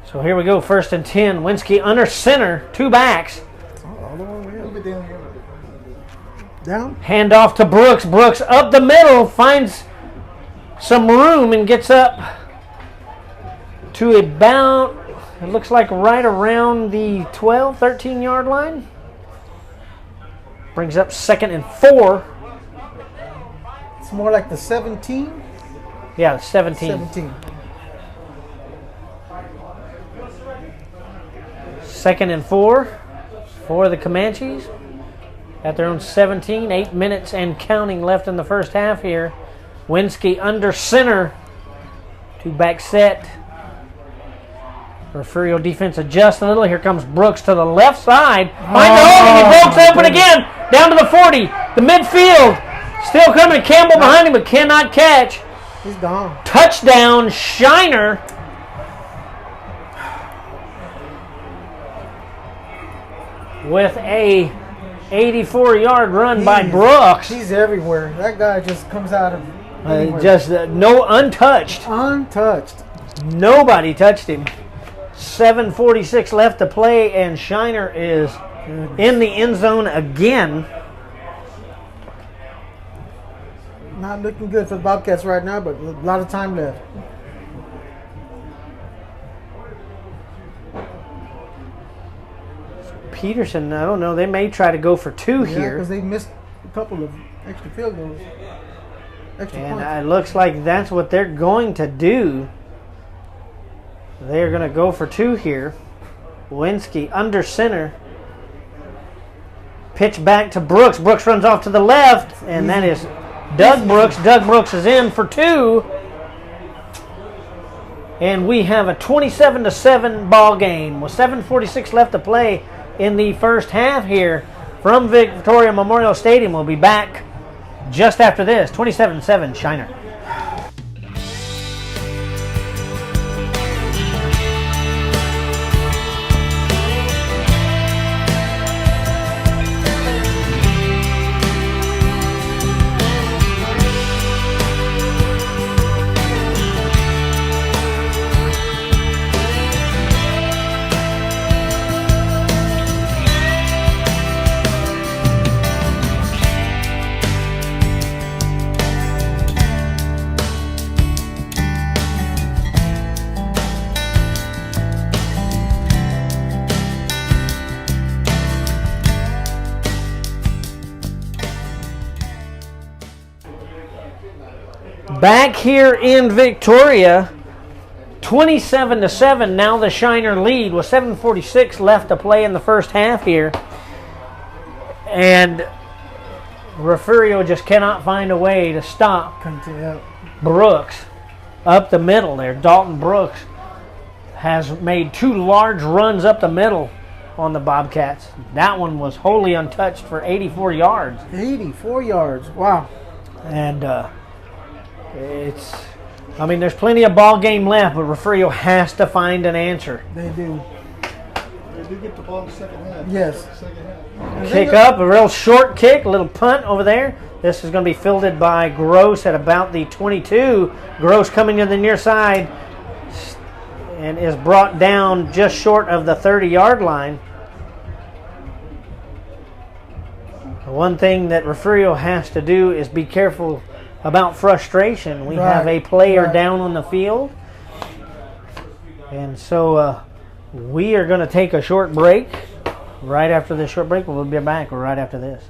[SPEAKER 1] So here we go, 1st and 10. Winsky under center, 2 backs.
[SPEAKER 3] Down.
[SPEAKER 1] Hand off to Brooks. Brooks up the middle, finds some room and gets up to about, it looks like right around the 12, 13-yard line. Brings up 2nd and 4.
[SPEAKER 3] It's more like the 17.
[SPEAKER 1] Yeah, 17.
[SPEAKER 3] 17.
[SPEAKER 1] 2nd and 4 for the Comanches at their own 17. 8 minutes and counting left in the first half here. Winsky under center. 2 back set. Refugio defense adjusts a little. Here comes Brooks to the left side. Finds the hole and he breaks open again. Down to the 40. The midfield. Still coming. Campbell behind him but cannot catch.
[SPEAKER 3] He's gone.
[SPEAKER 1] Touchdown, Shiner. With a 84-yard run by Brooks.
[SPEAKER 3] He's everywhere. That guy just comes out of anywhere.
[SPEAKER 1] Just no untouched.
[SPEAKER 3] Untouched.
[SPEAKER 1] Nobody touched him. 7:46 left to play, and Shiner is in the end zone again.
[SPEAKER 3] Not looking good for the Bobcats right now, but a lot of time left.
[SPEAKER 1] Peterson, I don't know. They may try to go for 2 here.
[SPEAKER 3] Because they missed a couple of extra field goals. Extra
[SPEAKER 1] And
[SPEAKER 3] points.
[SPEAKER 1] it looks like that's what they're going to do. They're going to go for 2 here. Winsky under center. Pitch back to Brooks. Brooks runs off to the left, and that is Doug Brooks. Doug Brooks is in for 2. And we have a 27-7 ball game with 7:46 left to play in the first half here from Victoria Memorial Stadium. We'll be back just after this. 27-7 Shiner. Back here in Victoria, 27-7. Now the Shiner lead with 7:46 left to play in the first half here. And Refugio just cannot find a way to stop Brooks up the middle there. Dalton Brooks has made 2 large runs up the middle on the Bobcats. That one was wholly untouched for 84 yards.
[SPEAKER 3] 84 yards. Wow.
[SPEAKER 1] And there's plenty of ball game left, but Refugio has to find an answer.
[SPEAKER 3] They do.
[SPEAKER 2] They do get the ball in the second half.
[SPEAKER 3] Yes.
[SPEAKER 1] Kick up, a real short kick, a little punt over there. This is going to be fielded by Gross at about the 22. Gross coming to the near side and is brought down just short of the 30-yard line. One thing that Refugio has to do is be careful about frustration. We have a player down on the field. And so we are going to take a short break. Right after this short break, we'll be back right after this.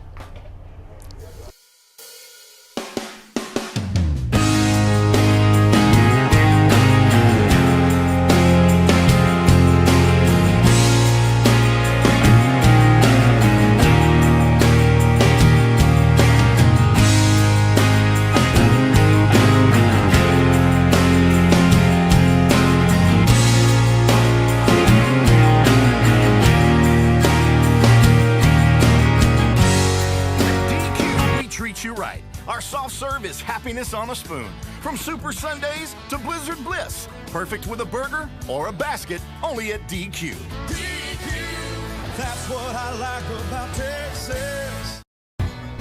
[SPEAKER 9] Is happiness on a spoon. From Super Sundays to Blizzard Bliss. Perfect with a burger or a basket, only at DQ.
[SPEAKER 12] DQ, that's what I like about Texas.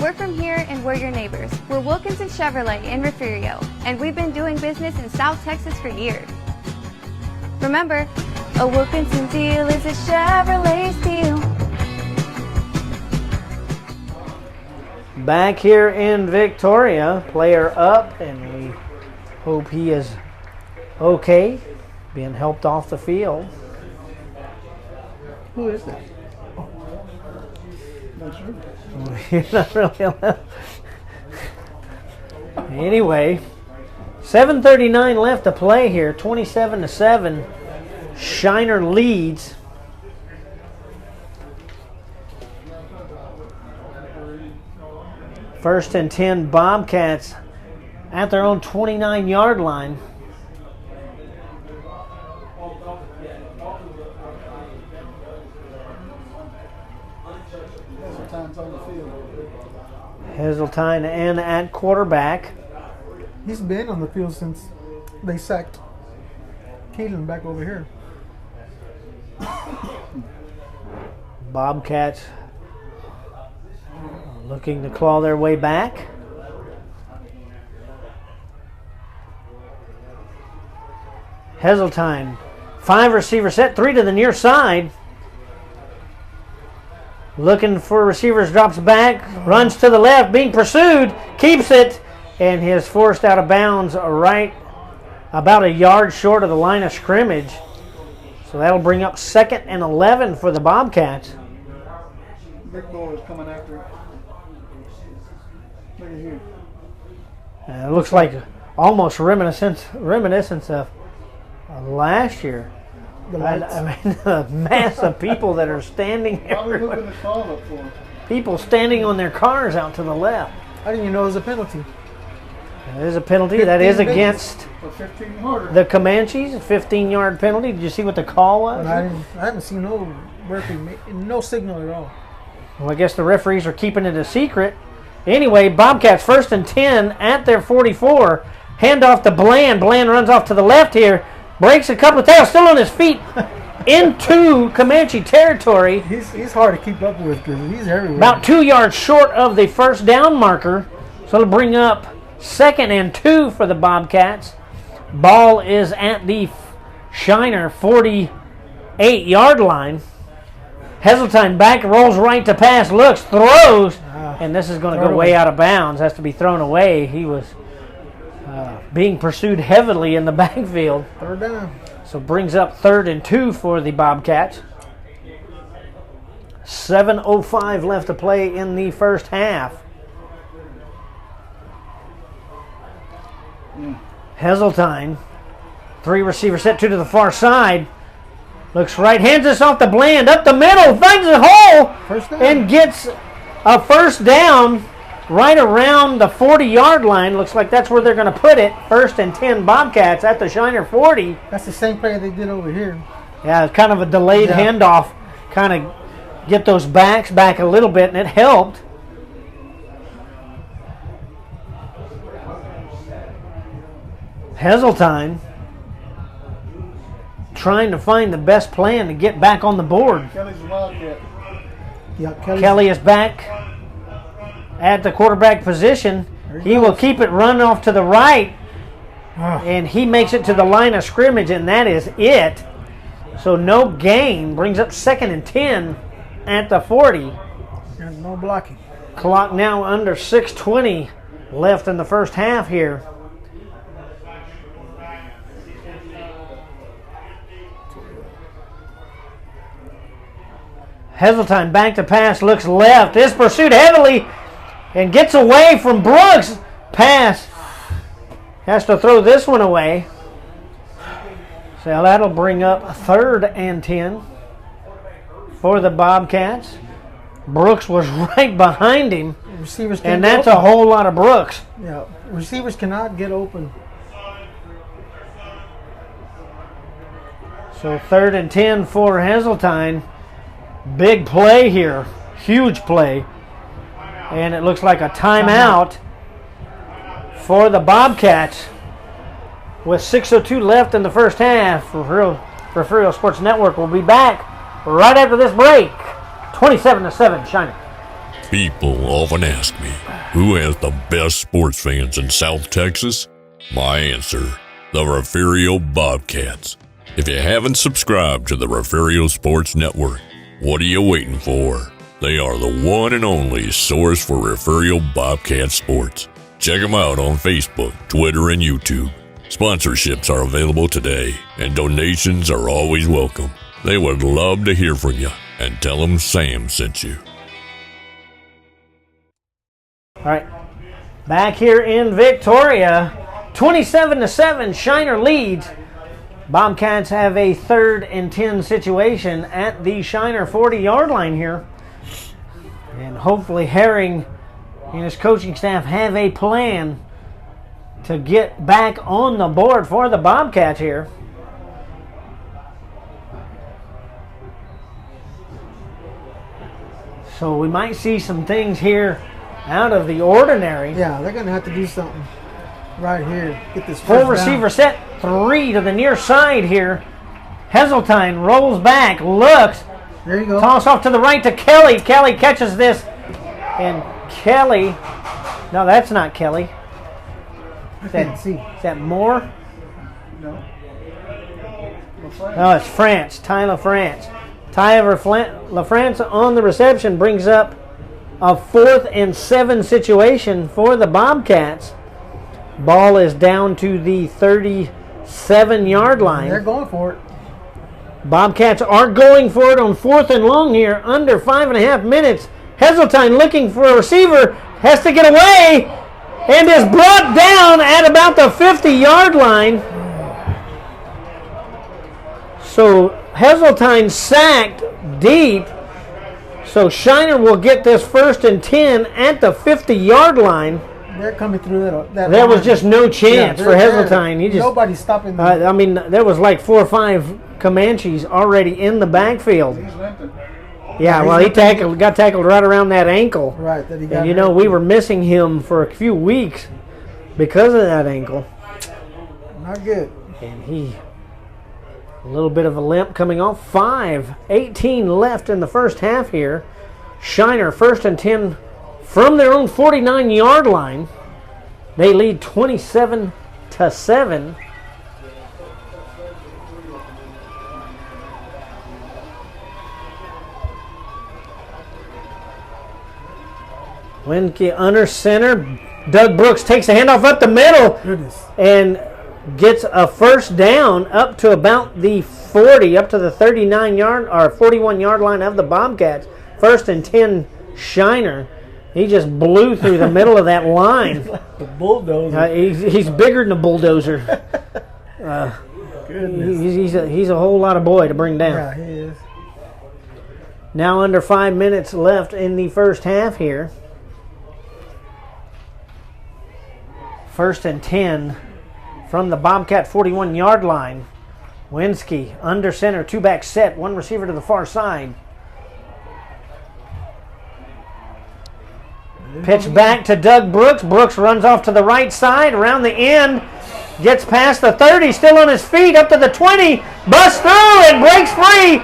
[SPEAKER 4] We're from here and we're your neighbors. We're Wilkinson Chevrolet in Refugio, and we've been doing business in South Texas for years. Remember, a Wilkinson deal is a Chevrolet deal.
[SPEAKER 1] Back here in Victoria, player up, and we hope he is okay, being helped off the field.
[SPEAKER 3] Who is that?
[SPEAKER 1] You're not really allowed. Anyway, 7:39 left to play here, 27-7. Shiner leads. First and 10, Bobcats at their own 29-yard line. Heseltine in at quarterback.
[SPEAKER 3] He's been on the field since they sacked Keelan back over here.
[SPEAKER 1] Bobcats looking to claw their way back. Heseltine, 5 receiver set, 3 to the near side. Looking for receivers, drops back, runs to the left, being pursued, keeps it, and he is forced out of bounds right about a yard short of the line of scrimmage. So that'll bring up 2nd and 11 for the Bobcats.
[SPEAKER 2] Big boy is coming after it. Look at here.
[SPEAKER 1] It looks like almost reminiscence of last year. I mean, the mass of people that are standing everywhere. People standing on their cars out to the left.
[SPEAKER 3] I didn't even know it was a penalty.
[SPEAKER 1] It is a penalty. That is against the Comanches. A 15-yard penalty. Did you see what the call was?
[SPEAKER 3] I haven't seen no signal at all.
[SPEAKER 1] Well, I guess the referees are keeping it a secret. Anyway, Bobcats 1st and 10 at their 44. Handoff to Bland. Bland runs off to the left here. Breaks a couple of tackles, still on his feet, into Comanche territory.
[SPEAKER 3] He's hard to keep up with because he's everywhere.
[SPEAKER 1] About 2 yards short of the first down marker. So it'll bring up 2nd and 2 for the Bobcats. Ball is at the Shiner 48-yard line. Heseltine back, rolls right to pass, looks, throws, and this is going to go way out of bounds. Has to be thrown away. He was being pursued heavily in the backfield.
[SPEAKER 3] 3rd down.
[SPEAKER 1] So brings up 3rd and 2 for the Bobcats. 7:05 left to play in the first half. Heseltine, 3 receiver set, 2 to the far side. Looks right, hands this off to Bland, up the middle, finds a hole, and gets a first down right around the 40-yard line. Looks like that's where they're going to put it. 1st and 10 Bobcats at the Shiner 40.
[SPEAKER 3] That's the same play they did over here.
[SPEAKER 1] Yeah, it's kind of a delayed handoff, kind of get those backs back a little bit, and it helped. Heseltine trying to find the best plan to get back on the board.
[SPEAKER 2] Kelly's a wildcat.
[SPEAKER 3] Yeah,
[SPEAKER 1] Kelly is back at the quarterback position. He will keep it run off to the right, and he makes it to the line of scrimmage, and that is it. So no gain, brings up 2nd and 10 at the 40.
[SPEAKER 3] And no blocking.
[SPEAKER 1] Clock now under 6:20 left in the first half here. Heseltine back to pass, looks left, is pursued heavily and gets away from Brooks. Pass. Has to throw this one away. So that'll bring up 3rd and 10 for the Bobcats. Brooks was right behind him,
[SPEAKER 3] Receivers
[SPEAKER 1] and that's a whole lot of Brooks.
[SPEAKER 3] Yeah, receivers cannot get open.
[SPEAKER 1] So 3rd and 10 for Heseltine. Big play here, huge play. And it looks like a timeout for the Bobcats with 6:02 left in the first half. Refugio Sports Network will be back right after this break. 27-7, Shiner.
[SPEAKER 11] People often ask me, who has the best sports fans in South Texas? My answer, the Refugio Bobcats. If you haven't subscribed to the Refugio Sports Network, what are you waiting for? They are the one and only source for Refugio Bobcat sports. Check them out on Facebook, Twitter, and YouTube. Sponsorships are available today, and donations are always welcome. They would love to hear from you, and tell them Sam sent you.
[SPEAKER 1] All right, back here in Victoria, 27-7, Shiner leads. Bobcats have a 3rd and 10 situation at the Shiner 40-yard line here. And hopefully Herring and his coaching staff have a plan to get back on the board for the Bobcats here. So we might see some things here out of the ordinary.
[SPEAKER 3] Yeah, they're going to have to do something right here. Get this
[SPEAKER 1] Full
[SPEAKER 3] first
[SPEAKER 1] receiver
[SPEAKER 3] down.
[SPEAKER 1] set, 3 to the near side here. Heseltine rolls back, looks.
[SPEAKER 3] There you go.
[SPEAKER 1] Toss off to the right to Kelly. Kelly catches this. And Kelly, no, that's not Kelly.
[SPEAKER 3] I can't see.
[SPEAKER 1] Is that Moore?
[SPEAKER 2] No.
[SPEAKER 1] No, it's France. Ty LaFrance. Ty LaFrance on the reception brings up a 4th and 7 situation for the Bobcats. Ball is down to the 37-yard line.
[SPEAKER 3] They're going for it.
[SPEAKER 1] Bobcats are going for it on 4th and long here, under 5.5 minutes. Heseltine looking for a receiver, has to get away, and is brought down at about the 50-yard line. So Heseltine sacked deep. So Shiner will get this 1st and 10 at the 50-yard line.
[SPEAKER 3] They're coming through that
[SPEAKER 1] There was
[SPEAKER 3] line.
[SPEAKER 1] just no chance for Heseltine.
[SPEAKER 3] Nobody's stopping them.
[SPEAKER 1] I mean, there was like 4 or 5 Comanches already in the backfield. Yeah, well, he got tackled right around that ankle.
[SPEAKER 3] Right. That he got
[SPEAKER 1] And, you know, we were missing him for a few weeks because of that ankle.
[SPEAKER 3] Not good.
[SPEAKER 1] And a little bit of a limp coming off. 5:18 left in the first half here. Shiner 1st and 10 from their own 49-yard line. They lead 27-7. Winke under center. Doug Brooks takes the handoff up the middle.
[SPEAKER 3] Goodness.
[SPEAKER 1] And gets a 1st down up to about the 40, up to the 39-yard or 41-yard line of the Bobcats. 1st and 10, Shiner. He just blew through the middle of that line.
[SPEAKER 3] The bulldozer.
[SPEAKER 1] He's bigger than a bulldozer.
[SPEAKER 3] Goodness.
[SPEAKER 1] He's a whole lot of boy to bring down.
[SPEAKER 3] Yeah, he is.
[SPEAKER 1] Now under 5 minutes left in the first half here. 1st and 10 from the Bobcat 41-yard line. Winske under center, 2-back set, 1 receiver to the far side. Pitch back to Doug Brooks. Brooks runs off to the right side, around the end, gets past the 30, still on his feet, up to the 20, busts through and breaks free.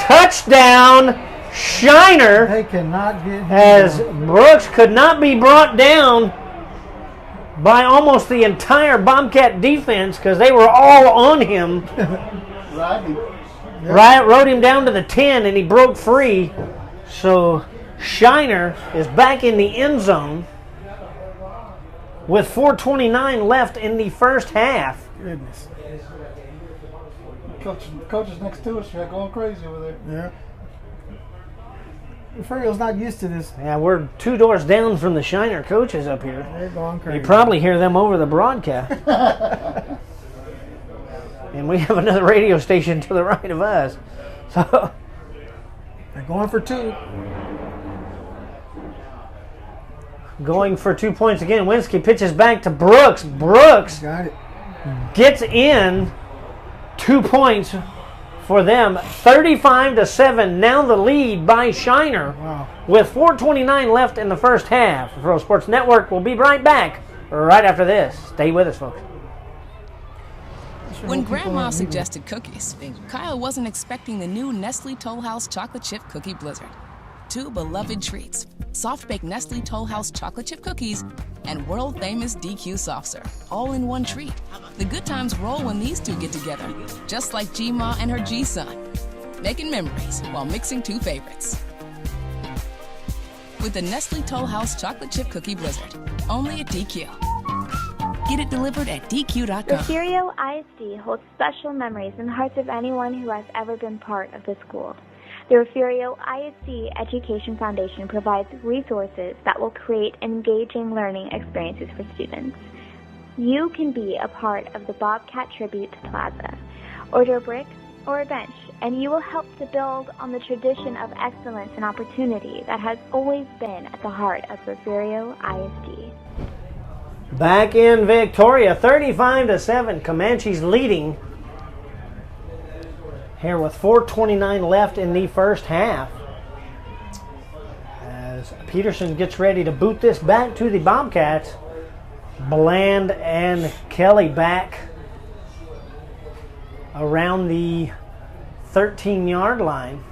[SPEAKER 1] Touchdown, Shiner.
[SPEAKER 3] They cannot get him
[SPEAKER 1] As
[SPEAKER 3] down.
[SPEAKER 1] Brooks could not be brought down by almost the entire Bobcat defense because they were all on him. Right, rode him down to the 10 and he broke free. So Shiner is back in the end zone with 4:29 left in the first half.
[SPEAKER 3] Goodness.
[SPEAKER 2] Coach is next to us. They're going crazy over there.
[SPEAKER 3] Yeah. Refugio's not used to this.
[SPEAKER 1] Yeah, we're 2 doors down from the Shiner coaches up here.
[SPEAKER 3] They're going crazy.
[SPEAKER 1] You probably hear them over the broadcast. And we have another radio station to the right of us. So
[SPEAKER 3] they're going for 2.
[SPEAKER 1] Going for 2 points again. Winsky pitches back to Brooks. Brooks
[SPEAKER 3] got it.
[SPEAKER 1] Gets in 2 points for them. 35-7. Now the lead by Shiner.
[SPEAKER 3] Wow.
[SPEAKER 1] With 4:29 left in the first half. Referral Sports Network will be right back right after this. Stay with us, folks.
[SPEAKER 8] When Grandma suggested cookies, Kyle wasn't expecting the new Nestle Toll House Chocolate Chip Cookie Blizzard. 2 beloved treats, soft-baked Nestle Toll House chocolate chip cookies and world-famous DQ soft serve, all in one treat. The good times roll when these 2 get together, just like G-Ma and her G-Son, making memories while mixing 2 favorites. With the Nestle Toll House Chocolate Chip Cookie Blizzard, only at DQ. Get it delivered at DQ.com.
[SPEAKER 13] Refugio ISD holds special memories in the hearts of anyone who has ever been part of the school. The Refugio ISD Education Foundation provides resources that will create engaging learning experiences for students. You can be a part of the Bobcat Tribute Plaza. Order a brick or a bench, and you will help to build on the tradition of excellence and opportunity that has always been at the heart of Refugio ISD.
[SPEAKER 1] Back in Victoria, 35-7. Comanches leading here with 4:29 left in the first half. As Peterson gets ready to boot this back to the Bobcats, Bland and Kelly back around the 13-yard line.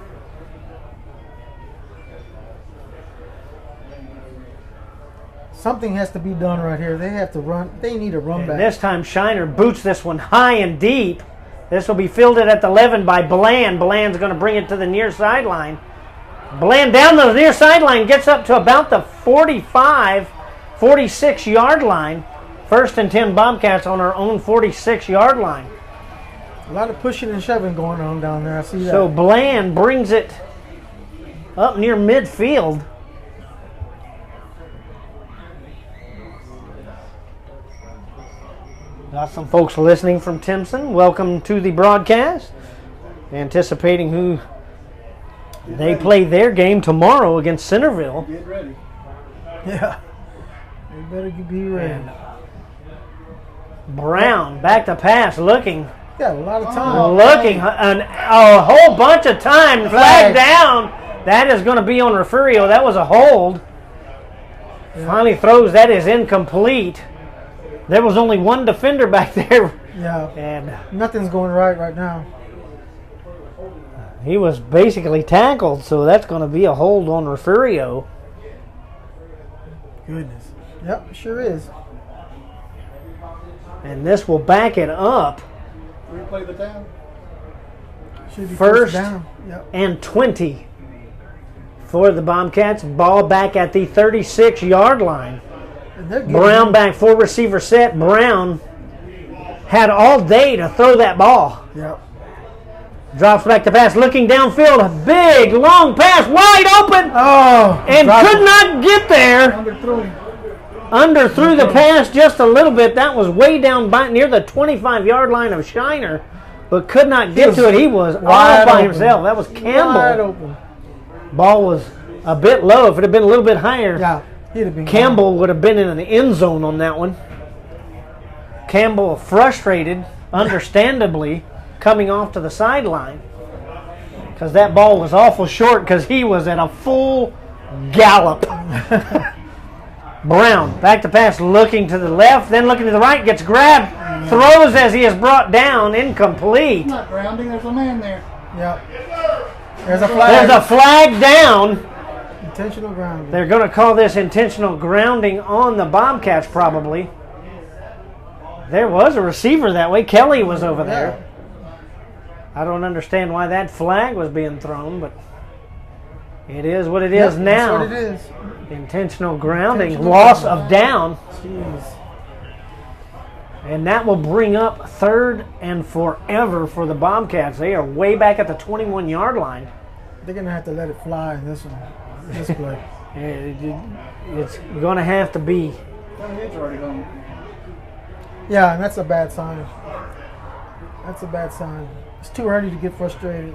[SPEAKER 3] Something has to be done right here. They have to run. They need a run back.
[SPEAKER 1] This time Shiner boots this one high and deep. This will be fielded at the 11 by Bland. Bland's going to bring it to the near sideline. Bland down the near sideline, gets up to about the 45, 46-yard line. 1st and 10 Bobcats on our own 46-yard line.
[SPEAKER 3] A lot of pushing and shoving going on down there. I see that.
[SPEAKER 1] So Bland brings it up near midfield. Got some folks listening from Timpson. Welcome to the broadcast. Anticipating who they play their game tomorrow against Centerville.
[SPEAKER 2] Get ready.
[SPEAKER 3] Yeah. They better be ready.
[SPEAKER 1] And Brown back to pass, looking.
[SPEAKER 3] Got a lot of time.
[SPEAKER 1] Looking a whole bunch of time. Flag down. That is going to be on Refugio. That was a hold. Yeah. Finally throws. That is incomplete. There was only one defender back there.
[SPEAKER 3] Yeah.
[SPEAKER 1] And
[SPEAKER 3] nothing's going right now.
[SPEAKER 1] He was basically tackled, so that's going to be a hold on Refugio.
[SPEAKER 3] Goodness. Yep, sure is.
[SPEAKER 1] And this will back it up.
[SPEAKER 2] Replay the down.
[SPEAKER 3] Should be
[SPEAKER 1] first
[SPEAKER 3] down. Yep.
[SPEAKER 1] And 20 for the Bobcats. Ball back at the 36-yard line. Brown back, 4 receiver set. Brown had all day to throw that ball.
[SPEAKER 3] Yep.
[SPEAKER 1] Drops back to pass, looking downfield. A big, long pass, wide open.
[SPEAKER 3] Oh.
[SPEAKER 1] And could not get there. Underthrew the pass just a little bit. That was way down by near the 25-yard line of Shiner, but could not get to it. He was all by himself. That was Campbell.
[SPEAKER 3] Wide open.
[SPEAKER 1] Ball was a bit low. If it had been a little bit higher,
[SPEAKER 3] yeah, he'd have been
[SPEAKER 1] Campbell would have been in the end zone on that one. Campbell frustrated, understandably, coming off to the sideline because that ball was awful short because he was at a full gallop. Brown back to pass, looking to the left, then looking to the right, gets grabbed, throws as he is brought down, incomplete.
[SPEAKER 2] It's not grounding, there's a man there.
[SPEAKER 3] Yep. There's a flag.
[SPEAKER 1] There's a flag down.
[SPEAKER 3] Intentional grounding.
[SPEAKER 1] They're going to call this intentional grounding on the Bobcats probably. There was a receiver that way. Kelly was over there. I don't understand why that flag was being thrown, but It is what it is now.
[SPEAKER 3] That's what it is.
[SPEAKER 1] Intentional grounding, loss of down.
[SPEAKER 3] Jeez.
[SPEAKER 1] And that will bring up 3rd and forever for the Bobcats. They are way back at the 21-yard line.
[SPEAKER 3] They're going to have to let it fly in this one. This play.
[SPEAKER 1] It's going to have to be.
[SPEAKER 3] Yeah, and that's a bad sign. That's a bad sign. It's too early to get frustrated.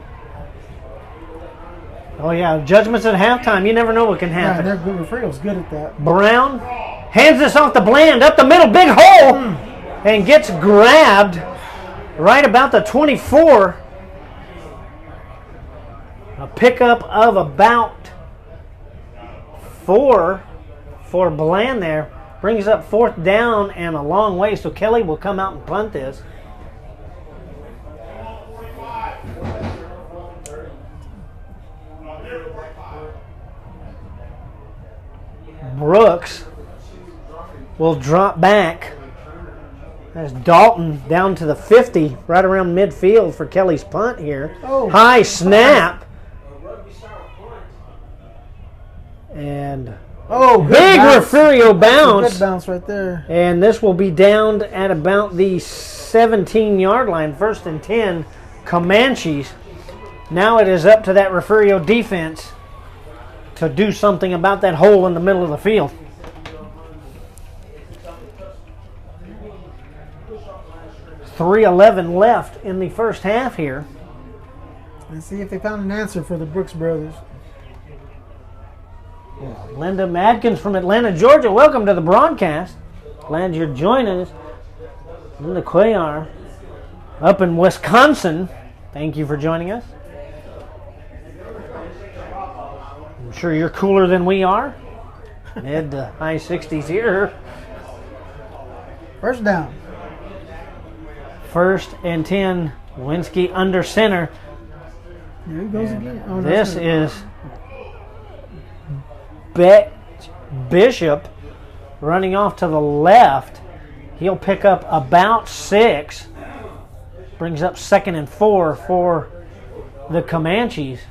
[SPEAKER 1] Oh, yeah, judgments at halftime. You never know what can happen.
[SPEAKER 3] Yeah, they're good. Refrio's good at that.
[SPEAKER 1] Brown hands this off the Bland, up the middle, big hole, and gets grabbed right about the 24. A pickup of about 4 for Bland there. Brings up 4th down and a long way, so Kelly will come out and punt this. Brooks will drop back. That's Dalton down to the 50, right around midfield for Kelly's punt here.
[SPEAKER 3] Oh.
[SPEAKER 1] High snap. And big Refugio bounce.
[SPEAKER 3] Good bounce right there.
[SPEAKER 1] And this will be downed at about the 17-yard line. 1st and 10, Comanches. Now it is up to that Refugio defense to do something about that hole in the middle of the field. .311 left in the first half here.
[SPEAKER 3] Let's see if they found an answer for the Brooks brothers.
[SPEAKER 1] Linda Madkins from Atlanta, Georgia. Welcome to the broadcast. Glad you're joining us. Linda Cuellar up in Wisconsin. Thank you for joining us. I'm sure you're cooler than we are. Mid to high 60s here.
[SPEAKER 3] First down.
[SPEAKER 1] 1st and 10. Lewinsky under center.
[SPEAKER 3] There he goes again. Oh,
[SPEAKER 1] this is Bishop running off to the left. He'll pick up about 6. Brings up 2nd and 4 for the Comanches.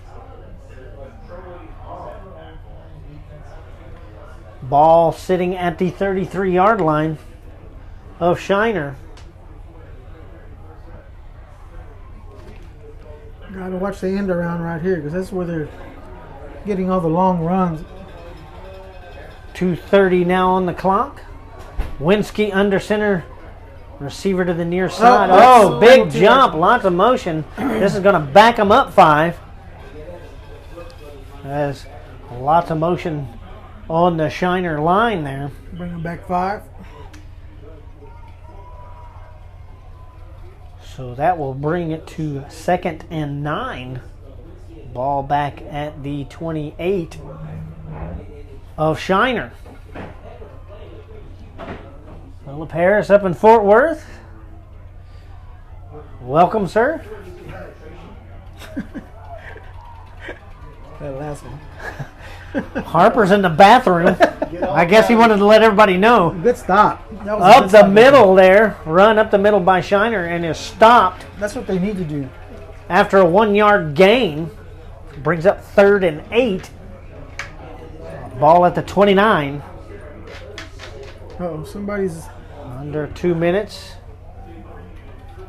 [SPEAKER 1] Ball sitting at the 33-yard line of Shiner.
[SPEAKER 3] Got to watch the end around right here because that's where they're getting all the long runs.
[SPEAKER 1] 2:30 now on the clock. Winsky under center. Receiver to the near side. Oh, big jump. Lots of motion. This is going to back them up 5. There's lots of motion on the Shiner line there.
[SPEAKER 3] Bring them back 5.
[SPEAKER 1] So that will bring it to 2nd and 9. Ball back at the 28 of Shiner. Philip Harris up in Fort Worth. Welcome, sir.
[SPEAKER 3] That last one.
[SPEAKER 1] Harper's in the bathroom. I guess he wanted to let everybody know.
[SPEAKER 3] Good stop. That was
[SPEAKER 1] Up the middle there. Run up the middle by Shiner and is stopped.
[SPEAKER 3] That's what they need to do.
[SPEAKER 1] After a 1-yard gain. Brings up 3rd and 8. Ball at the 29.
[SPEAKER 3] Uh-oh, somebody's
[SPEAKER 1] under 2 minutes.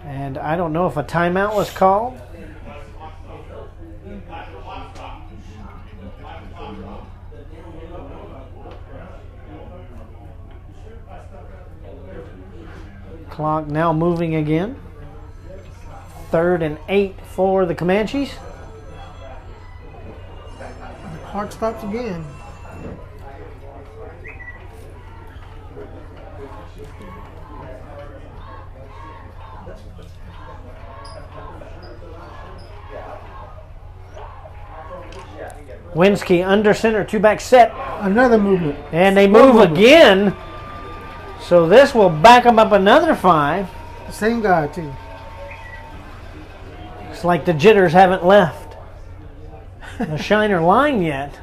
[SPEAKER 1] And I don't know if a timeout was called. Clock now moving again. 3rd and 8 for the Comanches.
[SPEAKER 3] The clock stops again.
[SPEAKER 1] Winsky under center, 2-back set.
[SPEAKER 3] Another movement.
[SPEAKER 1] And they move again. So this will back them up another 5.
[SPEAKER 3] Same guy, too.
[SPEAKER 1] It's like the jitters haven't left the Shiner line yet.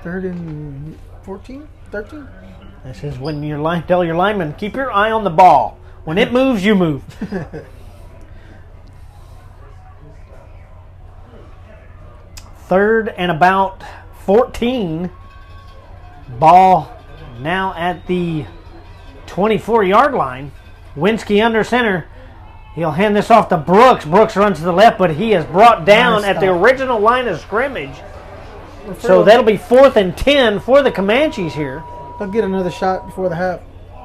[SPEAKER 3] Third and 14? 13?
[SPEAKER 1] This is when you tell your linemen, keep your eye on the ball. When it moves, you move. Third and about 14. Ball now at the 24-yard line. Winsky under center. He'll hand this off to Brooks. Brooks runs to the left, but he is brought down at the original line of scrimmage. So that'll be 4th and 10 for the Comanches here.
[SPEAKER 3] They'll get another shot before the half.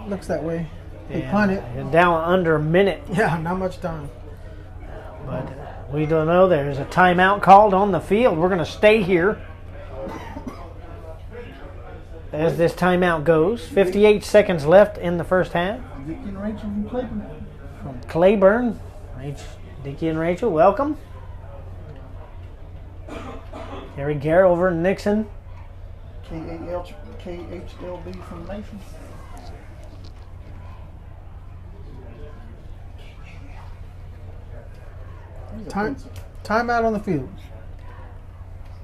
[SPEAKER 3] Looks that way. They punt it.
[SPEAKER 1] Down under a minute.
[SPEAKER 3] Yeah, not much time.
[SPEAKER 1] But we don't know. There's a timeout called on the field. We're going to stay here as this timeout goes. 58 seconds left in the first half.
[SPEAKER 2] Dickie and Rachel from Claiborne.
[SPEAKER 1] From Claiborne. Dickie and Rachel, welcome. Gary Gare over in Nixon.
[SPEAKER 2] KHLB from Mason.
[SPEAKER 3] Timeout on the field.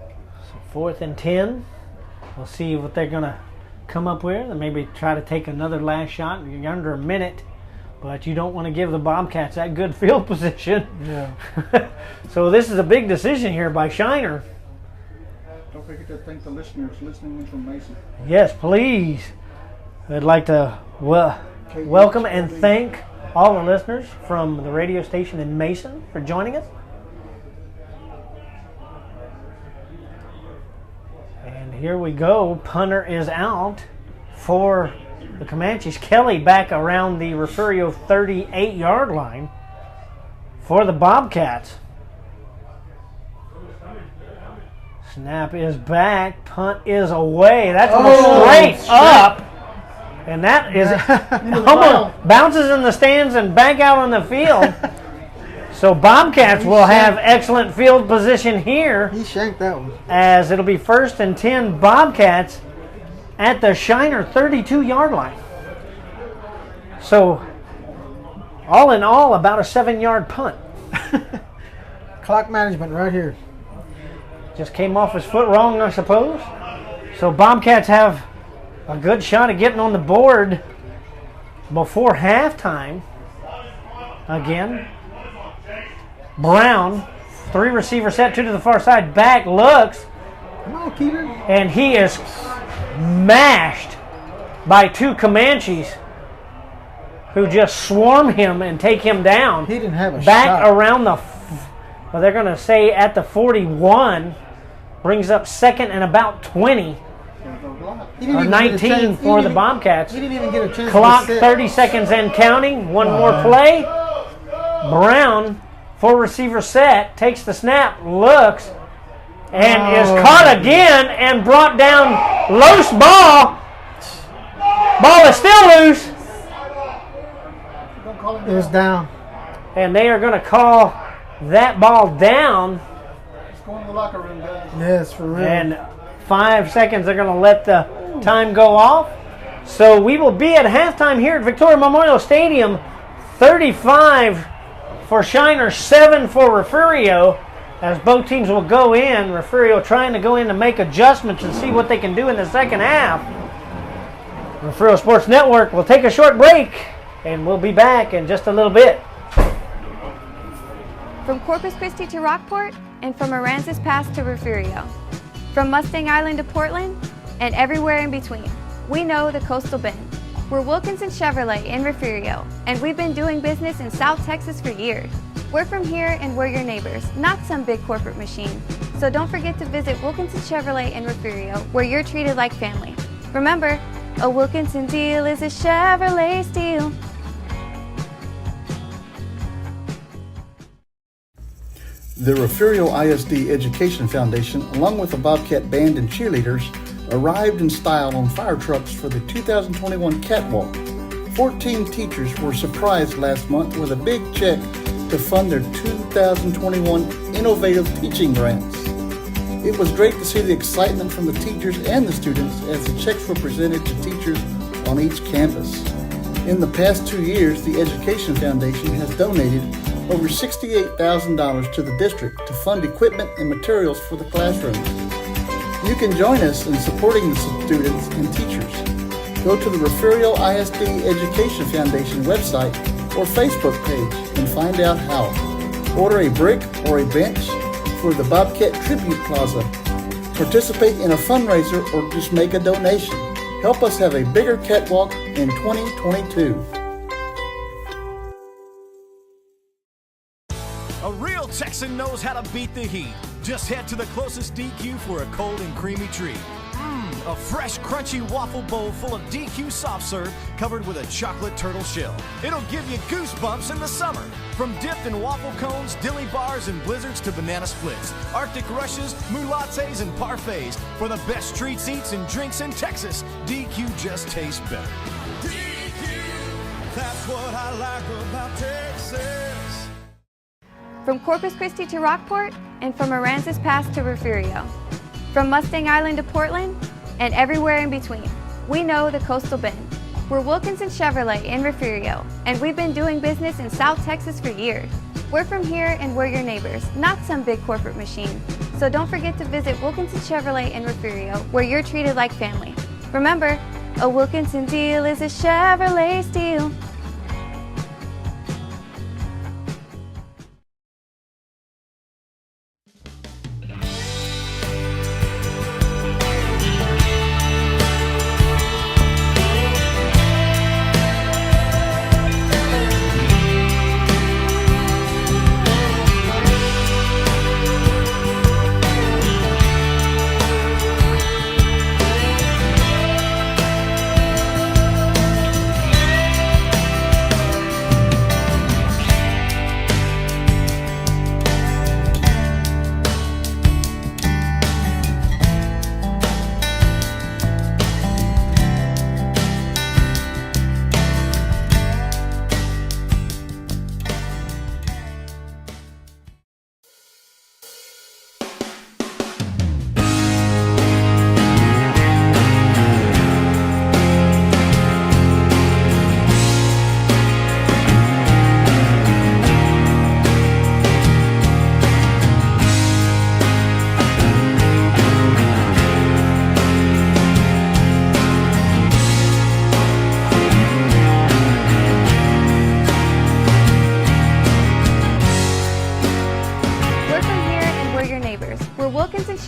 [SPEAKER 1] So 4th and 10. We'll see what they're going to come up with and maybe try to take another last shot. You're under a minute, but you don't want to give the Bobcats that good field position.
[SPEAKER 3] Yeah.
[SPEAKER 1] So this is a big decision here by Shiner.
[SPEAKER 2] Don't forget to thank the listeners listening in from Mason.
[SPEAKER 1] Yes, please. I'd like to welcome and thank all the listeners from the radio station in Mason for joining us. And here we go. Punter is out for the Comanches. Kelly back around the Refugio 38-yard line for the Bobcats. Snap is back. Punt is away. That's straight up. And that is almost bounces in the stands and back out on the field. So Bobcats will have excellent field position here.
[SPEAKER 3] He shanked that one.
[SPEAKER 1] As it'll be 1st and 10 Bobcats at the Shiner 32-yard line. So all in all, about a 7-yard punt.
[SPEAKER 3] Clock management right here.
[SPEAKER 1] Just came off his foot wrong, I suppose. So Bobcats have a good shot at getting on the board before halftime. Again, Brown, 3-receiver set, 2 to the far side, back, looks,
[SPEAKER 3] Come on, Keegan.
[SPEAKER 1] and he is mashed by 2 Comanches who just swarm him and take him down.
[SPEAKER 3] He didn't have a
[SPEAKER 1] back
[SPEAKER 3] shot.
[SPEAKER 1] around the, well, they're going to say at the 41, brings up 2nd and about 20. Or 19 for the Bobcats.
[SPEAKER 3] He didn't even get a chance.
[SPEAKER 1] Clock 30 seconds and counting. One more play. Brown, 4-receiver set, takes the snap, looks, and is caught again and brought down. Loose ball. Ball is still loose.
[SPEAKER 3] It was down.
[SPEAKER 1] And they are going to call that ball down.
[SPEAKER 2] Let's go in the locker room, guys.
[SPEAKER 3] Yes, for real.
[SPEAKER 1] And 5 seconds, they're going to let the time go off. So we will be at halftime here at Victoria Memorial Stadium. 35 for Shiner, 7 for Refugio, as both teams will go in. Refugio trying to go in to make adjustments and see what they can do in the second half. Refugio Sports Network will take a short break, and we'll be back in just a little bit.
[SPEAKER 4] From Corpus Christi to Rockport, and from Aransas Pass to Refugio. From Mustang Island to Portland, and everywhere in between. We know the Coastal Bend. We're Wilkinson Chevrolet in Refugio, and we've been doing business in South Texas for years. We're from here and we're your neighbors, not some big corporate machine. So don't forget to visit Wilkinson Chevrolet in Refugio, where you're treated like family. Remember, a Wilkinson deal is a Chevrolet steal.
[SPEAKER 2] The Refugio ISD Education Foundation, along with the Bobcat Band and cheerleaders, arrived in style on fire trucks for the 2021 Catwalk. 14 teachers were surprised last month with a big check to fund their 2021 Innovative Teaching Grants. It was great to see the excitement from the teachers and the students as the checks were presented to teachers on each campus. In the past 2 years, the Education Foundation has donated over $68,000 to the district to fund equipment and materials for the classrooms. You can join us in supporting the students and teachers. Go to the Refugio ISD Education Foundation website or Facebook page and find out how. Order a brick or a bench for the Bobcat Tribute Plaza. Participate in a fundraiser or just make a donation. Help us have a bigger catwalk in 2022.
[SPEAKER 9] A real Texan knows how to beat the heat. Just head to the closest DQ for a cold and creamy treat. A fresh, crunchy waffle bowl full of DQ soft serve covered with a chocolate turtle shell. It'll give you goosebumps in the summer. From dipped in waffle cones, dilly bars, and blizzards to banana splits, Arctic rushes, moulattes, and parfaits. For the best treats, eats, and drinks in Texas, DQ just tastes better.
[SPEAKER 12] DQ, that's what I like about Texas.
[SPEAKER 4] From Corpus Christi to Rockport, and from Aransas Pass to Refugio. From Mustang Island to Portland, and everywhere in between. We know the Coastal Bend. We're Wilkinson Chevrolet in Refugio, and we've been doing business in South Texas for years. We're from here and we're your neighbors, not some big corporate machine. So don't forget to visit Wilkinson Chevrolet in Refugio, where you're treated like family. Remember, a Wilkinson deal is a Chevrolet steal.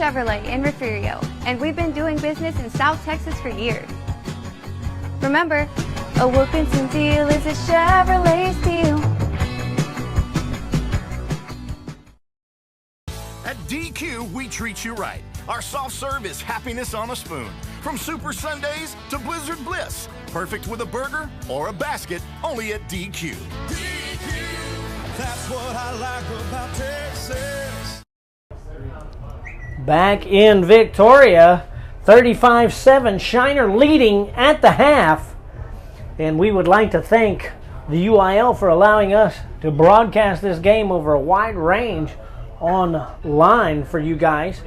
[SPEAKER 4] Chevrolet in Refugio, and we've been doing business in South Texas for years. Remember, a Wilkinson deal is a Chevrolet steal.
[SPEAKER 6] At DQ, we treat you right. Our soft serve is happiness on a spoon. From Super Sundays to Blizzard Bliss. Perfect with a burger or a basket, only at DQ.
[SPEAKER 12] DQ, that's what I like about Texas.
[SPEAKER 1] Back in Victoria, 35-7, Shiner leading at the half. And we would like to thank the UIL for allowing us to broadcast this game over a wide range online for you guys.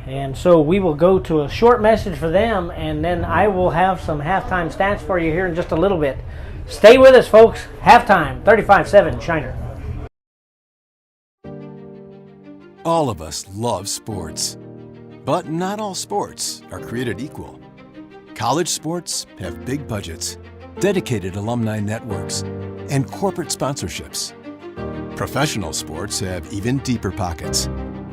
[SPEAKER 1] And so we will go to a short message for them, and then I will have some halftime stats for you here in just a little bit. Stay with us, folks. Halftime, 35-7, Shiner.
[SPEAKER 14] All of us love sports, but not all sports are created equal. College sports have big budgets, dedicated alumni networks, and corporate sponsorships. Professional sports have even deeper pockets,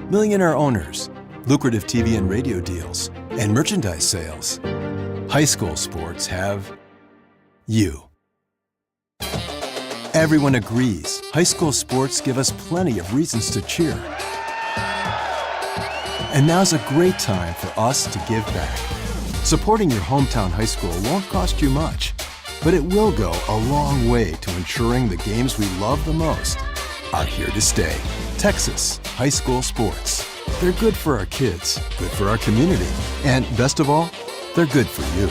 [SPEAKER 14] millionaire owners, lucrative TV and radio deals, and merchandise sales. High school sports have you. Everyone agrees high school sports give us plenty of reasons to cheer. And now's a great time for us to give back. Supporting your hometown high school won't cost you much, but it will go a long way to ensuring the games we love the most are here to stay. Texas high school sports. They're good for our kids, good for our community, and best of all, they're good for you.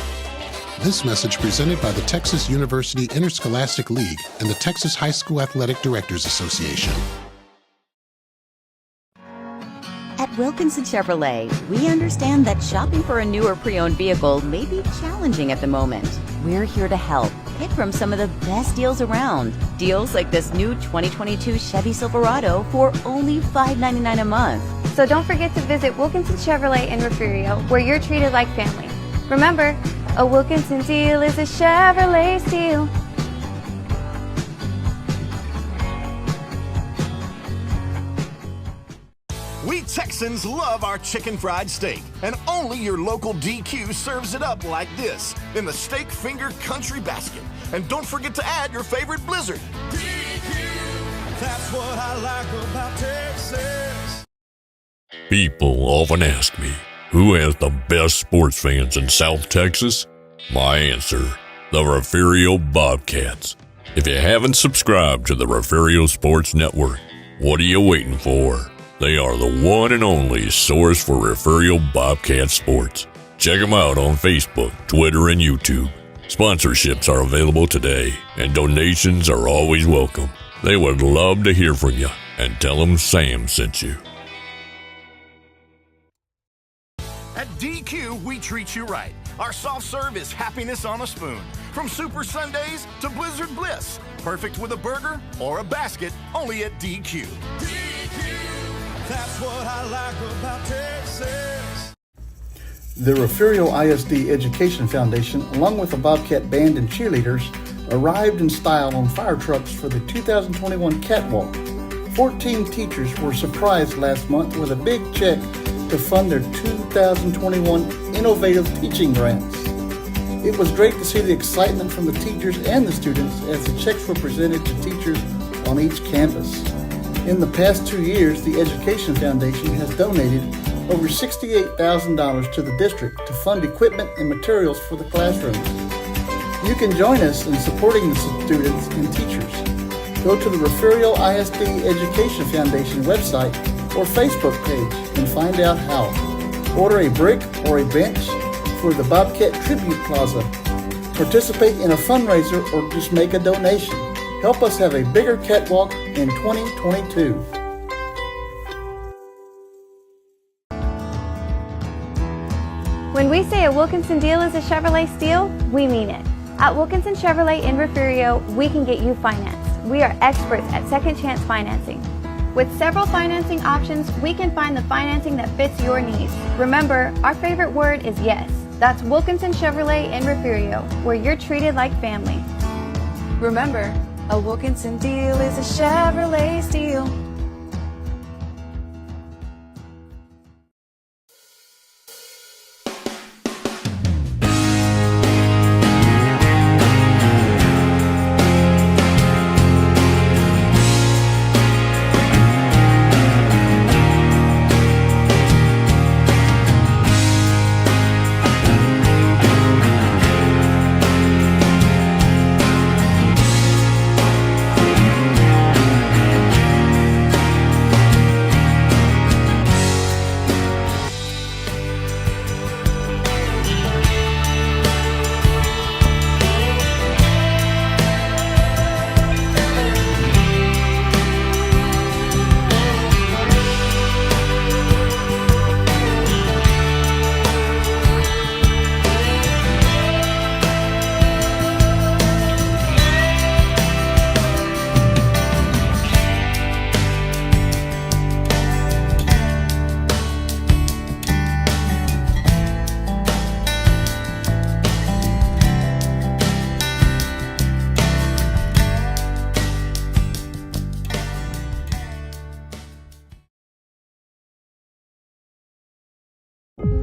[SPEAKER 15] This message presented by the Texas University Interscholastic League and the Texas High School Athletic Directors Association.
[SPEAKER 16] At Wilkinson Chevrolet, we understand that shopping for a new or pre-owned vehicle may be challenging at the moment. We're here to help. Pick from some of the best deals around. Deals like this new 2022 Chevy Silverado for only $599 a month.
[SPEAKER 4] So don't forget to visit Wilkinson Chevrolet in Refugio, where you're treated like family. Remember, a Wilkinson deal is a Chevrolet steal.
[SPEAKER 9] Texans love our chicken fried steak, and only your local DQ serves it up like this in the steak finger country basket. And don't forget to add your favorite blizzard.
[SPEAKER 12] DQ, that's what I like about Texas.
[SPEAKER 11] People often ask me, who has the best sports fans in South Texas? My answer, the Refugio Bobcats. If you haven't subscribed to the Refugio Sports Network, what are you waiting for? They are the one and only source for Refugio Bobcat sports. Check them out on Facebook, Twitter, and YouTube. Sponsorships are available today, and donations are always welcome. They would love to hear from you, and tell them Sam sent you.
[SPEAKER 9] At DQ, we treat you right. Our soft serve is happiness on a spoon. From Super Sundays to Blizzard Bliss. Perfect with a burger or a basket, only at DQ.
[SPEAKER 12] DQ, that's what I like about Texas.
[SPEAKER 2] The Refugio ISD Education Foundation, along with the Bobcat Band and cheerleaders, arrived in style on fire trucks for the 2021 Catwalk. 14 teachers were surprised last month with a big check to fund their 2021 Innovative Teaching Grants. It was great to see the excitement from the teachers and the students as the checks were presented to teachers on each campus. In the past 2 years, the Education Foundation has donated over $68,000 to the district to fund equipment and materials for the classrooms. You can join us in supporting the students and teachers. Go to the Refugio ISD Education Foundation website or Facebook page and find out how. Order a brick or a bench for the Bobcat Tribute Plaza. Participate in a fundraiser or just make a donation. Help us have a bigger catwalk in 2022.
[SPEAKER 4] When we say a Wilkinson deal is a Chevrolet steal, we mean it. At Wilkinson Chevrolet in Refugio, we can get you financed. We are experts at second chance financing. With several financing options, we can find the financing that fits your needs. Remember, our favorite word is yes. That's Wilkinson Chevrolet in Refugio, where you're treated like family.
[SPEAKER 7] Remember, a Wilkinson deal is a Chevrolet steal.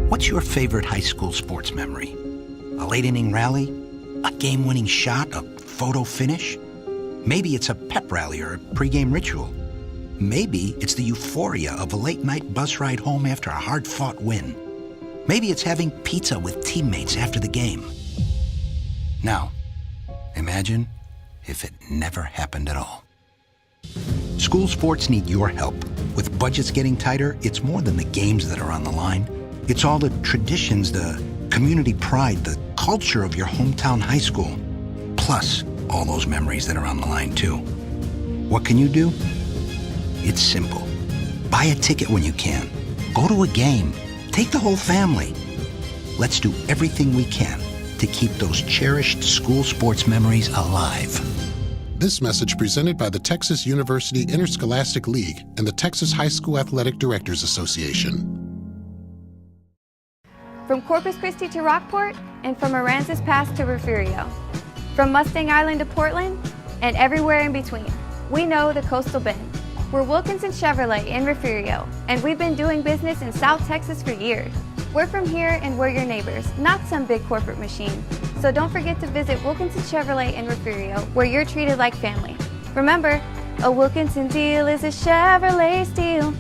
[SPEAKER 17] What's your favorite high school sports memory? A late-inning rally? A game-winning shot? A photo finish? Maybe it's a pep rally or a pregame ritual. Maybe it's the euphoria of a late-night bus ride home after a hard-fought win. Maybe it's having pizza with teammates after the game. Now, imagine if it never happened at all. School sports need your help. With budgets getting tighter, it's more than the games that are on the line. It's all the traditions, the community pride, the culture of your hometown high school. Plus, all those memories that are on the line, too. What can you do? It's simple. Buy a ticket when you can. Go to a game. Take the whole family. Let's do everything we can to keep those cherished school sports memories alive.
[SPEAKER 15] This message presented by the Texas University Interscholastic League and the Texas High School Athletic Directors Association.
[SPEAKER 4] From Corpus Christi to Rockport, and from Aransas Pass to Refugio. From Mustang Island to Portland, and everywhere in between. We know the Coastal Bend. We're Wilkinson Chevrolet in Refugio, and we've been doing business in South Texas for years. We're from here and we're your neighbors, not some big corporate machine. So don't forget to visit Wilkinson Chevrolet in Refugio, where you're treated like family. Remember, a Wilkinson deal is a Chevrolet steal.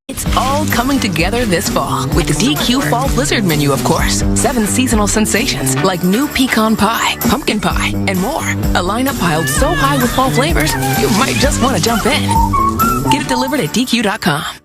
[SPEAKER 8] It's all coming together this fall with the DQ Fall Blizzard menu, of course. 7 seasonal sensations like new pecan pie, pumpkin pie, and more. A lineup piled so high with fall flavors, you might just want to jump in. Get it delivered at DQ.com.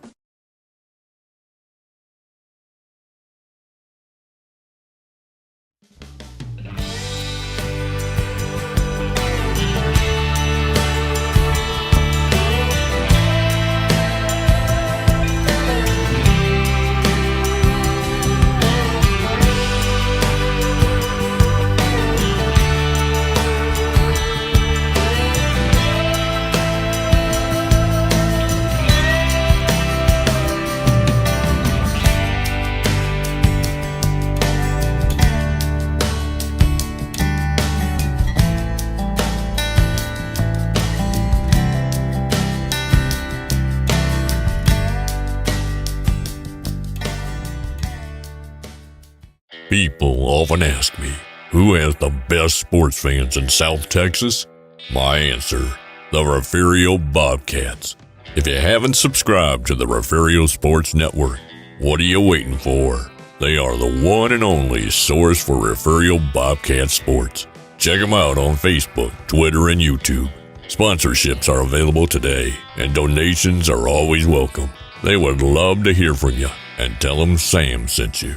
[SPEAKER 11] People often ask me, who has the best sports fans in South Texas? My answer, the Refugio Bobcats. If you haven't subscribed to the Refugio Sports Network, what are you waiting for? They are the one and only source for Refugio Bobcat sports. Check them out on Facebook, Twitter, and YouTube. Sponsorships are available today, and donations are always welcome. They would love to hear from you, and tell them Sam sent you.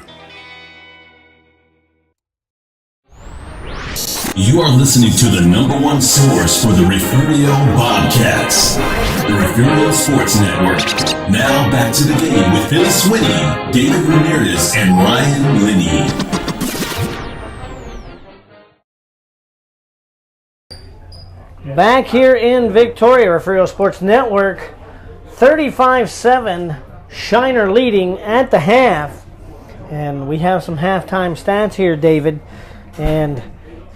[SPEAKER 10] You are listening to the #1 source for the Refugio Bobcats, the Refugio Sports Network. Now back to the game with Phil Swinney, David Ramirez, and Ryan Linney.
[SPEAKER 1] Back here in Victoria, Refugio Sports Network, 35-7, Shiner leading at the half. And we have some halftime stats here, David. And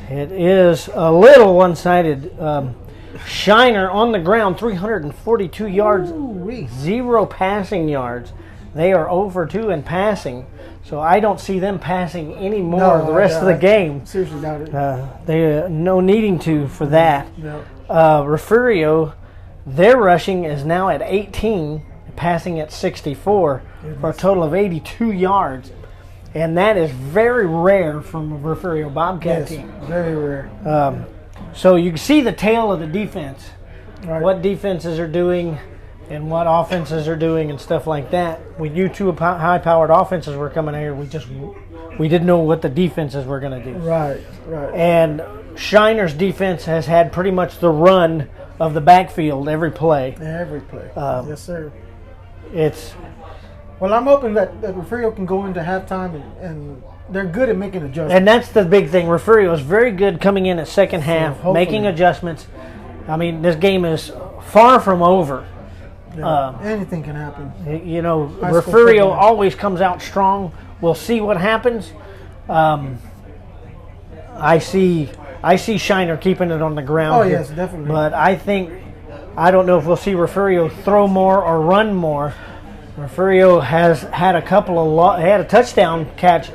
[SPEAKER 1] it is a little one-sided. Shiner on the ground, 342 yards, 0 passing yards. They are over 2 in passing, so I don't see them passing any more the rest of the game.
[SPEAKER 3] Seriously doubt it.
[SPEAKER 1] They no needing to for that.
[SPEAKER 3] No.
[SPEAKER 1] Refugio, their rushing is now at 18, passing at 64 for a total of 82 yards. And that is very rare from a Refugio Bobcat team.
[SPEAKER 3] Very rare.
[SPEAKER 1] So you can see the tail of the defense,
[SPEAKER 3] Right.
[SPEAKER 1] what defenses are doing and what offenses are doing and stuff like that. When you two high-powered offenses were coming here, we didn't know what the defenses were going to do.
[SPEAKER 3] Right, right.
[SPEAKER 1] And Shiner's defense has had pretty much the run of the backfield every play.
[SPEAKER 3] Every play. Yes, sir. Well, I'm hoping that Refugio can go into halftime and they're good at making adjustments.
[SPEAKER 1] And that's the big thing. Refugio is very good coming in at second half,
[SPEAKER 3] hopefully.
[SPEAKER 1] making adjustments. I mean, this game is far from over.
[SPEAKER 3] Yeah, anything can happen.
[SPEAKER 1] You know,
[SPEAKER 3] High school
[SPEAKER 1] Refugio
[SPEAKER 3] football.
[SPEAKER 1] always comes out strong. We'll see what happens. I see Shiner keeping it on the ground.
[SPEAKER 3] Oh,
[SPEAKER 1] here.
[SPEAKER 3] yes, definitely.
[SPEAKER 1] But I don't know if we'll see Refugio throw more or run more. Refugio has had a couple of had a touchdown catch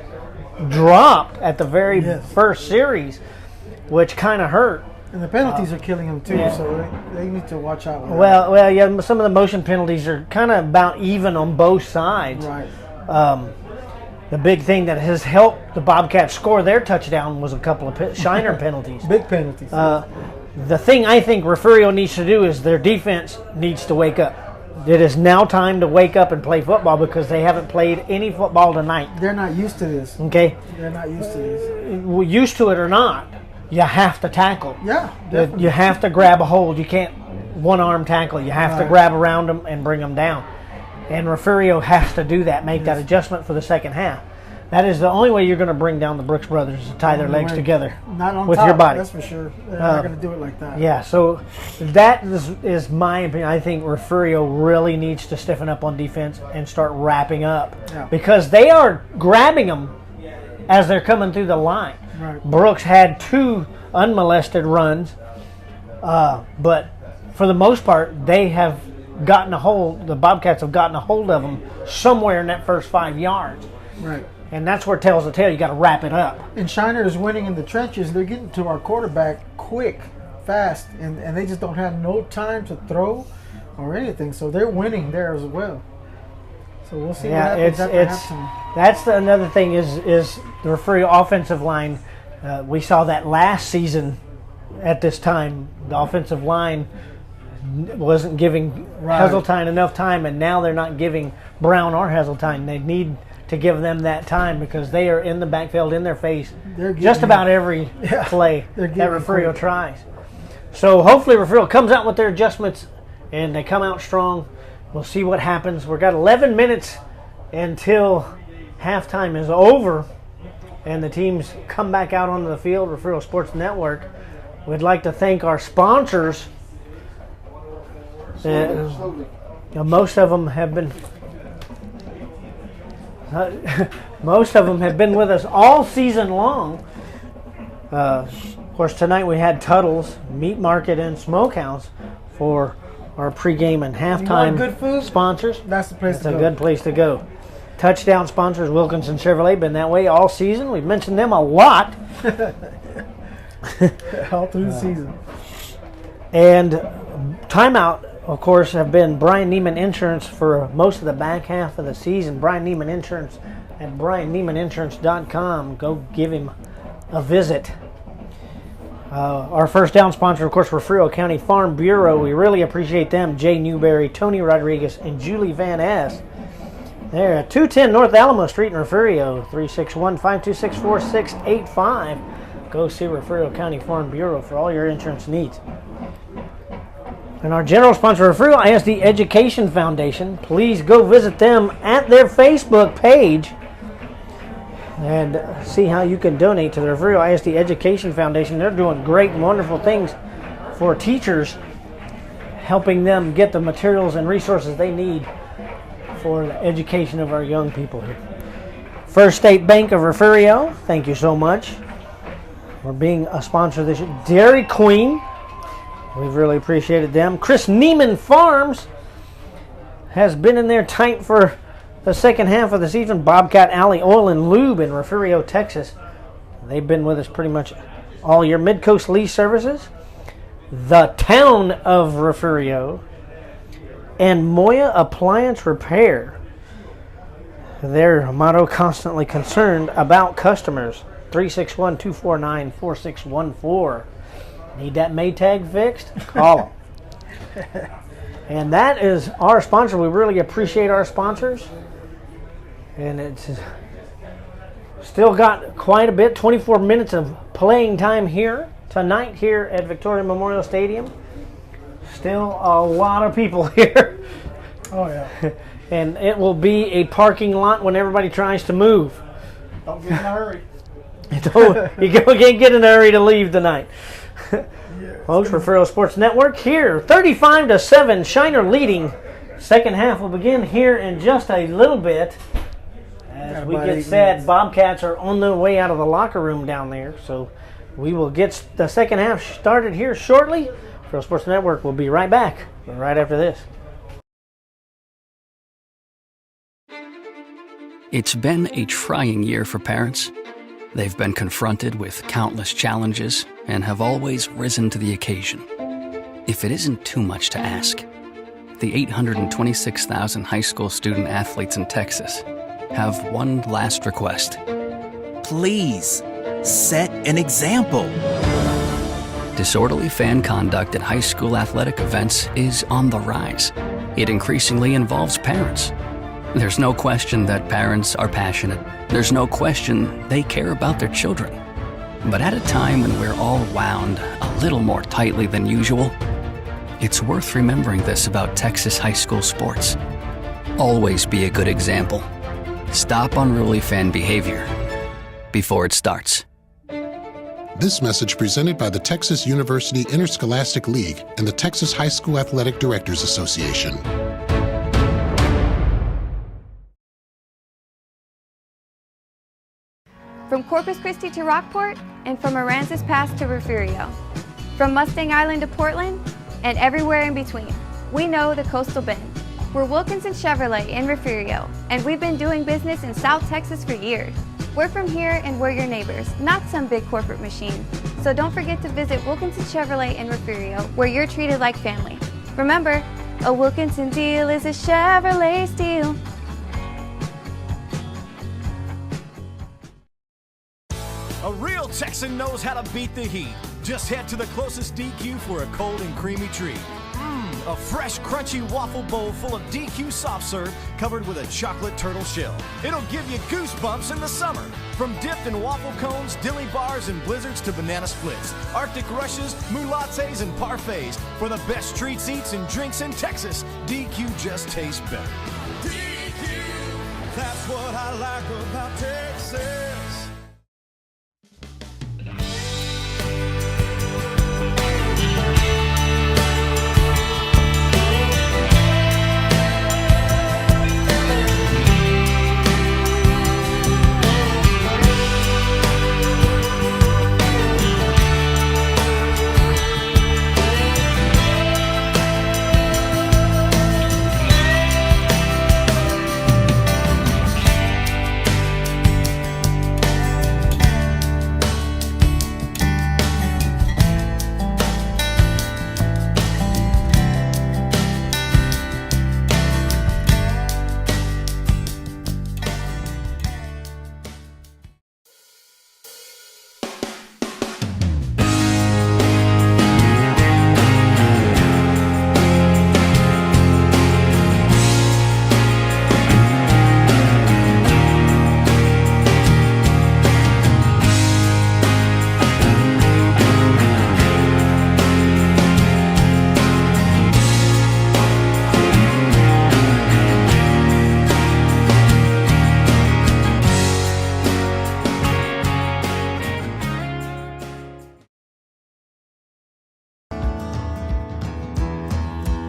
[SPEAKER 1] dropped at the very first series, which kind of hurt.
[SPEAKER 3] And the penalties are killing them too,
[SPEAKER 1] yeah.
[SPEAKER 3] so they need to watch out. With
[SPEAKER 1] Well, yeah. Some of the motion penalties are kind of about even on both sides.
[SPEAKER 3] Right.
[SPEAKER 1] The big thing that has helped the Bobcats score their touchdown was a couple of Shiner penalties.
[SPEAKER 3] Big penalties.
[SPEAKER 1] The thing I think Refugio needs to do is their defense needs to wake up. It is now time to wake up and play football because they haven't played any football tonight.
[SPEAKER 3] They're not used to this.
[SPEAKER 1] Okay?
[SPEAKER 3] They're not used to this.
[SPEAKER 1] Used to it or not, you have to tackle.
[SPEAKER 3] Yeah, definitely.
[SPEAKER 1] You have to grab a hold. You can't one-arm tackle. You have to grab around them and bring them down. And Refugio has to do that, make that adjustment for the second half. That is the only way you're going to bring down the Brooks brothers, is to tie their legs together
[SPEAKER 3] Not on
[SPEAKER 1] with
[SPEAKER 3] top,
[SPEAKER 1] your body.
[SPEAKER 3] that's for sure. They're not going to do it like that.
[SPEAKER 1] Yeah, so that is my opinion. I think Refugio really needs to stiffen up on defense and start wrapping up.
[SPEAKER 3] Yeah.
[SPEAKER 1] Because they are grabbing them as they're coming through the line.
[SPEAKER 3] Right.
[SPEAKER 1] Brooks had 2 unmolested runs. But for the most part, they have the Bobcats have gotten a hold of them somewhere in that first 5 yards.
[SPEAKER 3] Right.
[SPEAKER 1] And that's where it tells the tale. You got to wrap it up.
[SPEAKER 3] And Shiner is winning in the trenches. They're getting to our quarterback quick, fast, and they just don't have no time to throw or anything. So they're winning there as well. So we'll see what happens after halftime.
[SPEAKER 1] That's another thing is the Refugio offensive line. We saw that last season at this time. The offensive line wasn't giving Heseltine enough time, and now they're not giving Brown or Heseltine. They need to give them that time because they are in the backfield in their face just about every play that Refugio tries. So hopefully Refugio comes out with their adjustments and they come out strong. We'll see what happens. We've got 11 minutes until halftime is over and the teams come back out onto the field. Refugio Sports Network. We'd like to thank our sponsors. Most of them have been with us all season long. Of course, tonight we had Tuttle's Meat Market and Smokehouse for our pregame and halftime
[SPEAKER 3] good food?
[SPEAKER 1] sponsors.
[SPEAKER 3] That's the place to go.
[SPEAKER 1] It's a good place to go. Touchdown sponsors, Wilkinson Chevrolet, been that way all season. We've mentioned them a lot.
[SPEAKER 3] All through the season.
[SPEAKER 1] And timeout, of course, have been Brian Neiman Insurance for most of the back half of the season. Brian Neiman Insurance at brianneimaninsurance.com. Go give him a visit. Our first down sponsor, of course, Refugio County Farm Bureau. We really appreciate them. Jay Newberry, Tony Rodriguez, and Julie Van Ness. They're at 210 North Alamo Street in Refugio, 361-526-4685. Go see Refugio County Farm Bureau for all your insurance needs. And our general sponsor, Refugio ISD Education Foundation. Please go visit them at their Facebook page and see how you can donate to the Refugio ISD Education Foundation. They're doing great and wonderful things for teachers, helping them get the materials and resources they need for the education of our young people here. First State Bank of Refugio, thank you so much for being a sponsor this year. Dairy Queen, we've really appreciated them. Chris Neiman Farms has been in there tight for the second half of the season. Bobcat Alley Oil and Lube in Refugio, Texas. They've been with us pretty much all year. Midcoast Lease Services, the Town of Refugio, and Moya Appliance Repair. Their motto, constantly concerned about customers. 361-249-4614. Need that Maytag fixed? Call them. And that is our sponsor. We really appreciate our sponsors. And it's still got quite a bit, 24 minutes of playing time here tonight here at Victoria Memorial Stadium. Still a lot of people here.
[SPEAKER 3] Oh, yeah.
[SPEAKER 1] And it will be a parking lot when everybody tries to move.
[SPEAKER 3] Don't get in a hurry.
[SPEAKER 1] You can't get in a hurry to leave tonight. Folks, Refugio Sports Network here, 35-7, Shiner leading. Second half will begin here in just a little bit. As we get set, Bobcats are on their way out of the locker room down there. So we will get the second half started here shortly. Refugio Sports Network will be right back right after this.
[SPEAKER 18] It's been a trying year for parents. They've been confronted with countless challenges and have always risen to the occasion. If it isn't too much to ask, the 826,000 high school student athletes in Texas have one last request.
[SPEAKER 19] Please, set an example.
[SPEAKER 18] Disorderly fan conduct at high school athletic events is on the rise. It increasingly involves parents. There's no question that parents are passionate. There's no question they care about their children. But at a time when we're all wound a little more tightly than usual, it's worth remembering this about Texas high school sports. Always be a good example. Stop unruly fan behavior before it starts.
[SPEAKER 15] This message presented by the Texas University Interscholastic League and the Texas High School Athletic Directors Association.
[SPEAKER 4] From Corpus Christi to Rockport, and from Aransas Pass to Refugio. From Mustang Island to Portland and everywhere in between, we know the Coastal Bend. We're Wilkinson Chevrolet in Refugio, and we've been doing business in South Texas for years. We're from here and we're your neighbors, not some big corporate machine. So don't forget to visit Wilkinson Chevrolet in Refugio, where you're treated like family. Remember, a Wilkinson deal is a Chevrolet steal.
[SPEAKER 9] A real Texan knows how to beat the heat. Just head to the closest DQ for a cold and creamy treat. A fresh, crunchy waffle bowl full of DQ soft serve covered with a chocolate turtle shell. It'll give you goosebumps in the summer. From dipped and waffle cones, dilly bars, and blizzards to banana splits, Arctic rushes, mulattes, and parfaits. For the best treats, eats, and drinks in Texas, DQ just tastes better.
[SPEAKER 12] DQ, that's what I like about Texas.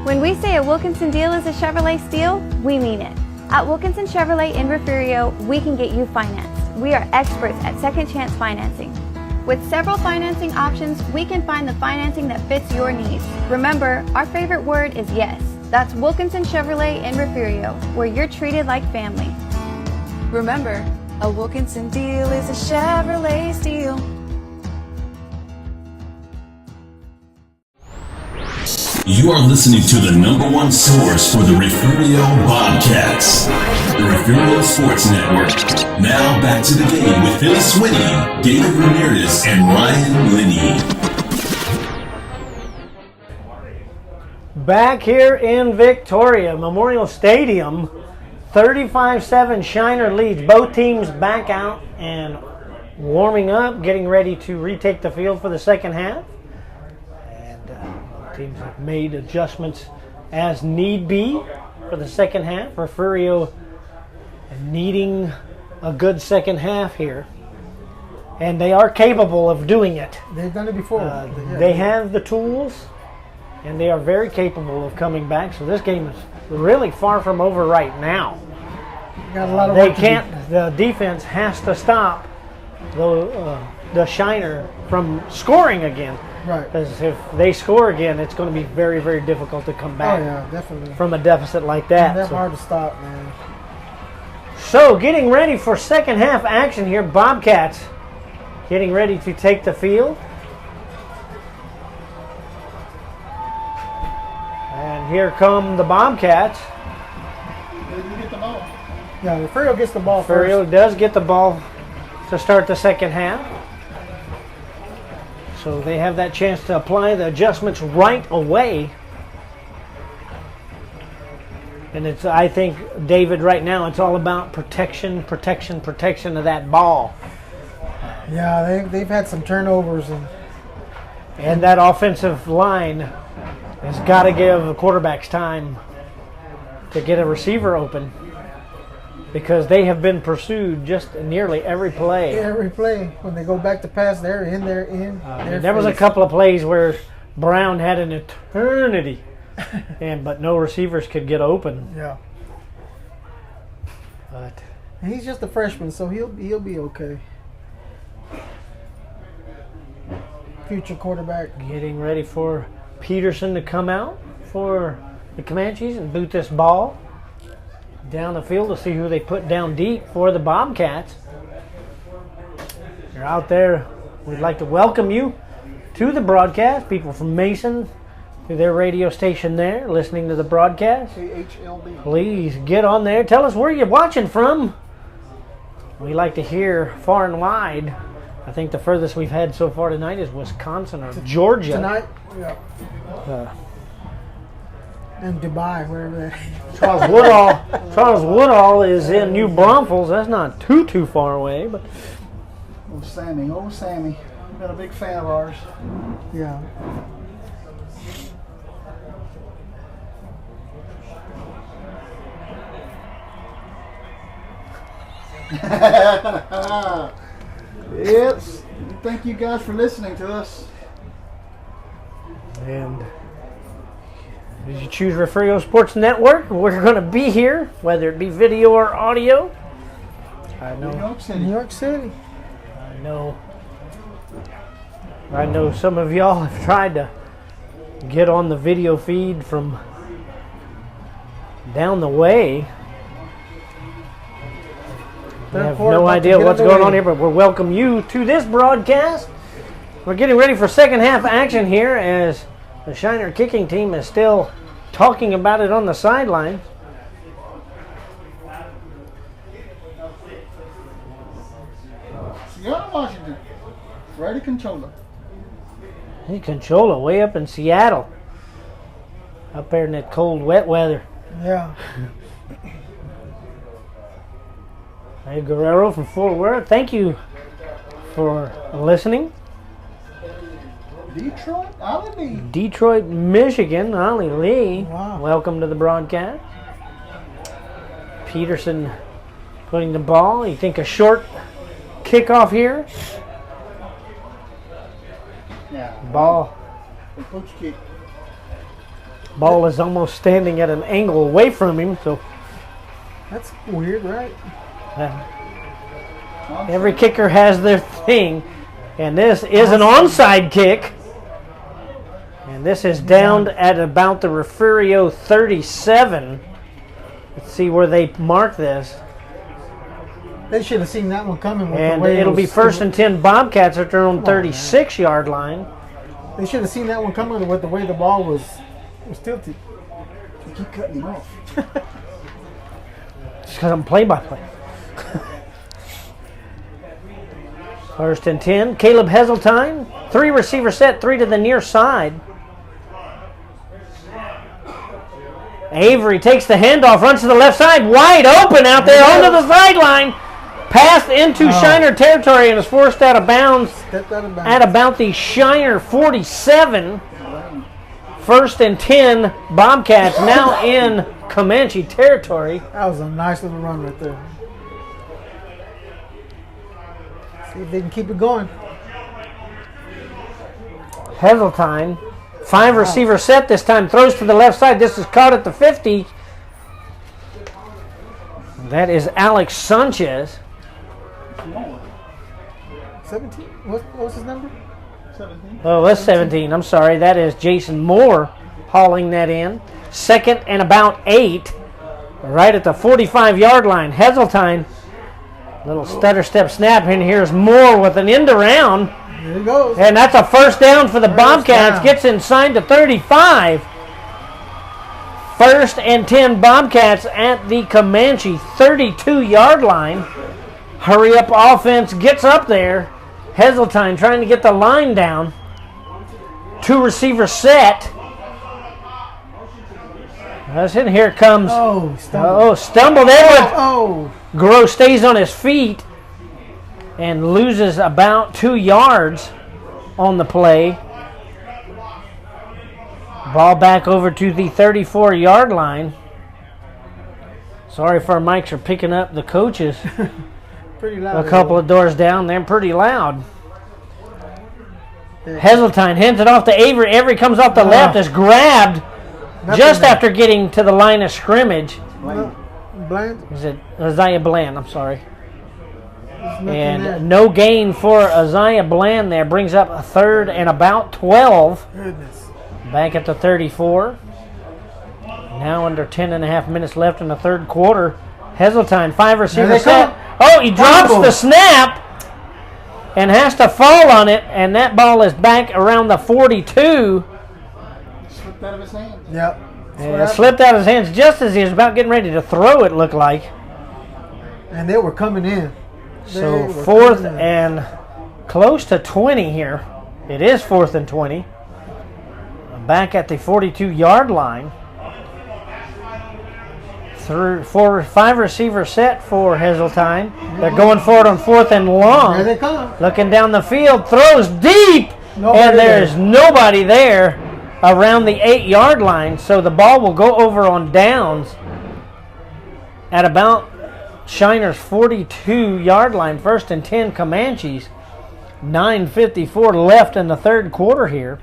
[SPEAKER 4] When we say a Wilkinson deal is a Chevrolet steal, we mean it. At Wilkinson Chevrolet in Refugio, we can get you financed. We are experts at second chance financing. With several financing options, we can find the financing that fits your needs. Remember, our favorite word is yes. That's Wilkinson Chevrolet in Refugio, where you're treated like family.
[SPEAKER 7] Remember, a Wilkinson deal is a Chevrolet steal.
[SPEAKER 10] You are listening to the #1 source for the Refugio Bobcats, the Refugio Sports Network. Now back to the game with Phil Swinney, David Ramirez, and Ryan Linney.
[SPEAKER 1] Back here in Victoria, Memorial Stadium, 35-7 Shiner leads. Both teams back out and warming up, getting ready to retake the field for the second half. Teams have made adjustments as need be for the second half. Refugio needing a good second half here. And they are capable of doing it.
[SPEAKER 3] They've done it before.
[SPEAKER 1] They have the tools, and they are very capable of coming back. So this game is really far from over right now.
[SPEAKER 3] Got a lot of
[SPEAKER 1] they
[SPEAKER 3] work to
[SPEAKER 1] can't.
[SPEAKER 3] do.
[SPEAKER 1] The defense has to stop the Shiner from scoring again.
[SPEAKER 3] Right.
[SPEAKER 1] Because if they score again, it's going to be very, very difficult to come back.
[SPEAKER 3] Oh yeah, definitely.
[SPEAKER 1] From a deficit like that.
[SPEAKER 3] That's hard to stop, man.
[SPEAKER 1] So getting ready for second half action here. Bobcats getting ready to take the field. And here come the Bobcats.
[SPEAKER 3] You get the ball. Yeah, Refugio gets the ball
[SPEAKER 1] Refugio
[SPEAKER 3] first.
[SPEAKER 1] does get the ball to start the second half. So they have that chance to apply the adjustments right away. And it's, I think, David, right now, it's all about protection of that ball.
[SPEAKER 3] Yeah, they've had some turnovers.
[SPEAKER 1] And that offensive line has got to give the quarterbacks time to get a receiver open, because they have been pursued just nearly every play.
[SPEAKER 3] Every play. When they go back to pass, they're in.
[SPEAKER 1] There was a couple of plays where Brown had an eternity, but no receivers could get open.
[SPEAKER 3] Yeah.
[SPEAKER 1] But
[SPEAKER 3] and he's just a freshman, so he'll be okay. future quarterback.
[SPEAKER 1] Getting ready for Peterson to come out for the Comanches and boot this ball down the field to see who they put down deep for the Bobcats. You're out there. We'd like to welcome you to the broadcast. People from Mason, to their radio station there, listening to the broadcast.
[SPEAKER 2] KHLB.
[SPEAKER 1] Please get on there. Tell us where you're watching from. We like to hear far and wide. I think the furthest we've had so far tonight is Wisconsin or Georgia.
[SPEAKER 3] Tonight? Yeah. And Dubai, wherever that is.
[SPEAKER 1] Charles Woodall is in New Braunfels. That's not too far away, but
[SPEAKER 2] Sammy. Been a big fan of ours.
[SPEAKER 3] Yeah.
[SPEAKER 2] Yes. Thank you guys for listening to us.
[SPEAKER 1] And did you choose Refugio Sports Network? We're going to be here, whether it be video or audio. I know.
[SPEAKER 3] New York City.
[SPEAKER 1] I know some of y'all have tried to get on the video feed from down the way. We have no idea what's going on here, but we'll welcome you to this broadcast. We're getting ready for second half action here as the Shiner kicking team is still talking about it on the sideline.
[SPEAKER 2] Seattle, Washington. Ready controller.
[SPEAKER 1] Hey, Conchola, way up in Seattle. Up there in that cold, wet weather.
[SPEAKER 3] Yeah.
[SPEAKER 1] Hey, Guerrero from Fort Worth. Thank you for listening. Detroit, Michigan. Ollie Lee.
[SPEAKER 3] Wow.
[SPEAKER 1] Welcome to the broadcast. Peterson putting the ball. You think a short kickoff here?
[SPEAKER 2] Yeah.
[SPEAKER 1] Ball
[SPEAKER 2] Kick.
[SPEAKER 1] Ball is almost standing at an angle away from him, so
[SPEAKER 3] that's weird, right?
[SPEAKER 1] Every kicker has their thing, and this is an onside kick. And this is down at about the Refugio 37. Let's see where they mark this.
[SPEAKER 3] They should have seen that one coming.
[SPEAKER 1] And it'll be first and 10 Bobcats at their own 36-yard line.
[SPEAKER 3] They should have seen that one coming with the way the ball was tilted.
[SPEAKER 2] You keep cutting him off.
[SPEAKER 1] Just because I'm play-by-play. First and 10. Caleb Heseltine. 3 receiver set, 3 to the near side. Avery takes the handoff, runs to the left side, wide open out there onto the sideline. Passed into Shiner territory and is forced out of bounds at about the Shiner 47. First and 10 Bobcats now in Comanche territory.
[SPEAKER 3] That was a nice little run right there. See if they can keep it going.
[SPEAKER 1] Heseltine, 5 receiver set this time, throws to the left side. This is caught at the 50. That is Alex Sanchez.
[SPEAKER 3] 17? What was his number?
[SPEAKER 2] 17.
[SPEAKER 1] Oh, that's 17. I'm sorry. That is Jason Moore hauling that in. Second and about 8. Right at the 45-yard line. Heseltine, little stutter step snap in. Here's Moore with an end around.
[SPEAKER 3] There he goes.
[SPEAKER 1] And that's a first down for the Bobcats. Gets inside the 35. First and 10 Bobcats at the Comanche 32-yard line. Hurry up offense gets up there. Heseltine trying to get the line down. 2 receiver set. That's it. Here it comes. Stumbled Edward. Gross stays on his feet and loses about 2 yards on the play. Ball back over to the 34-yard line. Sorry if our mics are picking up the coaches.
[SPEAKER 3] Pretty loud.
[SPEAKER 1] A couple of doors down there, pretty loud. Heseltine hands it off to Avery. Avery comes off the left, is grabbed just after getting to the line of scrimmage.
[SPEAKER 3] Bland?
[SPEAKER 1] Is it Isaiah Bland? I'm sorry. And no gain for Isaiah Bland there. Brings up a third and about 12.
[SPEAKER 3] Goodness.
[SPEAKER 1] Back at the 34. Now under 10.5 minutes left in the third quarter. Heseltine, 5 receiver set. Oh, he drops the snap and has to fall on it, and that ball is back around the 42.
[SPEAKER 2] Slipped out of his hand.
[SPEAKER 3] Yep.
[SPEAKER 1] And it slipped out of his hands just as he was about getting ready to throw it, looked like.
[SPEAKER 3] And they were coming in.
[SPEAKER 1] So 4th and close to 20 here. It is 4th and 20. Back at the 42-yard line. 5 receiver set for Heseltine. They're going for it on 4th and long.
[SPEAKER 3] There they come.
[SPEAKER 1] Looking down the field, throws deep, and there's nobody there around the 8-yard line. So the ball will go over on downs at about Shiner's 42-yard line. 1st and 10 Comanches. 9:54 left in the third quarter here.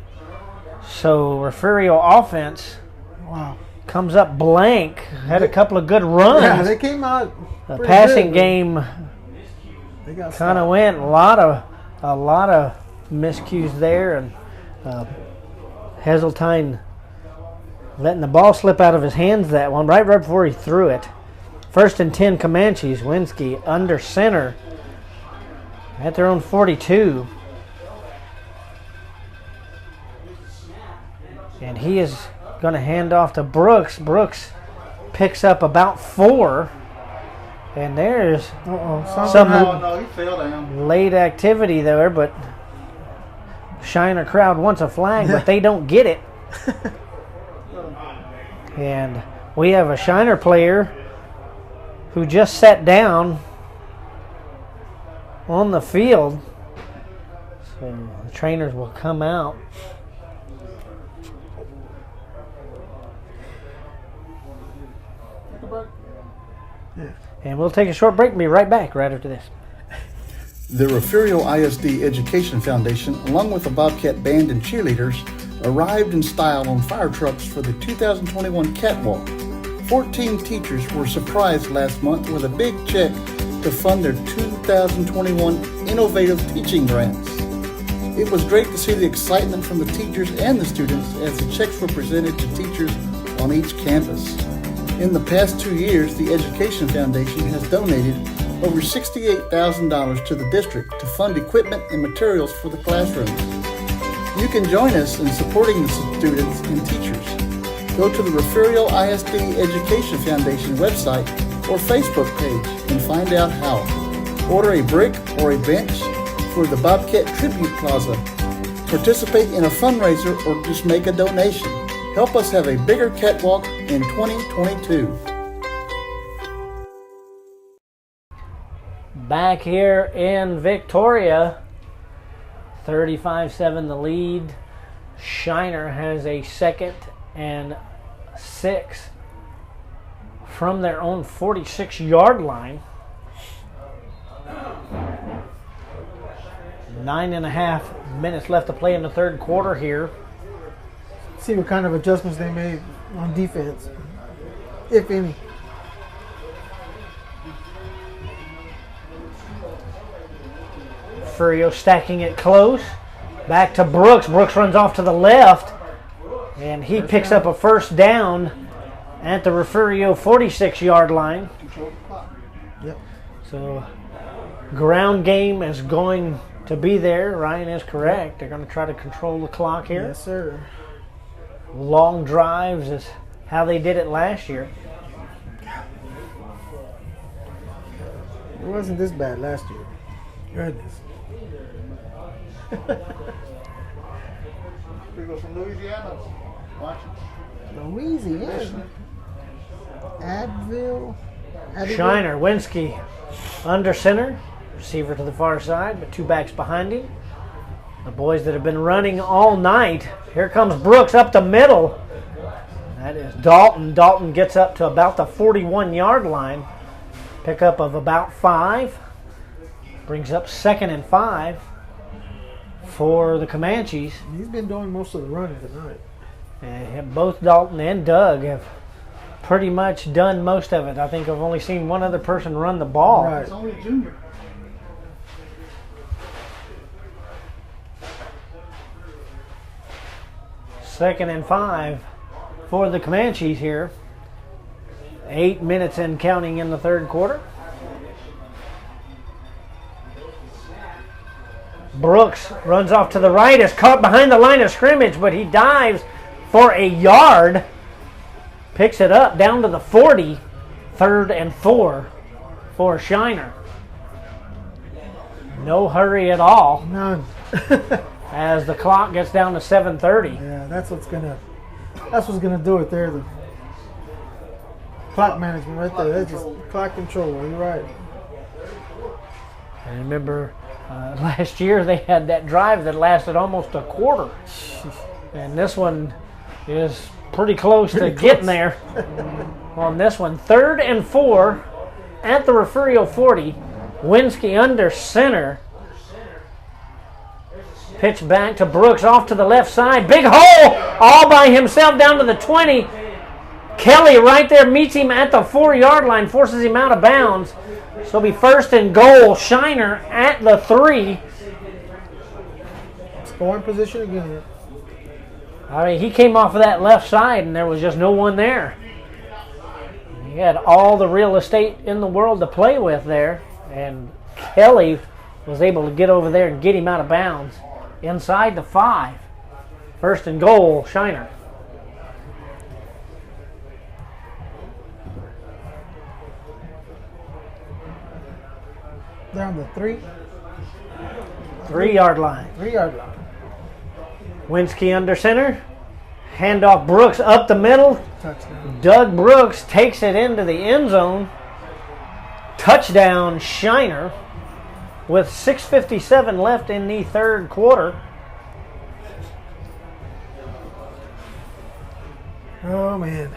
[SPEAKER 1] So Refugio offense.
[SPEAKER 3] Wow.
[SPEAKER 1] Comes up blank. Had a couple of good runs.
[SPEAKER 3] Yeah, they came out.
[SPEAKER 1] The passing
[SPEAKER 3] good,
[SPEAKER 1] game kind of went a lot of miscues there, and Heseltine letting the ball slip out of his hands that one right before he threw it. 1st and 10 Comanches. Winsky under center at their own 42. And he is going to hand off to Brooks. Brooks picks up about 4. And there's some
[SPEAKER 2] he fell down.
[SPEAKER 1] late activity there, but Shiner crowd wants a flag, but they don't get it. And we have a Shiner player who just sat down on the field. So the trainers will come out. And we'll take a short break and be right back right after this.
[SPEAKER 2] The Refugio ISD Education Foundation, along with the Bobcat Band and cheerleaders, arrived in style on fire trucks for the 2021 Catwalk. 14 teachers were surprised last month with a big check to fund their 2021 Innovative Teaching Grants. It was great to see the excitement from the teachers and the students as the checks were presented to teachers on each campus. In the past 2 years, the Education Foundation has donated over $68,000 to the district to fund equipment and materials for the classrooms. You can join us in supporting the students and teachers. Go to the Refugio ISD Education Foundation website or Facebook page and find out how. Order a brick or a bench for the Bobcat Tribute Plaza. Participate in a fundraiser or just make a donation. Help us have a bigger catwalk in 2022.
[SPEAKER 1] Back here in Victoria, 35-7 the lead. Shiner has a 2nd and 6 from their own 46-yard line. 9.5 minutes left to play in the third quarter here.
[SPEAKER 3] See what kind of adjustments they made on defense, if any.
[SPEAKER 1] Refugio stacking it close. Back to Brooks. Brooks runs off to the left, and he picks up a first down at the Refugio 46-yard line.
[SPEAKER 3] Yep.
[SPEAKER 1] So ground game is going to be there. Ryan is correct. They're going to try to control the clock here.
[SPEAKER 3] Yes, sir.
[SPEAKER 1] Long drives is how they did it last year.
[SPEAKER 3] It wasn't this bad last year. Goodness.
[SPEAKER 2] People from Louisiana watching.
[SPEAKER 3] Louisiana. Advil.
[SPEAKER 1] Shiner, Winsky under center. Receiver to the far side, but 2 backs behind him. The boys that have been running all night. Here comes Brooks up the middle. That is Dalton. Dalton gets up to about the 41-yard line. Pickup of about 5. Brings up 2nd and 5 for the Comanches.
[SPEAKER 3] He's been doing most of the running tonight.
[SPEAKER 1] And both Dalton and Doug have pretty much done most of it. I think I've only seen one other person run the ball.
[SPEAKER 3] Right.
[SPEAKER 2] It's only a junior.
[SPEAKER 1] 2nd and 5 for the Comanches here. 8 minutes and counting in the third quarter. Brooks runs off to the right, is caught behind the line of scrimmage, but he dives for a yard. Picks it up down to the 40. 3rd and 4 for Shiner. No hurry at all.
[SPEAKER 3] None.
[SPEAKER 1] As the clock gets down to 7:30.
[SPEAKER 3] Yeah, that's what's gonna do it there. The clock management right there. That's just clock control. You're right.
[SPEAKER 1] And remember, last year they had that drive that lasted almost a quarter. And this one is pretty close to getting there on this one. 3rd and 4 at the Refugio 40. Winsky under center. Pitch back to Brooks off to the left side. Big hole all by himself down to the 20. Kelly right there meets him at the 4-yard line, forces him out of bounds. So it'll be 1st and goal. Shiner at the 3.
[SPEAKER 3] Scoring position again.
[SPEAKER 1] I mean, he came off of that left side and there was just no one there. He had all the real estate in the world to play with there. And Kelly was able to get over there and get him out of bounds. Inside the 5. 1st and goal, Shiner.
[SPEAKER 3] Down the 3.
[SPEAKER 1] 3-yard line.
[SPEAKER 3] 3-yard line.
[SPEAKER 1] Winsky under center. Handoff Brooks up the middle.
[SPEAKER 3] Touchdown.
[SPEAKER 1] Doug Brooks takes it into the end zone. Touchdown, Shiner. With 6:57 left in the third quarter.
[SPEAKER 3] Oh, man.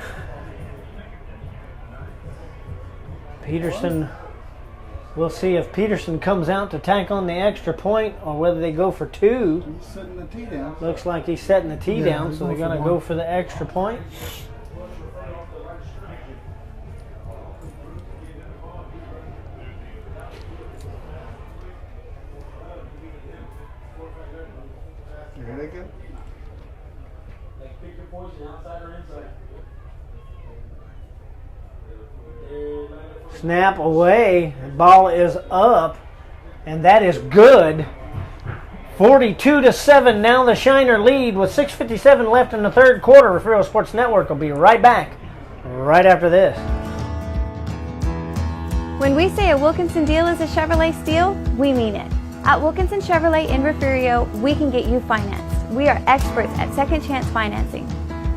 [SPEAKER 1] Peterson, we'll see if Peterson comes out to tack on the extra point or whether they go for 2.
[SPEAKER 2] He's setting the tee down.
[SPEAKER 1] Looks like he's setting the tee down, so they're going to go for the extra point.
[SPEAKER 2] Here they go.
[SPEAKER 1] Snap away. The ball is up, and that is good. 42-7. Now the Shiner lead with 6:57 left in the third quarter. Refugio Sports Network will be right back right after this.
[SPEAKER 4] When we say a Wilkinson deal is a Chevrolet steal, we mean it. At Wilkinson Chevrolet in Refugio, we can get you financed. We are experts at second chance financing.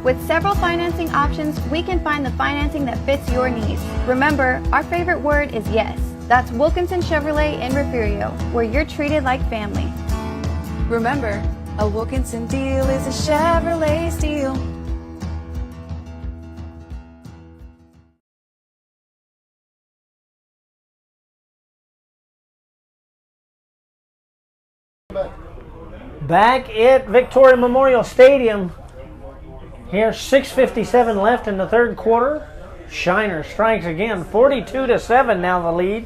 [SPEAKER 4] With several financing options, we can find the financing that fits your needs. Remember, our favorite word is yes. That's Wilkinson Chevrolet in Refugio, where you're treated like family.
[SPEAKER 7] Remember, a Wilkinson deal is a Chevrolet steal.
[SPEAKER 1] Back at Victoria Memorial Stadium. Here, 6:57 left in the third quarter. Shiner strikes again. 42-7 now the lead.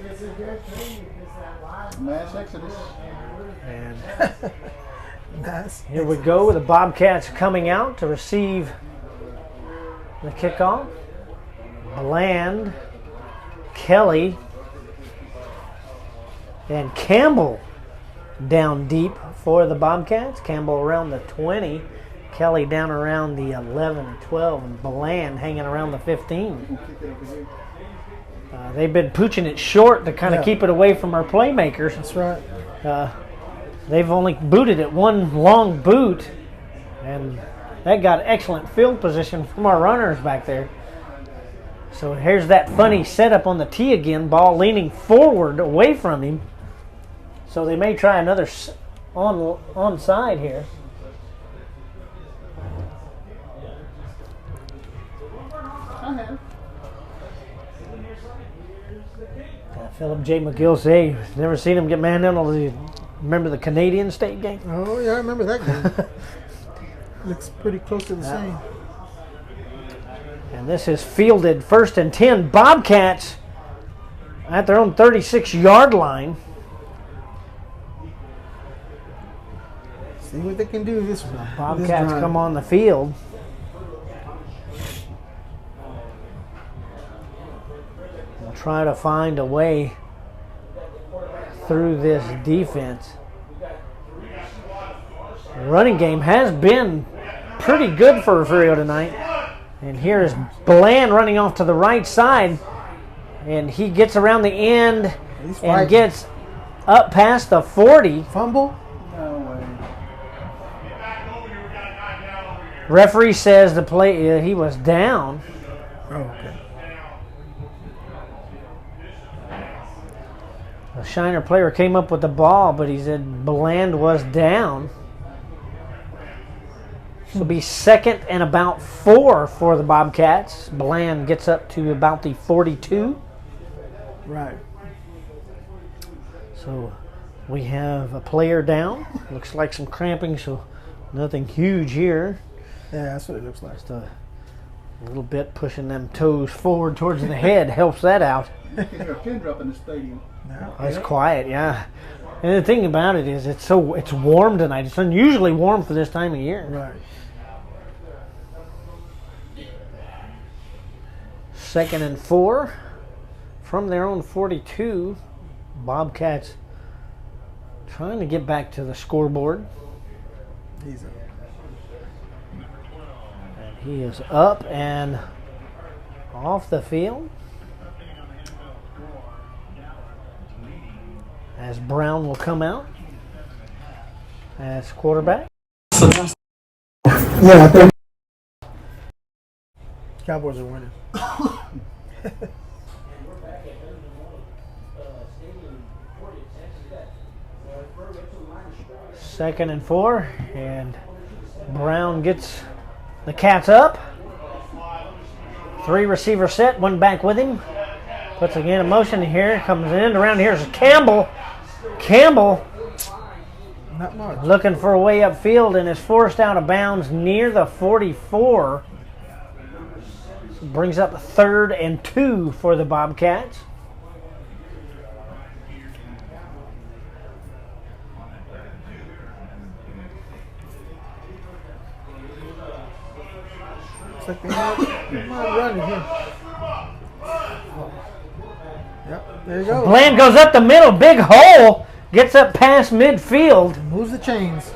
[SPEAKER 2] Mass exodus.
[SPEAKER 1] And here we go with the Bobcats coming out to receive the kickoff. Bland, Kelly, and Campbell down deep for the Bobcats. Campbell around the 20. Kelly down around the 11 or 12. And Bland hanging around the 15. They've been pooching it short to kind of keep it away from our playmakers.
[SPEAKER 3] That's right.
[SPEAKER 1] They've only booted it one long boot. And that got excellent field position from our runners back there. So here's that funny setup on the tee again. Ball leaning forward away from him. So they may try another onside here. Philip J. McGill say, never seen him get manhandled. Remember the Canadian State game?
[SPEAKER 3] Oh, yeah, I remember that game. Looks pretty close to the same.
[SPEAKER 1] And this is fielded 1st and 10. Bobcats at their own 36-yard line.
[SPEAKER 3] See what they can do this one.
[SPEAKER 1] Bobcats come on the field. We'll try to find a way through this defense. The running game has been pretty good for Refugio tonight. And here's Bland running off to the right side. And he gets around the end and gets up past the 40.
[SPEAKER 3] Fumble?
[SPEAKER 2] No way.
[SPEAKER 1] Referee says the play he was down.
[SPEAKER 3] Oh, okay.
[SPEAKER 1] The Shiner player came up with the ball, but he said Bland was down. This will be 2nd and about 4 for the Bobcats. Bland gets up to about the 42.
[SPEAKER 3] Right.
[SPEAKER 1] So we have a player down. Looks like some cramping, so nothing huge here.
[SPEAKER 3] Yeah, that's what it looks like.
[SPEAKER 1] Just a little bit pushing them toes forward towards the head helps that out.
[SPEAKER 2] A pin drop in the stadium.
[SPEAKER 1] It's quiet, yeah. And the thing about it is it's warm tonight. It's unusually warm for this time of year.
[SPEAKER 3] Right.
[SPEAKER 1] 2nd and 4 from their own 42. Bobcats trying to get back to the scoreboard.
[SPEAKER 3] He's up.
[SPEAKER 1] And he is up and off the field. As Brown will come out as quarterback.
[SPEAKER 3] Yeah, I think Cowboys are winning.
[SPEAKER 1] 2nd and 4, and Brown gets the Cats up. 3 receiver set, 1 back with him. Puts again in motion here, comes in. Around here is Campbell. Campbell
[SPEAKER 3] Not much.
[SPEAKER 1] looking for a way upfield and is forced out of bounds near the 44. So brings up 3rd and 2 for the Bobcats.
[SPEAKER 3] Looks like they might run it here. Yep, there you go.
[SPEAKER 1] Bland goes up the middle, big hole, gets up past midfield.
[SPEAKER 3] Moves the chains.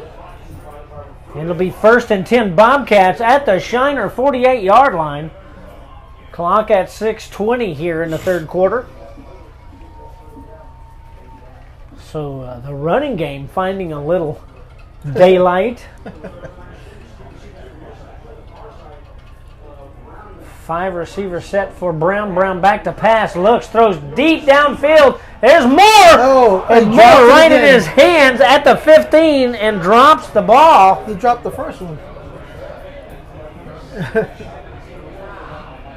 [SPEAKER 1] It'll be 1st and 10 Bobcats at the Shiner 48-yard line. Clock at 6:20 here in the 3rd quarter. So the running game finding a little daylight. 5 receiver set for Brown. Brown back to pass. Looks, throws deep downfield. There's more!
[SPEAKER 3] Oh,
[SPEAKER 1] and more right in his hands at the 15 and drops the ball.
[SPEAKER 3] He dropped the first one.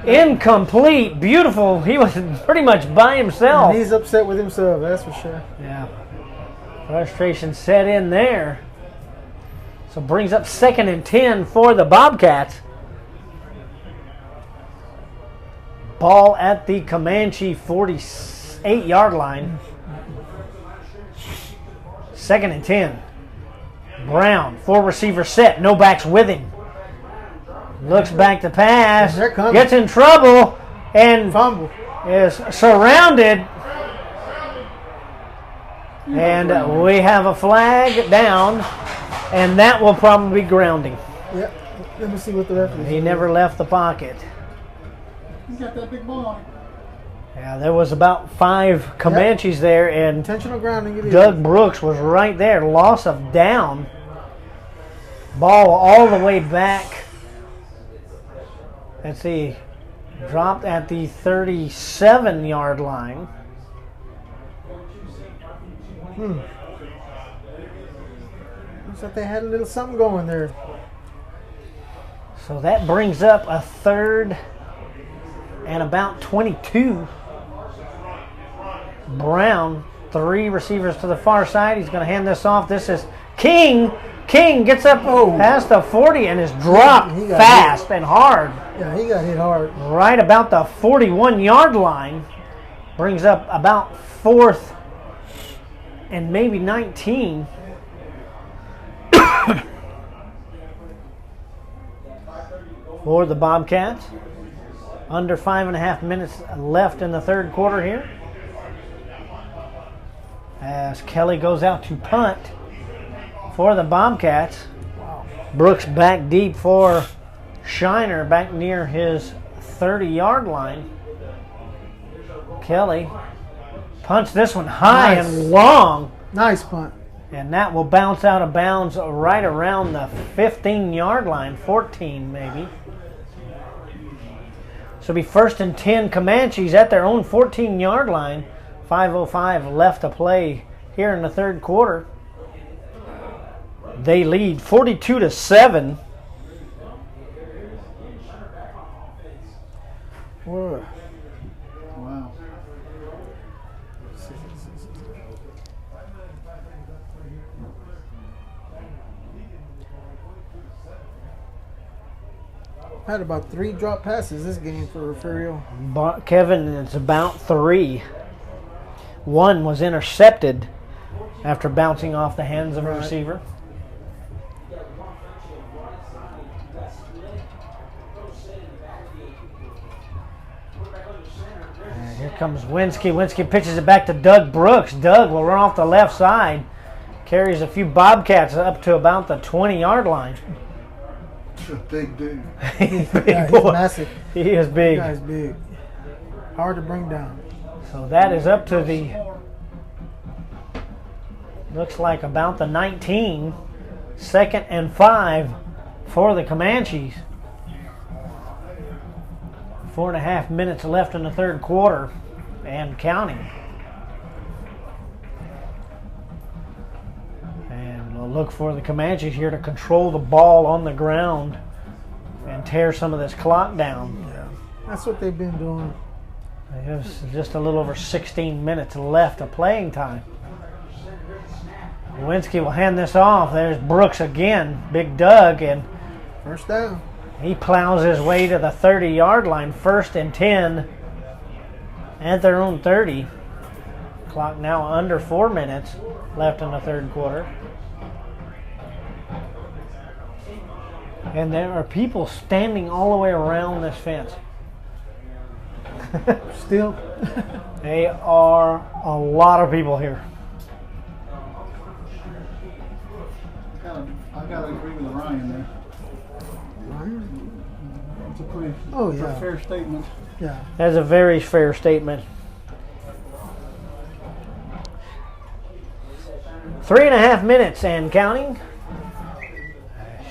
[SPEAKER 1] Incomplete. Beautiful. He was pretty much by himself.
[SPEAKER 3] And he's upset with himself, that's for sure.
[SPEAKER 1] Yeah. Frustration set in there. So brings up 2nd and 10 for the Bobcats. Ball at the Comanche 48-yard line. 2nd and 10. Brown, 4 receiver set, no backs with him. Looks back to pass, gets in trouble, and
[SPEAKER 3] fumble.
[SPEAKER 1] Is surrounded. And we have a flag down, and that will probably be grounding.
[SPEAKER 3] Yep. Let me see what the referee.
[SPEAKER 1] He never left the pocket.
[SPEAKER 2] He's got that big ball.
[SPEAKER 1] Yeah, there was about 5 Comanches there, and
[SPEAKER 3] intentional grounding. It is.
[SPEAKER 1] Doug Brooks was right there. Loss of down. Ball all the way back. Let's see. Dropped at the 37-yard line.
[SPEAKER 3] Looks like they had a little something going there.
[SPEAKER 1] So that brings up a 3rd and about 22. Brown, 3 receivers to the far side. He's going to hand this off. This is King. King gets up past the 40 and is dropped fast and hard.
[SPEAKER 3] Yeah, he got hit hard.
[SPEAKER 1] Right about the 41-yard line. Brings up about 4th and maybe 19. For the Bobcats. Under 5.5 minutes left in the third quarter here. As Kelly goes out to punt for the Bobcats. Brooks back deep for Shiner, back near his 30-yard line. Kelly punts this one high and long.
[SPEAKER 3] Nice punt.
[SPEAKER 1] And that will bounce out of bounds right around the 15-yard line, 14 maybe. So it'll be 1st and 10 Comanches at their own 14-yard line. 5:05 left to play here in the third quarter. They lead 42-7.
[SPEAKER 3] Whoa.
[SPEAKER 2] Wow.
[SPEAKER 3] Had about 3 drop passes this game for Refugio.
[SPEAKER 1] Kevin, it's about 3. One was intercepted after bouncing off the hands of a receiver. And here comes Winsky. Winsky pitches it back to Doug Brooks. Doug will run off the left side. Carries a few Bobcats up to about the 20-yard line.
[SPEAKER 2] A big dude.
[SPEAKER 1] He's big,
[SPEAKER 3] yeah, he's
[SPEAKER 1] boy.
[SPEAKER 3] massive.
[SPEAKER 1] He is big.
[SPEAKER 3] That guy's big. Hard to bring down.
[SPEAKER 1] So that is up to the, looks like about the 19. 2nd and 5 for the Comanches. 4.5 minutes left in the third quarter and counting. And we'll look for the Comanches here to control the ball on the ground and tear some of this clock down.
[SPEAKER 3] Yeah, that's what they've been doing.
[SPEAKER 1] There's just a little over 16 minutes left of playing time. Lewinsky will hand this off. There's Brooks again, Big Doug, and
[SPEAKER 3] first down.
[SPEAKER 1] He plows his way to the 30-yard line. 1st and 10 at their own 30. Clock now under 4 minutes left in the third quarter. And there are people standing all the way around this fence.
[SPEAKER 3] Still?
[SPEAKER 1] They are a lot of people here.
[SPEAKER 2] I gotta agree with Ryan there. It's a pretty fair statement.
[SPEAKER 3] Yeah.
[SPEAKER 1] That's a very fair statement. 3.5 minutes and counting.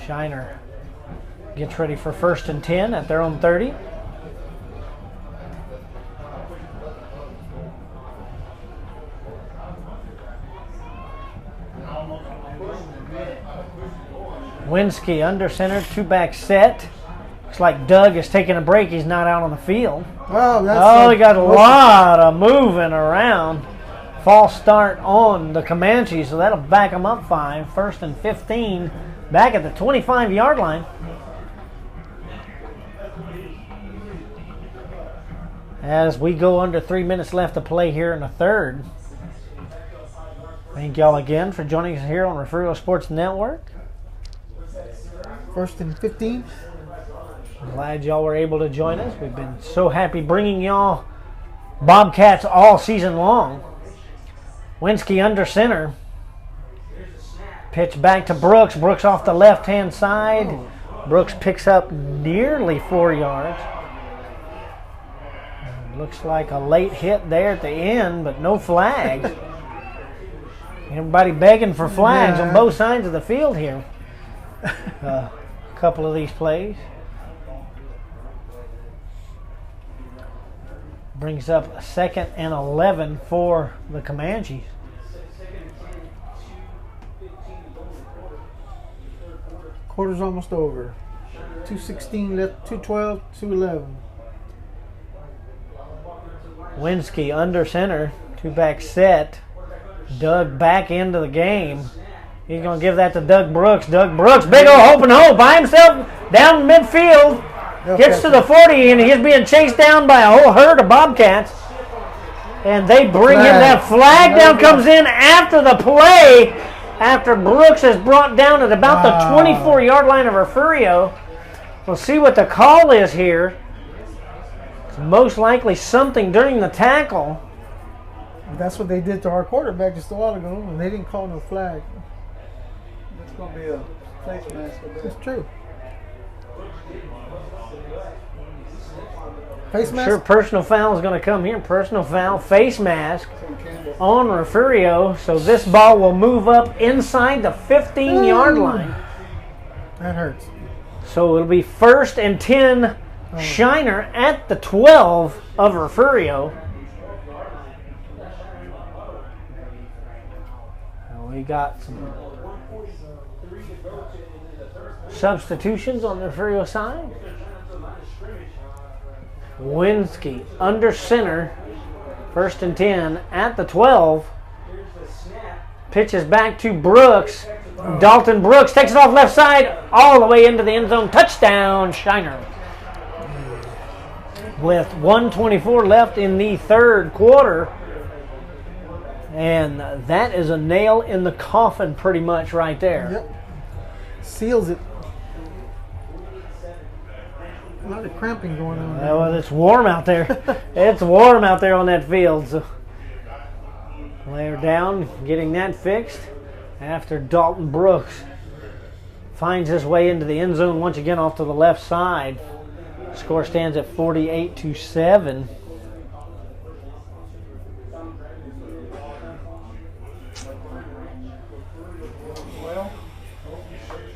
[SPEAKER 1] Shiner gets ready for 1st and 10 at their own 30. Winsky under center, 2-back set. Looks like Doug is taking a break. He's not out on the field.
[SPEAKER 3] Oh,
[SPEAKER 1] he got a lot of moving around. False start on the Comanches, so that'll back them up 5. 1st and 15, back at the 25-yard line. As we go under 3 minutes left to play here in the third. Thank y'all again for joining us here on Refugio Sports Network.
[SPEAKER 3] 1st and 15.
[SPEAKER 1] Glad y'all were able to join us. We've been so happy bringing y'all Bobcats all season long. Winsky under center. Pitch back to Brooks. Brooks off the left-hand side. Brooks picks up nearly 4 yards. Looks like a late hit there at the end, but no flags. Everybody begging for flags on both sides of the field here. A couple of these plays. Brings up 2nd and 11 for the Comanches.
[SPEAKER 3] Quarter's almost over. 2:16 left, 2:12, 2:11.
[SPEAKER 1] Winsky under center, 2-back set. Doug back into the game. He's going to give that to Doug Brooks. Doug Brooks, big old hope and hope by himself down midfield. Gets to the 40, and he's being chased down by a whole herd of Bobcats. And they bring him that flag down, comes in after the play. after Brooks is brought down at about the 24-yard line of Refugio. We'll see what the call is here. It's most likely something during the tackle.
[SPEAKER 3] That's what they did to our quarterback just a while ago, and they didn't call no flag.
[SPEAKER 2] It's going to be a face mask.
[SPEAKER 3] It's true. Face mask?
[SPEAKER 1] Sure, personal foul is going to come here. Personal foul, face mask on Refugio. So this ball will move up inside the 15-yard line.
[SPEAKER 3] That hurts.
[SPEAKER 1] So it'll be 1st and 10 Shiner at the 12 of Refugio. We got some substitutions on the Refugio side. Winsky under center, 1st and 10 at the 12. Pitches back to Brooks. Dalton Brooks takes it off left side all the way into the end zone. Touchdown, Shiner. With 1:24 left in the third quarter. And that is a nail in the coffin pretty much right there.
[SPEAKER 3] Yep. Seals it. A lot of cramping going on.
[SPEAKER 1] Well, it's warm out there. It's warm out there on that field. So player down, getting that fixed after Dalton Brooks finds his way into the end zone once again off to the left side. Score stands at 48-7.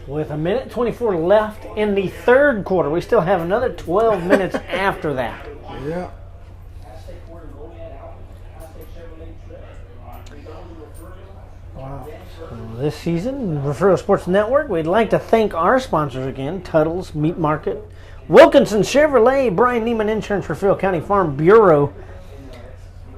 [SPEAKER 1] With 1:24 left in the third quarter. We still have another 12 minutes after that.
[SPEAKER 3] Yeah. Wow.
[SPEAKER 1] So this season, Refugio Sports Network, we'd like to thank our sponsors again, Tuttle's Meat Market, Wilkinson Chevrolet, Brian Neiman Insurance, Refugio County Farm Bureau,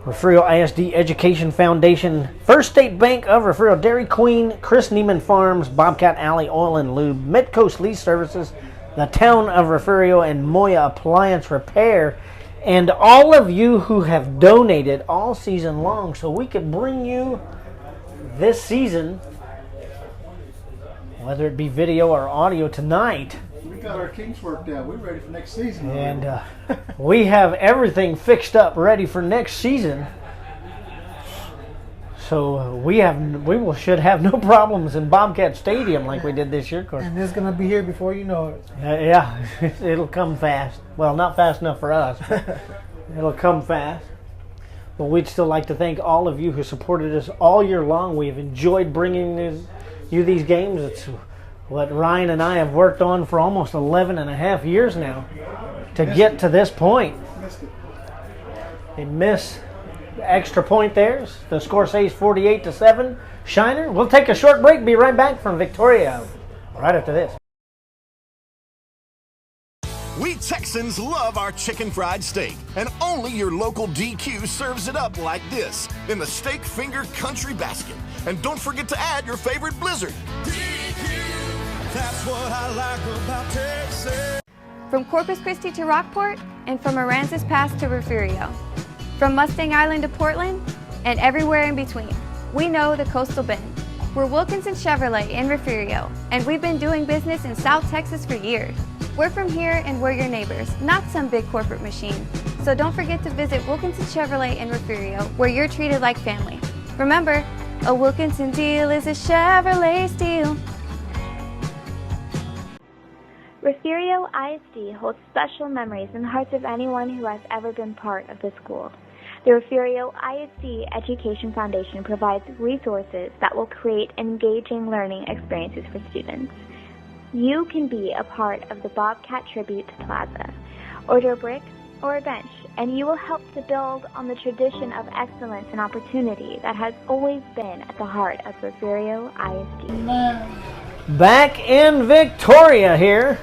[SPEAKER 1] Refugio ISD Education Foundation, First State Bank of Refugio, Dairy Queen, Chris Neiman Farms, Bobcat Alley Oil and Lube, Midcoast Lease Services, the Town of Refugio, and Moya Appliance Repair, and all of you who have donated all season long so we could bring you this season, whether it be video or audio tonight.
[SPEAKER 2] We got our kinks worked out. We're ready for next season.
[SPEAKER 1] And we have everything fixed up, ready for next season. So should have no problems in Bobcat Stadium like we did this year. Of course.
[SPEAKER 3] And it's going to be here before you know it.
[SPEAKER 1] Yeah, it'll come fast. Well, not fast enough for us, but it'll come fast. But we'd still like to thank all of you who supported us all year long. We've enjoyed bringing you these games. It's what Ryan and I have worked on for almost 11 and a half years now to get to this point. They miss the extra point there. The score says 48-7. Shiner, we'll take a short break. Be right back from Victoria right after this.
[SPEAKER 9] We Texans love our chicken fried steak, and only your local DQ serves it up like this in the steak finger country basket. And don't forget to add your favorite blizzard.
[SPEAKER 12] That's what I like about Texas.
[SPEAKER 4] From Corpus Christi to Rockport, and from Aransas Pass to Refugio. From Mustang Island to Portland, and everywhere in between. We know the Coastal Bend. We're Wilkinson Chevrolet in Refugio, and we've been doing business in South Texas for years. We're from here and we're your neighbors, not some big corporate machine. So don't forget to visit Wilkinson Chevrolet in Refugio, where you're treated like family. Remember, a Wilkinson deal is a Chevrolet steal.
[SPEAKER 13] Refugio ISD holds special memories in the hearts of anyone who has ever been part of the school. The Refugio ISD Education Foundation provides resources that will create engaging learning experiences for students. You can be a part of the Bobcat Tribute Plaza. Order a brick or a bench, and you will help to build on the tradition of excellence and opportunity that has always been at the heart of Refugio ISD.
[SPEAKER 1] Back in Victoria here,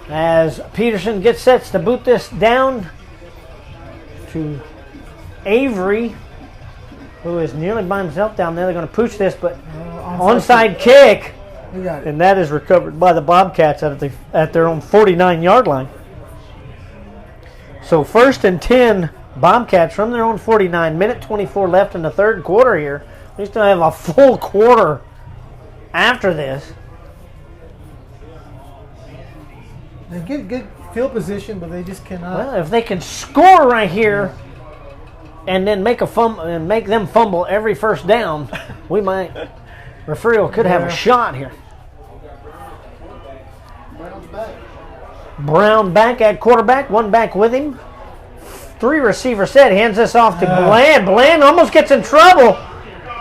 [SPEAKER 1] as Peterson gets set to boot this down to Avery, who is nearly by himself down there. They're going to pooch this, but onside kick, and that is recovered by the Bobcats at their own 49-yard line. So 1st and 10 Bobcats from their own 49. 1:24 left in the third quarter here. They still have a full quarter after this.
[SPEAKER 3] They get good field position, but they just cannot.
[SPEAKER 1] Well, if they can score right here and then make them fumble every first down, we might. Refugio could have a shot here. Brown back at quarterback, one back with him. 3 receiver set, hands this off to Bland. Bland almost gets in trouble.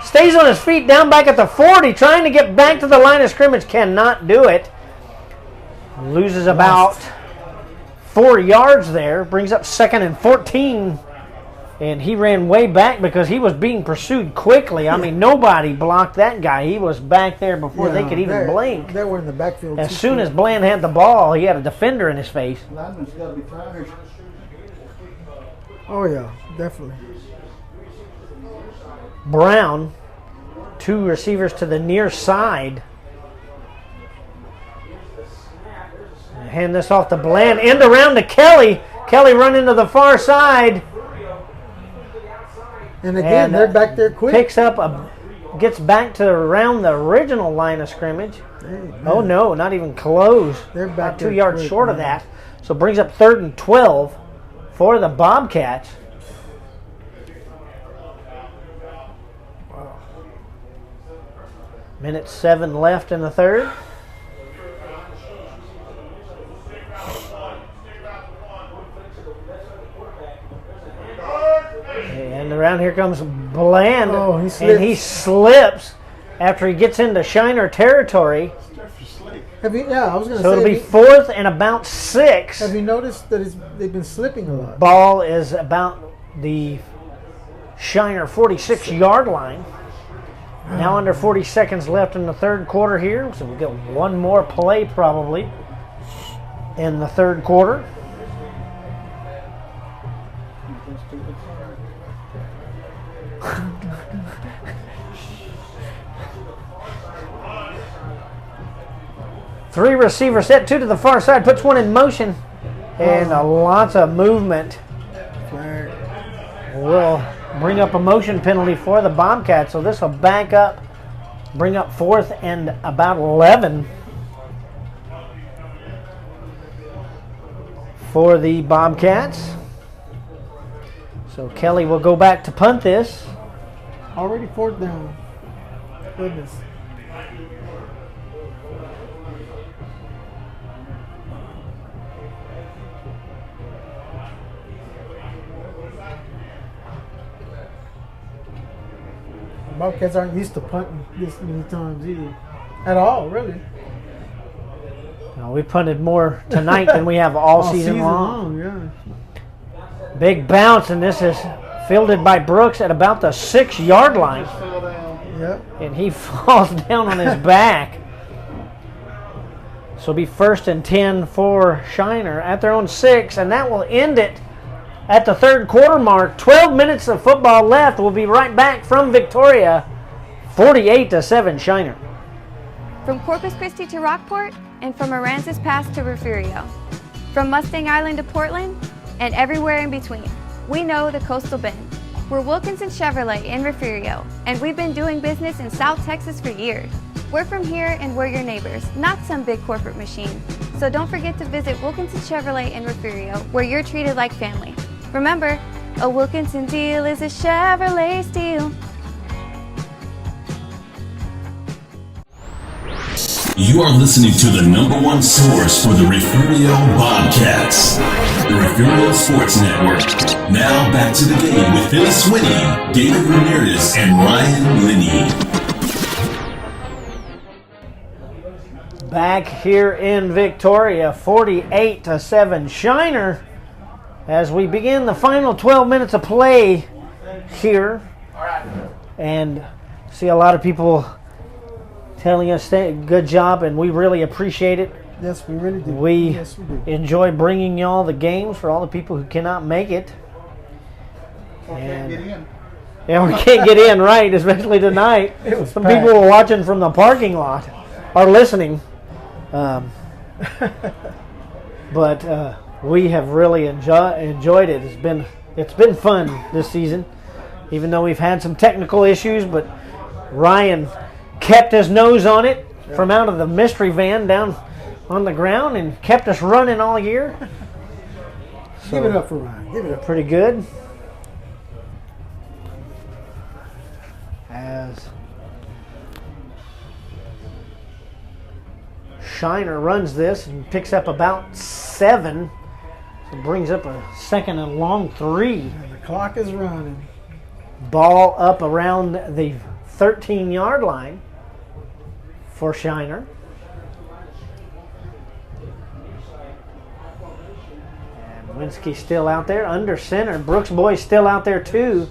[SPEAKER 1] Stays on his feet down back at the 40, trying to get back to the line of scrimmage. Cannot do it. Loses about 4 yards there. Brings up 2nd and 14. And he ran way back because he was being pursued quickly. I mean, nobody blocked that guy. He was back there before they could even blink.
[SPEAKER 3] They were in the backfield.
[SPEAKER 1] As soon as Bland had the ball, he had a defender in his face.
[SPEAKER 2] Lineman's got to be tired.
[SPEAKER 3] Oh, yeah, definitely.
[SPEAKER 1] Brown, 2 receivers to the near side. Hand this off to Bland. End around to Kelly. Kelly running to the far side.
[SPEAKER 3] And again, they're back there quick.
[SPEAKER 1] Gets back to around the original line of scrimmage. Oh, no, not even close.
[SPEAKER 3] They're back
[SPEAKER 1] about 2 yards short of that. So brings up 3rd and 12 for the Bobcats. Wow. Minute 7 left in the third. And around here comes Bland.
[SPEAKER 3] Oh, he slips.
[SPEAKER 1] And he slips after he gets into Shiner territory.
[SPEAKER 3] I was going to say.
[SPEAKER 1] So it'll be 4th and about 6.
[SPEAKER 3] Have you noticed that they've been slipping a lot?
[SPEAKER 1] Ball is about the Shiner 46-yard line. Now under 40 seconds left in the third quarter here. So we'll get one more play probably in the third quarter. Three receiver set, 2 to the far side, puts one in motion, and lots of movement. Will bring up a motion penalty for the Bobcats, so this will back up, bring up 4th and about 11 for the Bobcats. So Kelly will go back to punt this.
[SPEAKER 3] Already 4th down. Goodness. Bobcats aren't used to punting this many times either. At all, really.
[SPEAKER 1] No, we punted more tonight than we have all season long.
[SPEAKER 3] Yeah.
[SPEAKER 1] Big bounce, and this is fielded by Brooks at about the 6-yard line.
[SPEAKER 3] Yep.
[SPEAKER 1] And he falls down on his back. So it'll be 1st and 10 for Shiner at their own 6, and that will end it at the third quarter mark. 12 minutes of football left. We'll be right back from Victoria, 48-7 Shiner.
[SPEAKER 4] From Corpus Christi to Rockport, and from Aransas Pass to Refugio. From Mustang Island to Portland, and everywhere in between. We know the Coastal Bend. We're Wilkinson Chevrolet in Refugio, and we've been doing business in South Texas for years. We're from here and we're your neighbors, not some big corporate machine. So don't forget to visit Wilkinson Chevrolet in Refugio, where you're treated like family. Remember, a Wilkinson deal is a Chevrolet steal.
[SPEAKER 10] You are listening to the #1 source for the Refugio Bobcats, the Refugio Sports Network. Now back to the game with Phil Swinney, David Ramirez, and Ryan Linney.
[SPEAKER 1] Back here in Victoria, 48-7 Shiner, as we begin the final 12 minutes of play here. And see a lot of people telling us good job, and we really appreciate it.
[SPEAKER 3] Yes, we really do.
[SPEAKER 1] We enjoy bringing y'all the games for all the people who cannot make it.
[SPEAKER 2] Can't get in.
[SPEAKER 1] Yeah, we can't get in, right, especially tonight. Some
[SPEAKER 3] packed.
[SPEAKER 1] people were watching from the parking lot, or listening. But we have really enjoyed it. It's been fun this season, even though we've had some technical issues. But Ryan kept his nose on it from out of the mystery van down on the ground and kept us running all year.
[SPEAKER 3] Give it up for Ryan. Give it up.
[SPEAKER 1] Pretty good. As Shiner runs this and picks up about 7. So brings up a second and long 3.
[SPEAKER 3] And the clock is running.
[SPEAKER 1] Ball up around the 13-yard line for Shiner. And Winsky's still out there under center. Brooks Boy's still out there too.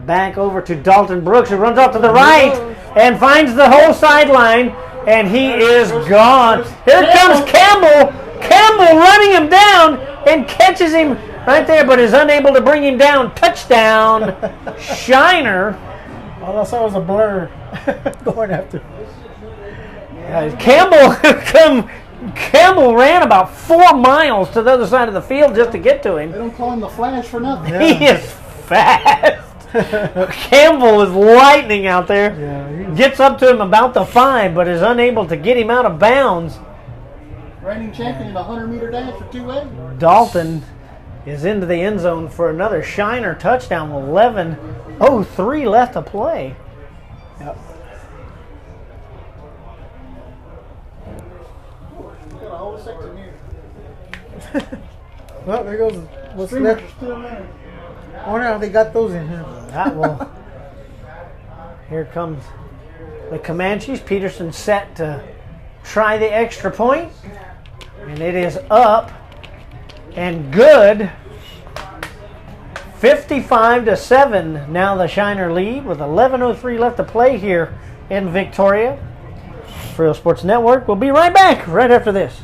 [SPEAKER 1] Back over to Dalton Brooks, who runs off to the right and finds the whole sideline, and he is gone. Here comes Campbell. Campbell running him down and catches him right there, but is unable to bring him down. Touchdown, Shiner.
[SPEAKER 3] All I saw was a blur going after.
[SPEAKER 1] Campbell ran about 4 miles to the other side of the field just to get to him.
[SPEAKER 2] They don't call him the Flash for nothing.
[SPEAKER 1] He is fast. Campbell is lightning out there.
[SPEAKER 3] Yeah,
[SPEAKER 1] gets up to him about the 5, but is unable to get him out of bounds.
[SPEAKER 2] Reigning champion in a 100-meter dash for 2A.
[SPEAKER 1] Dalton is into the end zone for another Shiner touchdown with 11:03 left to play.
[SPEAKER 3] Yep.
[SPEAKER 2] Got a whole section here.
[SPEAKER 3] Well, there goes what's left. I wonder how they got those in here.
[SPEAKER 1] That will. Here comes the Comanches. Peterson set to try the extra point. And it is up and good. 55-7. Now the Shiner lead with 11:03 left to play here in Victoria. Refugio Sports Network. We'll be right back right after this.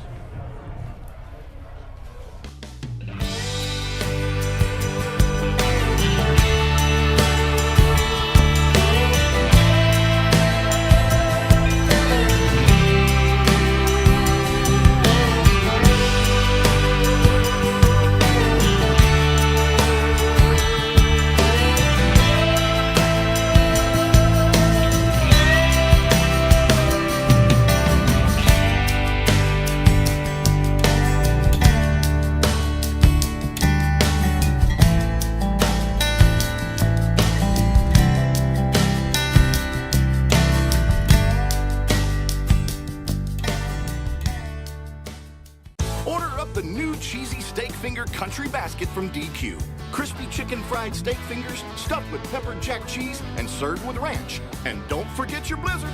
[SPEAKER 20] The new cheesy steak finger country basket from DQ. Crispy chicken fried steak fingers stuffed with pepper jack cheese and served with ranch. And don't forget your blizzard.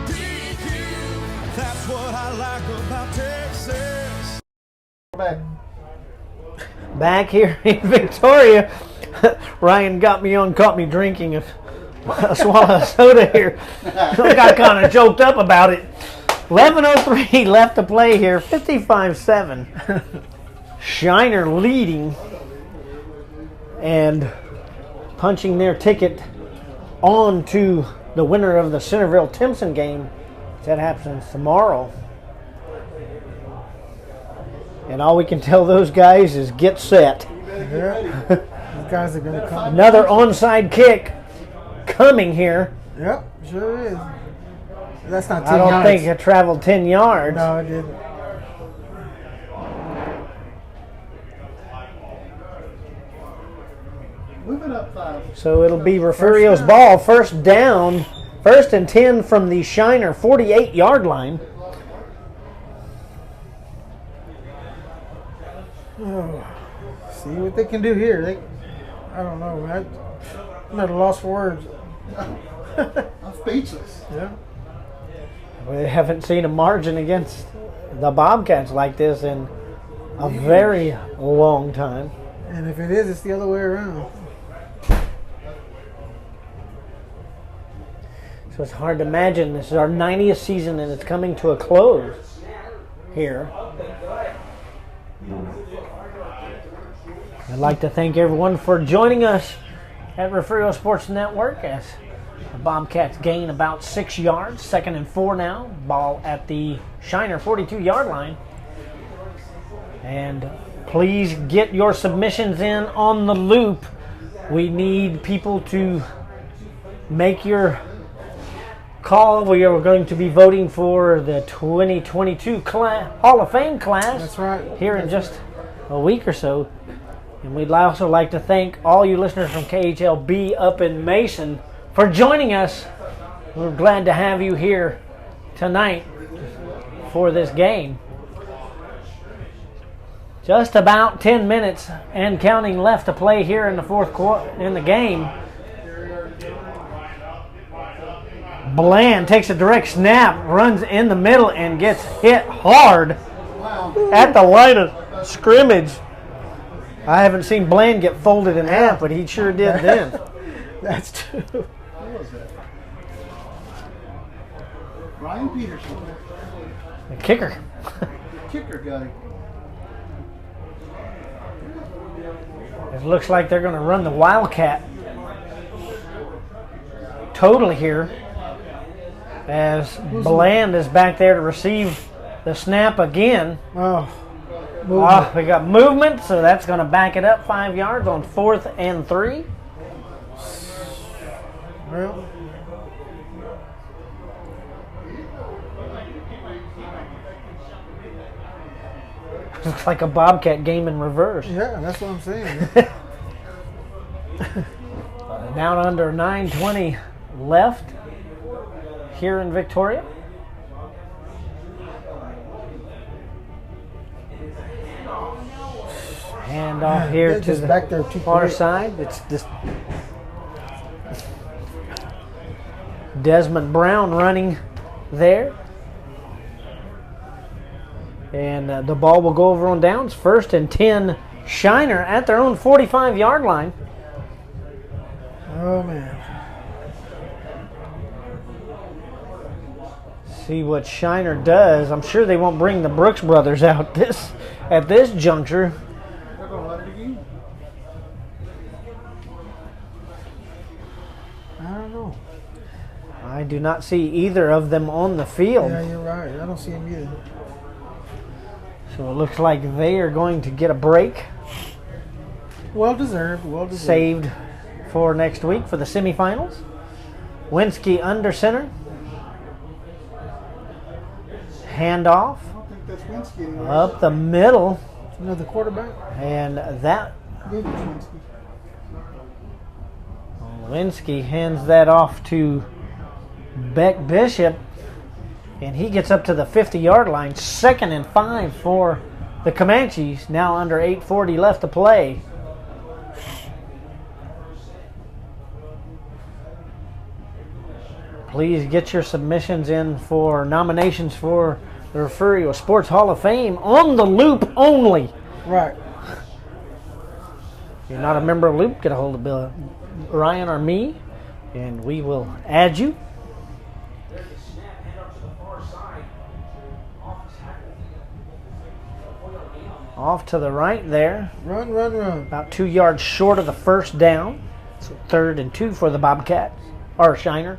[SPEAKER 12] DQ, that's what I like about Texas.
[SPEAKER 1] Back here in Victoria, Ryan caught me drinking a swallow of soda here. Got kind of choked up about it. 11:03 left to play here, 55-7. Shiner leading and punching their ticket on to the winner of the Centerville-Timpson game. That happens tomorrow. And all we can tell those guys is get set.
[SPEAKER 3] Yeah. These guys are going to come.
[SPEAKER 1] Another onside kick coming here.
[SPEAKER 3] Yep, sure is. That's not 10
[SPEAKER 1] I don't
[SPEAKER 3] yards.
[SPEAKER 1] think it traveled 10 yards.
[SPEAKER 3] No, it didn't.
[SPEAKER 2] Moving up 5.
[SPEAKER 1] So it'll be Refugio's ball. First down. First and 10 from the Shiner 48-yard line.
[SPEAKER 3] Oh, see what they can do here. I don't know. I'm at a loss for words.
[SPEAKER 2] I'm speechless.
[SPEAKER 3] Yeah.
[SPEAKER 1] We haven't seen a margin against the Bobcats like this in a very long time.
[SPEAKER 3] And if it is, it's the other way around.
[SPEAKER 1] So it's hard to imagine. This is our 90th season and it's coming to a close here. I'd like to thank everyone for joining us at Refugio Sports Network as the Bobcats gain about 6 yards. 2nd and 4 now. Ball at the Shiner 42-yard line. And please get your submissions in on the loop. We need people to make your call. We are going to be voting for the 2022 Hall of Fame class.
[SPEAKER 3] That's right.
[SPEAKER 1] Here in just a week or so. And we'd also like to thank all you listeners from KHLB up in Mason for joining us. We're glad to have you here tonight for this game. Just about 10 minutes and counting left to play here in the fourth quarter in the game. Bland takes a direct snap, runs in the middle, and gets hit hard at the line of scrimmage. I haven't seen Bland get folded in half, but he sure did then.
[SPEAKER 3] That's true.
[SPEAKER 2] Who was that? Brian Peterson.
[SPEAKER 1] The kicker.
[SPEAKER 2] The kicker got him.
[SPEAKER 1] It looks like they're going to run the Wildcat total here, as Bland is back there to receive the snap again. We got movement, so that's going to back it up 5 yards on 4th and 3.
[SPEAKER 3] Well,
[SPEAKER 1] looks like a Bobcat game in reverse.
[SPEAKER 3] yeah, that's what I'm saying.
[SPEAKER 1] Down under 9:20 left here in Victoria. Hand off here to the
[SPEAKER 3] back there too
[SPEAKER 1] far
[SPEAKER 3] quick.
[SPEAKER 1] side. It's this Desmond Brown running there. And the ball will go over on downs. 1st and 10, Shiner at their own 45-yard line.
[SPEAKER 3] Oh, man.
[SPEAKER 1] See what Shiner does. I'm sure they won't bring the Brooks brothers out at this juncture.
[SPEAKER 2] They're going to run it again.
[SPEAKER 3] I don't know.
[SPEAKER 1] I do not see either of them on the field.
[SPEAKER 3] Yeah, you're right. I don't see him either.
[SPEAKER 1] So it looks like they are going to get a break.
[SPEAKER 3] Well deserved. Well deserved.
[SPEAKER 1] Saved for next week for the semifinals. Winsky under center. Handoff.
[SPEAKER 2] I don't think that's Winsky anymore.
[SPEAKER 1] Up the middle.
[SPEAKER 3] Another quarterback.
[SPEAKER 1] And that
[SPEAKER 2] Maybe it's Winsky.
[SPEAKER 1] Winsky hands that off to Beck Bishop. And he gets up to the 50-yard line. 2nd and 5 for the Comanches. Now under 8:40 left to play. Please get your submissions in for nominations for the Refugio Sports Hall of Fame on the Loop only.
[SPEAKER 3] Right.
[SPEAKER 1] If you're not a member of Loop, get a hold of Bill, Ryan or me, and we will add you. Off to the right there.
[SPEAKER 3] Run, run, run.
[SPEAKER 1] About 2 yards short of the first down. So 3rd and 2 for the Bobcats. Or Shiner.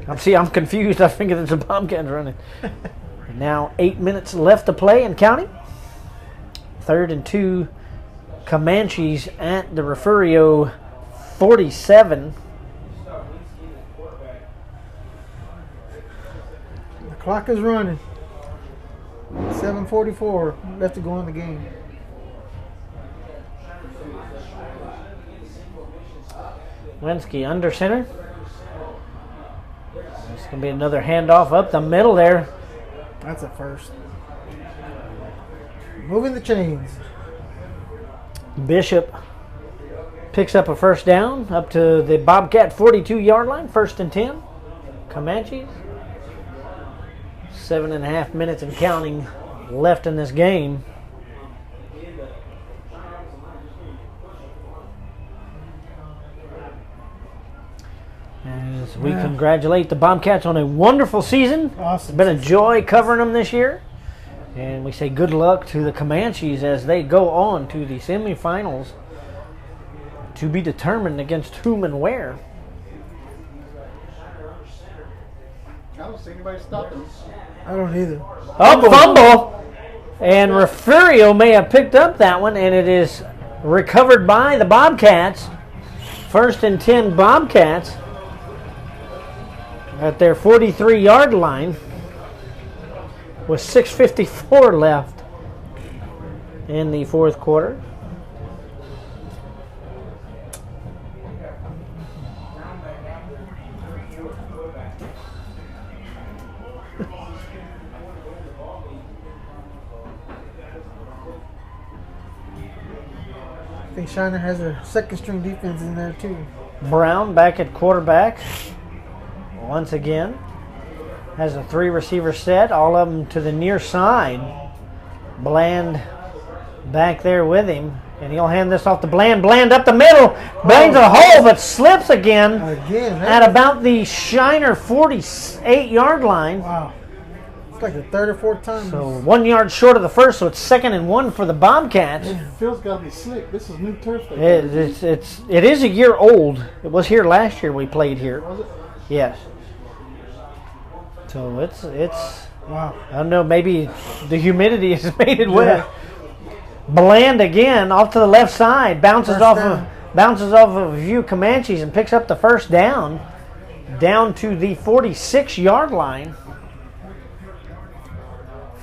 [SPEAKER 1] I'm confused. I think it's the Bobcats running. Now 8 minutes left to play and counting. 3rd and 2. Comanches at the Refugio 47.
[SPEAKER 3] The clock is running. 7:44 left to go in the game.
[SPEAKER 1] Winsky under center. It's going to be another handoff up the middle there.
[SPEAKER 3] That's a first. Moving the chains.
[SPEAKER 1] Bishop picks up a first down up to the Bobcat 42-yard line. 1st and 10. Comanches. 7.5 minutes and counting left in this game. As we congratulate the Bobcats on a wonderful season.
[SPEAKER 3] Awesome.
[SPEAKER 1] It's been a joy covering them this year. And we say good luck to the Comanches as they go on to the semifinals to be determined against whom and where.
[SPEAKER 2] I don't see anybody stopping.
[SPEAKER 3] I don't either.
[SPEAKER 1] Oh, fumble! And Refugio may have picked up that one, and it is recovered by the Bobcats. 1st and 10 Bobcats. at their 43-yard line with 6:54 left in the fourth quarter.
[SPEAKER 3] I think Shiner has a second-string defense in there, too.
[SPEAKER 1] Brown back at quarterback once again. Has a 3-receiver set, all of them to the near side. Bland back there with him, and he'll hand this off to Bland. Bland up the middle, bangs a hole, but slips again at about the Shiner 48-yard line.
[SPEAKER 3] Wow. It's like the third or fourth time.
[SPEAKER 1] So 1 yard short of the first, so it's 2nd and 1 for the Bobcats.
[SPEAKER 2] Phil's got to be slick. This is new turf.
[SPEAKER 1] It is a year old. It was here last year we played here.
[SPEAKER 2] Was it?
[SPEAKER 1] Yes. So it's
[SPEAKER 3] wow.
[SPEAKER 1] I don't know, maybe the humidity has made it wet. Bland again off to the left side, bounces off of a few Comanches and picks up the first down to the 46-yard line.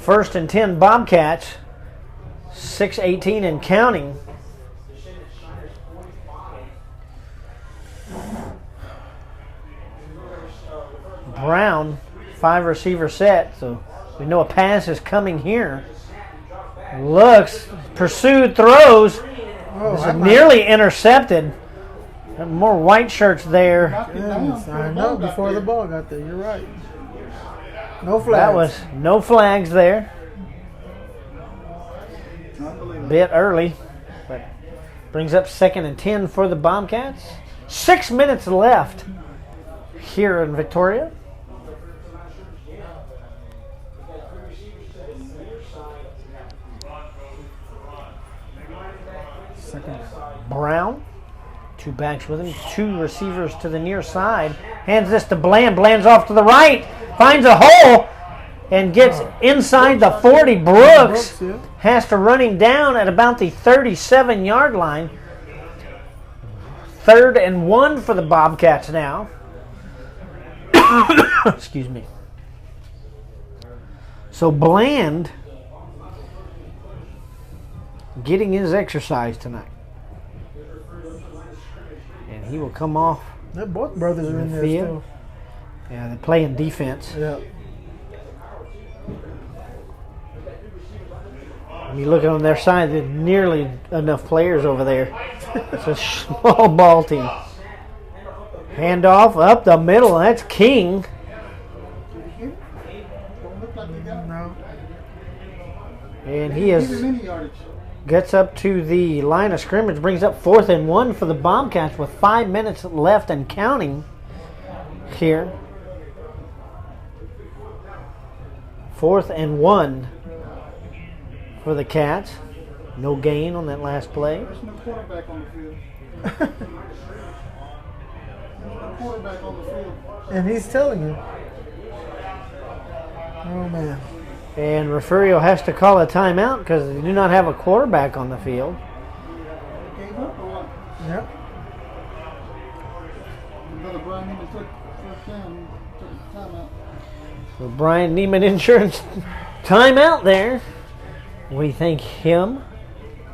[SPEAKER 1] 1st and 10 Bobcats, 6:18 and counting. Brown, 5-receiver set, so we know a pass is coming here. Looks, pursued, throws. Nearly intercepted. More white shirts there.
[SPEAKER 3] Yes, I know, before the ball got there. You're right. No flags.
[SPEAKER 1] That was no flags there. Bit early, but brings up 2nd and 10 for the Bobcats. 6 minutes left here in Victoria. Brown, 2 backs with him, 2 receivers to the near side. Hands this to Bland. Bland's off to the right, finds a hole, and gets inside the 40. Brooks has to run him down at about the 37-yard line. 3rd and 1 for the Bobcats now. Excuse me. So Bland getting his exercise tonight. And he will come off.
[SPEAKER 3] Both brothers are in there
[SPEAKER 1] field.
[SPEAKER 3] still.
[SPEAKER 1] Yeah, they're playing defense.
[SPEAKER 3] Yeah.
[SPEAKER 1] When you look on their side, there's nearly enough players over there. It's a small ball team. Handoff up the middle. That's King.
[SPEAKER 3] No.
[SPEAKER 1] And he gets up to the line of scrimmage, brings up 4th and 1 for the Bobcats with 5 minutes left and counting here. 4th and 1 for the Cats. No gain on that last play.
[SPEAKER 2] There's no quarterback on the field. Quarterback on the field.
[SPEAKER 3] And he's telling you. Oh, man.
[SPEAKER 1] And Refugio has to call a timeout because they do not have a quarterback on the field.
[SPEAKER 2] Gave up or what?
[SPEAKER 3] Yep.
[SPEAKER 2] Brother Brian Neiman took first down, took a timeout.
[SPEAKER 1] So Brian Neiman Insurance timeout there. We thank him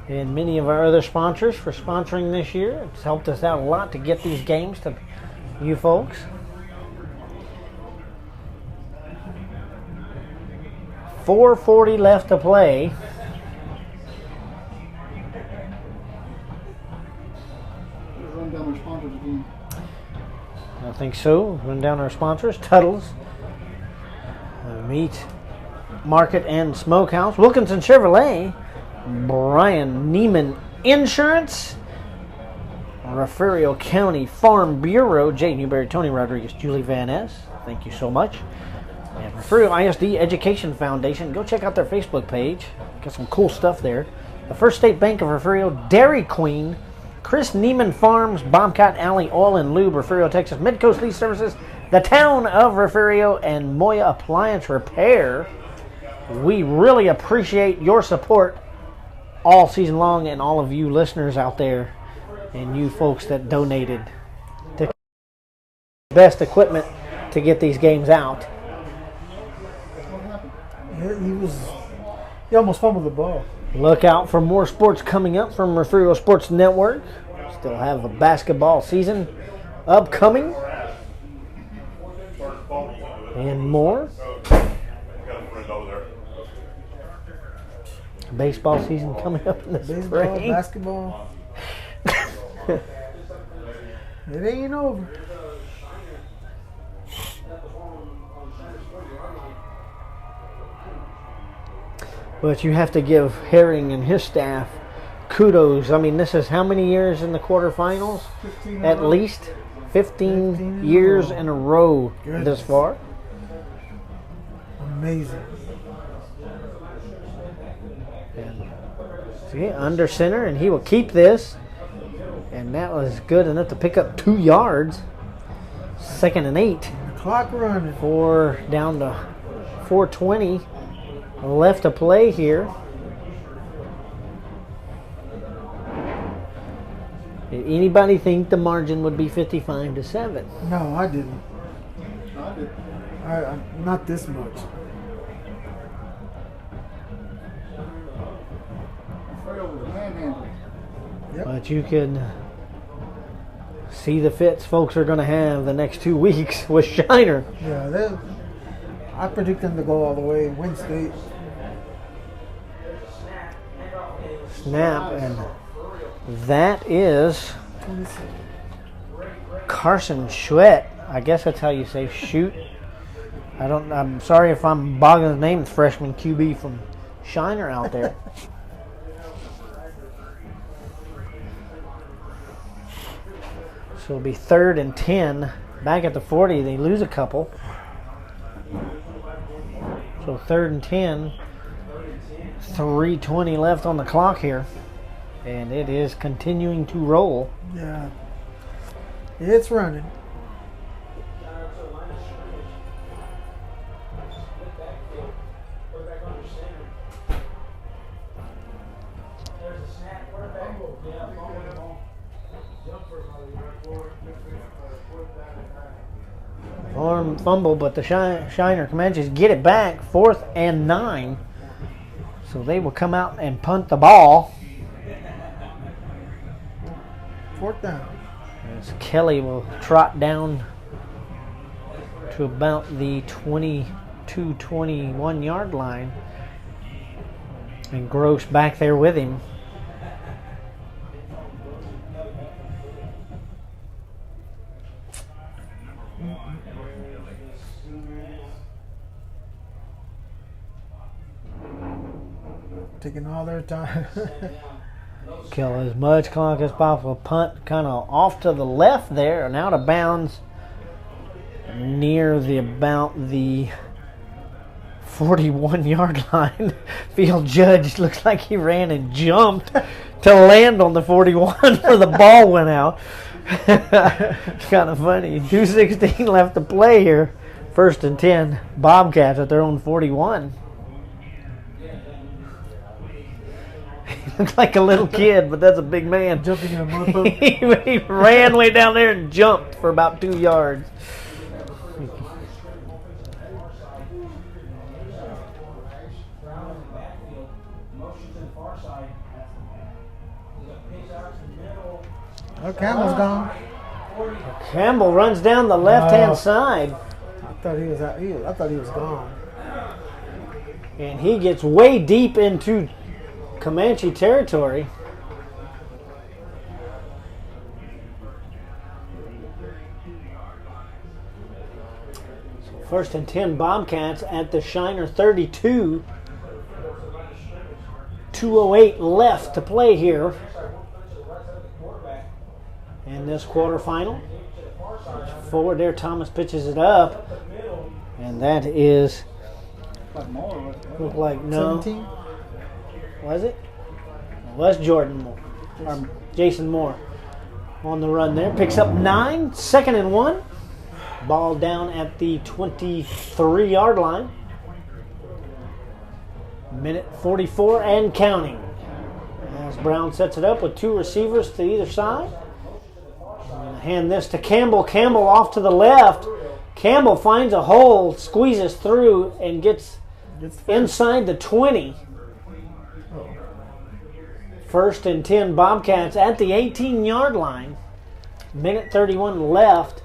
[SPEAKER 1] and many of our other sponsors for sponsoring this year. It's helped us out a lot to get these games to you folks. .440 left to play.
[SPEAKER 2] Run down our sponsors again.
[SPEAKER 1] I think so. Run down our sponsors. Tuttle's Meat Market and Smokehouse. Wilkinson Chevrolet. Brian Neiman Insurance. Refugio County Farm Bureau. Jay Newberry, Tony Rodriguez, Julie Van Ness. Thank you so much. And Refugio ISD Education Foundation. Go check out their Facebook page. Got some cool stuff there. The First State Bank of Refugio, Dairy Queen, Chris Neiman Farms, Bobcat Alley Oil and Lube, Refugio, Texas, Midcoast Lease Services, the Town of Refugio, and Moya Appliance Repair. We really appreciate your support all season long, and all of you listeners out there and you folks that donated to best equipment to get these games out.
[SPEAKER 3] He almost fumbled the ball.
[SPEAKER 1] Look out for more sports coming up from Refugio Sports Network. Still have a basketball season upcoming. And more. Baseball season coming up in the spring.
[SPEAKER 3] Basketball. It ain't over.
[SPEAKER 1] But you have to give Herring and his staff kudos. I mean, this is how many years in the quarterfinals? At least 15 years in a row this far.
[SPEAKER 3] Amazing.
[SPEAKER 1] And see, under center, and he will keep this. And that was good enough to pick up 2 yards. 2nd and 8.
[SPEAKER 3] The clock running.
[SPEAKER 1] Down to 4:20 left to play here. Did anybody think the margin would be 55-7?
[SPEAKER 3] No, I didn't. Not this much.
[SPEAKER 1] Yep. But you can see the fits folks are going to have the next 2 weeks with Shiner.
[SPEAKER 3] Yeah, I predict them to go all the way and win state.
[SPEAKER 1] Snap, and that is Carson Schwett. I guess that's how you say shoot. I'm sorry if I'm bogging his name. It's freshman QB from Shiner out there. So it'll be 3rd and 10. Back at the 40, they lose a couple. So 3rd and 10. 3:20 left on the clock here. And it is continuing to roll.
[SPEAKER 3] Yeah. It's running.
[SPEAKER 1] Arm fumble, but the Shiner Comanches get it back. 4th and 9. So they will come out and punt the ball.
[SPEAKER 3] 4th down.
[SPEAKER 1] As Kelly will trot down to about the 22-21 yard line. And Gross back there with him.
[SPEAKER 3] Taking all their time.
[SPEAKER 1] Kill as much clock as possible. Punt kind of off to the left there and out of bounds near about the 41 yard line. Field judge looks like he ran and jumped to land on the 41 where the ball went out. It's kind of funny. 2:16 left to play here. 1st and 10. Bobcats at their own 41. He looks like a little kid, but that's a big man.
[SPEAKER 3] Jumping in a mud
[SPEAKER 1] He ran way down there and jumped for about 2 yards.
[SPEAKER 3] Oh, Campbell's gone.
[SPEAKER 1] Campbell runs down the left-hand side.
[SPEAKER 3] I thought he was out. I thought he was gone.
[SPEAKER 1] And he gets way deep into Comanche territory. So 1st and 10 Bobcats at the Shiner 32. 2:08 left to play here in this quarterfinal. Forward there, Thomas pitches it up. And that is, look like, no.
[SPEAKER 3] 17?
[SPEAKER 1] Was it? It was Jordan Moore. Or Jason Moore on the run there. Picks up 9. 2nd and 1. Ball down at the 23 yard line. Minute 44 and counting. As Brown sets it up with 2 receivers to either side. Hand this to Campbell. Campbell off to the left. Campbell finds a hole, squeezes through, and gets inside the 20. First and 10 Bobcats at the 18-yard line. Minute 31 left.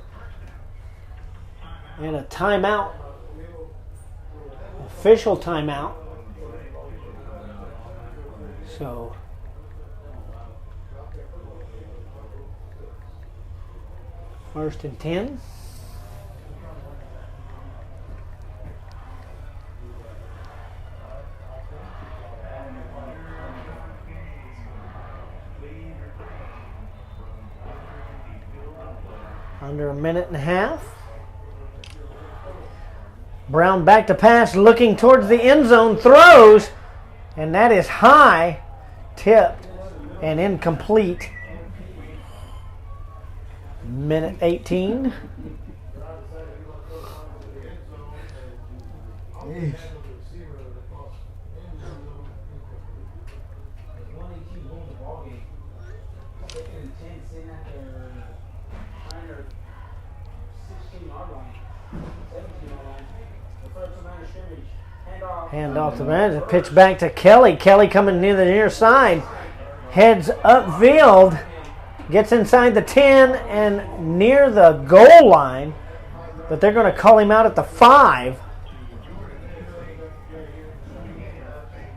[SPEAKER 1] And a timeout. Official timeout. So first and 10. Under a minute and a half. Brown back to pass, looking towards the end zone, throws, and that is high, tipped, and incomplete. Minute 18. Hand off the man. Pitch back to Kelly. Kelly coming near the near side. Heads upfield. Gets inside the 10 and near the goal line. But they're going to call him out at the 5.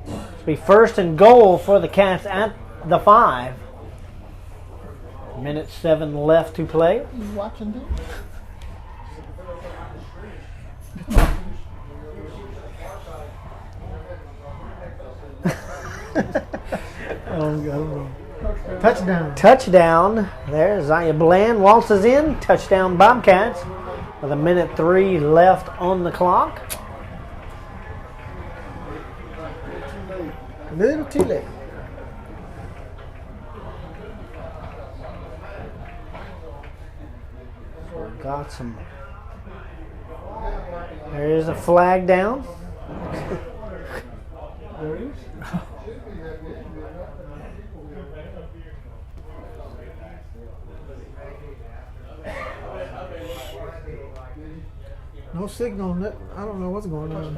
[SPEAKER 1] It'll be first and goal for the Cats at the 5. Minute 7 left to play.
[SPEAKER 2] You watching this?
[SPEAKER 3] Touchdown.
[SPEAKER 1] Touchdown. There's Zaya Bland. Waltzes in. Touchdown Bobcats. With a minute 3 left on the clock.
[SPEAKER 3] A little too late.
[SPEAKER 1] Got some. There is a flag down.
[SPEAKER 3] There is. No signal. I don't know what's going on.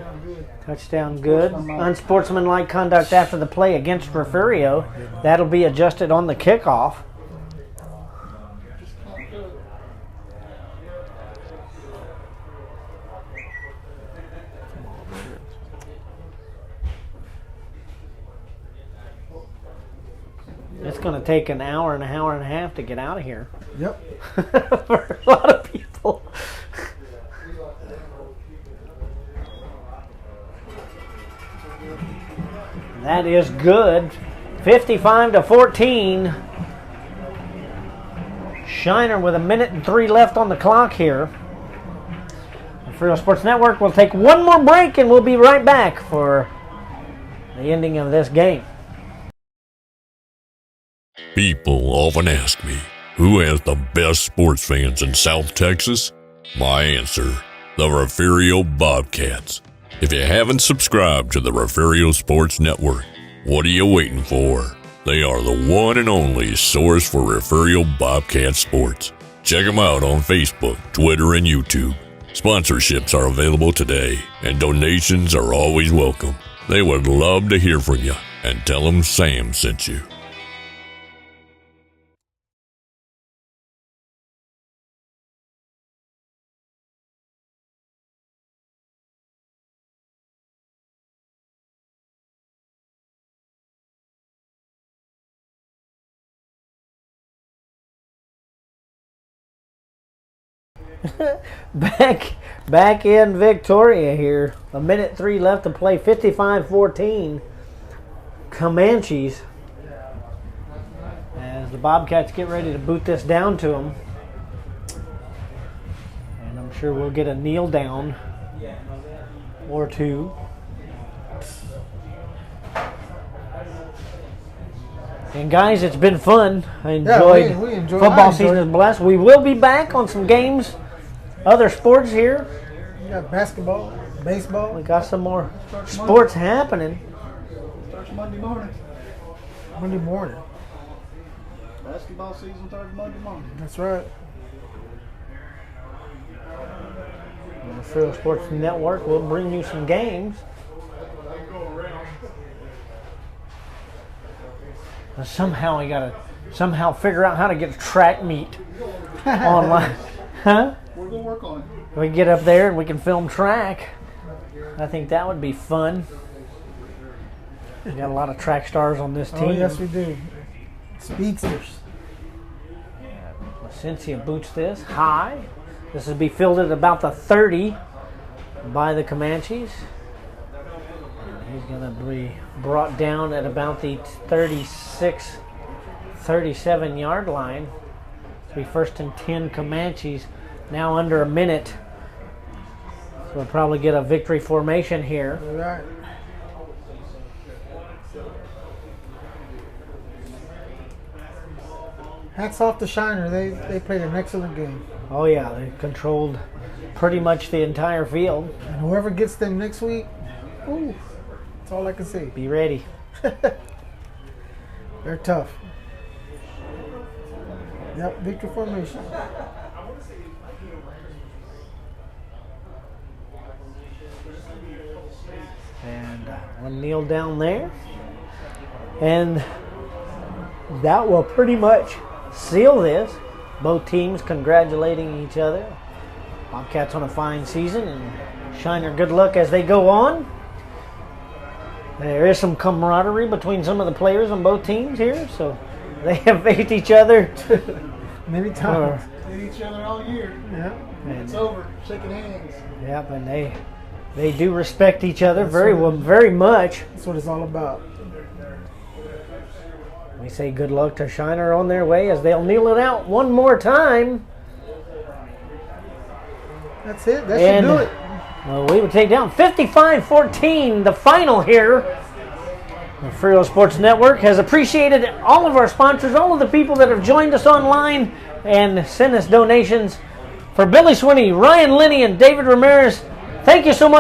[SPEAKER 1] Touchdown good. Unsportsmanlike conduct after the play against Refugio. That'll be adjusted on the kickoff. It's going to take an hour and a half to get out of here.
[SPEAKER 3] Yep.
[SPEAKER 1] For a lot of people. That is good. 55-14. Shiner with a minute and 3 left on the clock here. The Refugio Sports Network will take one more break and we'll be right back for the ending of this game.
[SPEAKER 11] People often ask me, who has the best sports fans in South Texas? My answer, the Refugio Bobcats. If you haven't subscribed to the Refugio Sports Network, what are you waiting for? They are the one and only source for Refugio Bobcat sports. Check them out on Facebook, Twitter, and YouTube. Sponsorships are available today, and donations are always welcome. They would love to hear from you, and tell them Sam sent you.
[SPEAKER 1] Back in Victoria here. A minute 3 left to play. 55-14. Comanches. As the Bobcats get ready to boot this down to them. And I'm sure we'll get a kneel down or two. And guys, it's been fun. I enjoyed
[SPEAKER 3] we enjoyed
[SPEAKER 1] football season is blessed. We will be back on some games, other sports here.
[SPEAKER 3] We got basketball, baseball.
[SPEAKER 1] We got some more sports happening.
[SPEAKER 2] Starts Monday morning.
[SPEAKER 3] Monday morning.
[SPEAKER 2] Basketball season starts Monday morning.
[SPEAKER 3] That's right.
[SPEAKER 1] Refugio Sports Network will bring you some games. Somehow we gotta figure out how to get a track meet online. Huh?
[SPEAKER 2] We're gonna work on it.
[SPEAKER 1] We get up there and we can film track. I think that would be fun. We got a lot of track stars on this team.
[SPEAKER 3] Oh, yes, we do. Speedsters.
[SPEAKER 1] Cynthia boots this high. This will be fielded about the 30 by the Comanches. He's going to be brought down at about the 36, 37 yard line. It'll be 1st and 10 Comanches. Now under a minute. So we'll probably get a victory formation here.
[SPEAKER 3] All right. Hats off to Shiner. They played an excellent game.
[SPEAKER 1] Oh yeah, they controlled pretty much the entire field.
[SPEAKER 3] And whoever gets them next week, ooh, that's all I can say.
[SPEAKER 1] Be ready.
[SPEAKER 3] They're tough. Yep, victory formation.
[SPEAKER 1] And one kneel down there. And that will pretty much seal this. Both teams congratulating each other. Bobcats on a fine season, and Shiner good luck as they go on. There is some camaraderie between some of the players on both teams here, so they have faced each other
[SPEAKER 3] many times.
[SPEAKER 2] Hit each other all year.
[SPEAKER 3] Yeah.
[SPEAKER 2] It's over. Shaking hands.
[SPEAKER 1] Yep, and they do respect each other very much.
[SPEAKER 3] That's what it's all about.
[SPEAKER 1] We say good luck to Shiner on their way as they'll kneel it out one more time.
[SPEAKER 3] That's it. That should do it.
[SPEAKER 1] Well, we would take down 55-14, the final here. The Refugio Sports Network has appreciated all of our sponsors, all of the people that have joined us online and sent us donations. For Billy Swinney, Ryan Linney, and David Ramirez, thank you so much.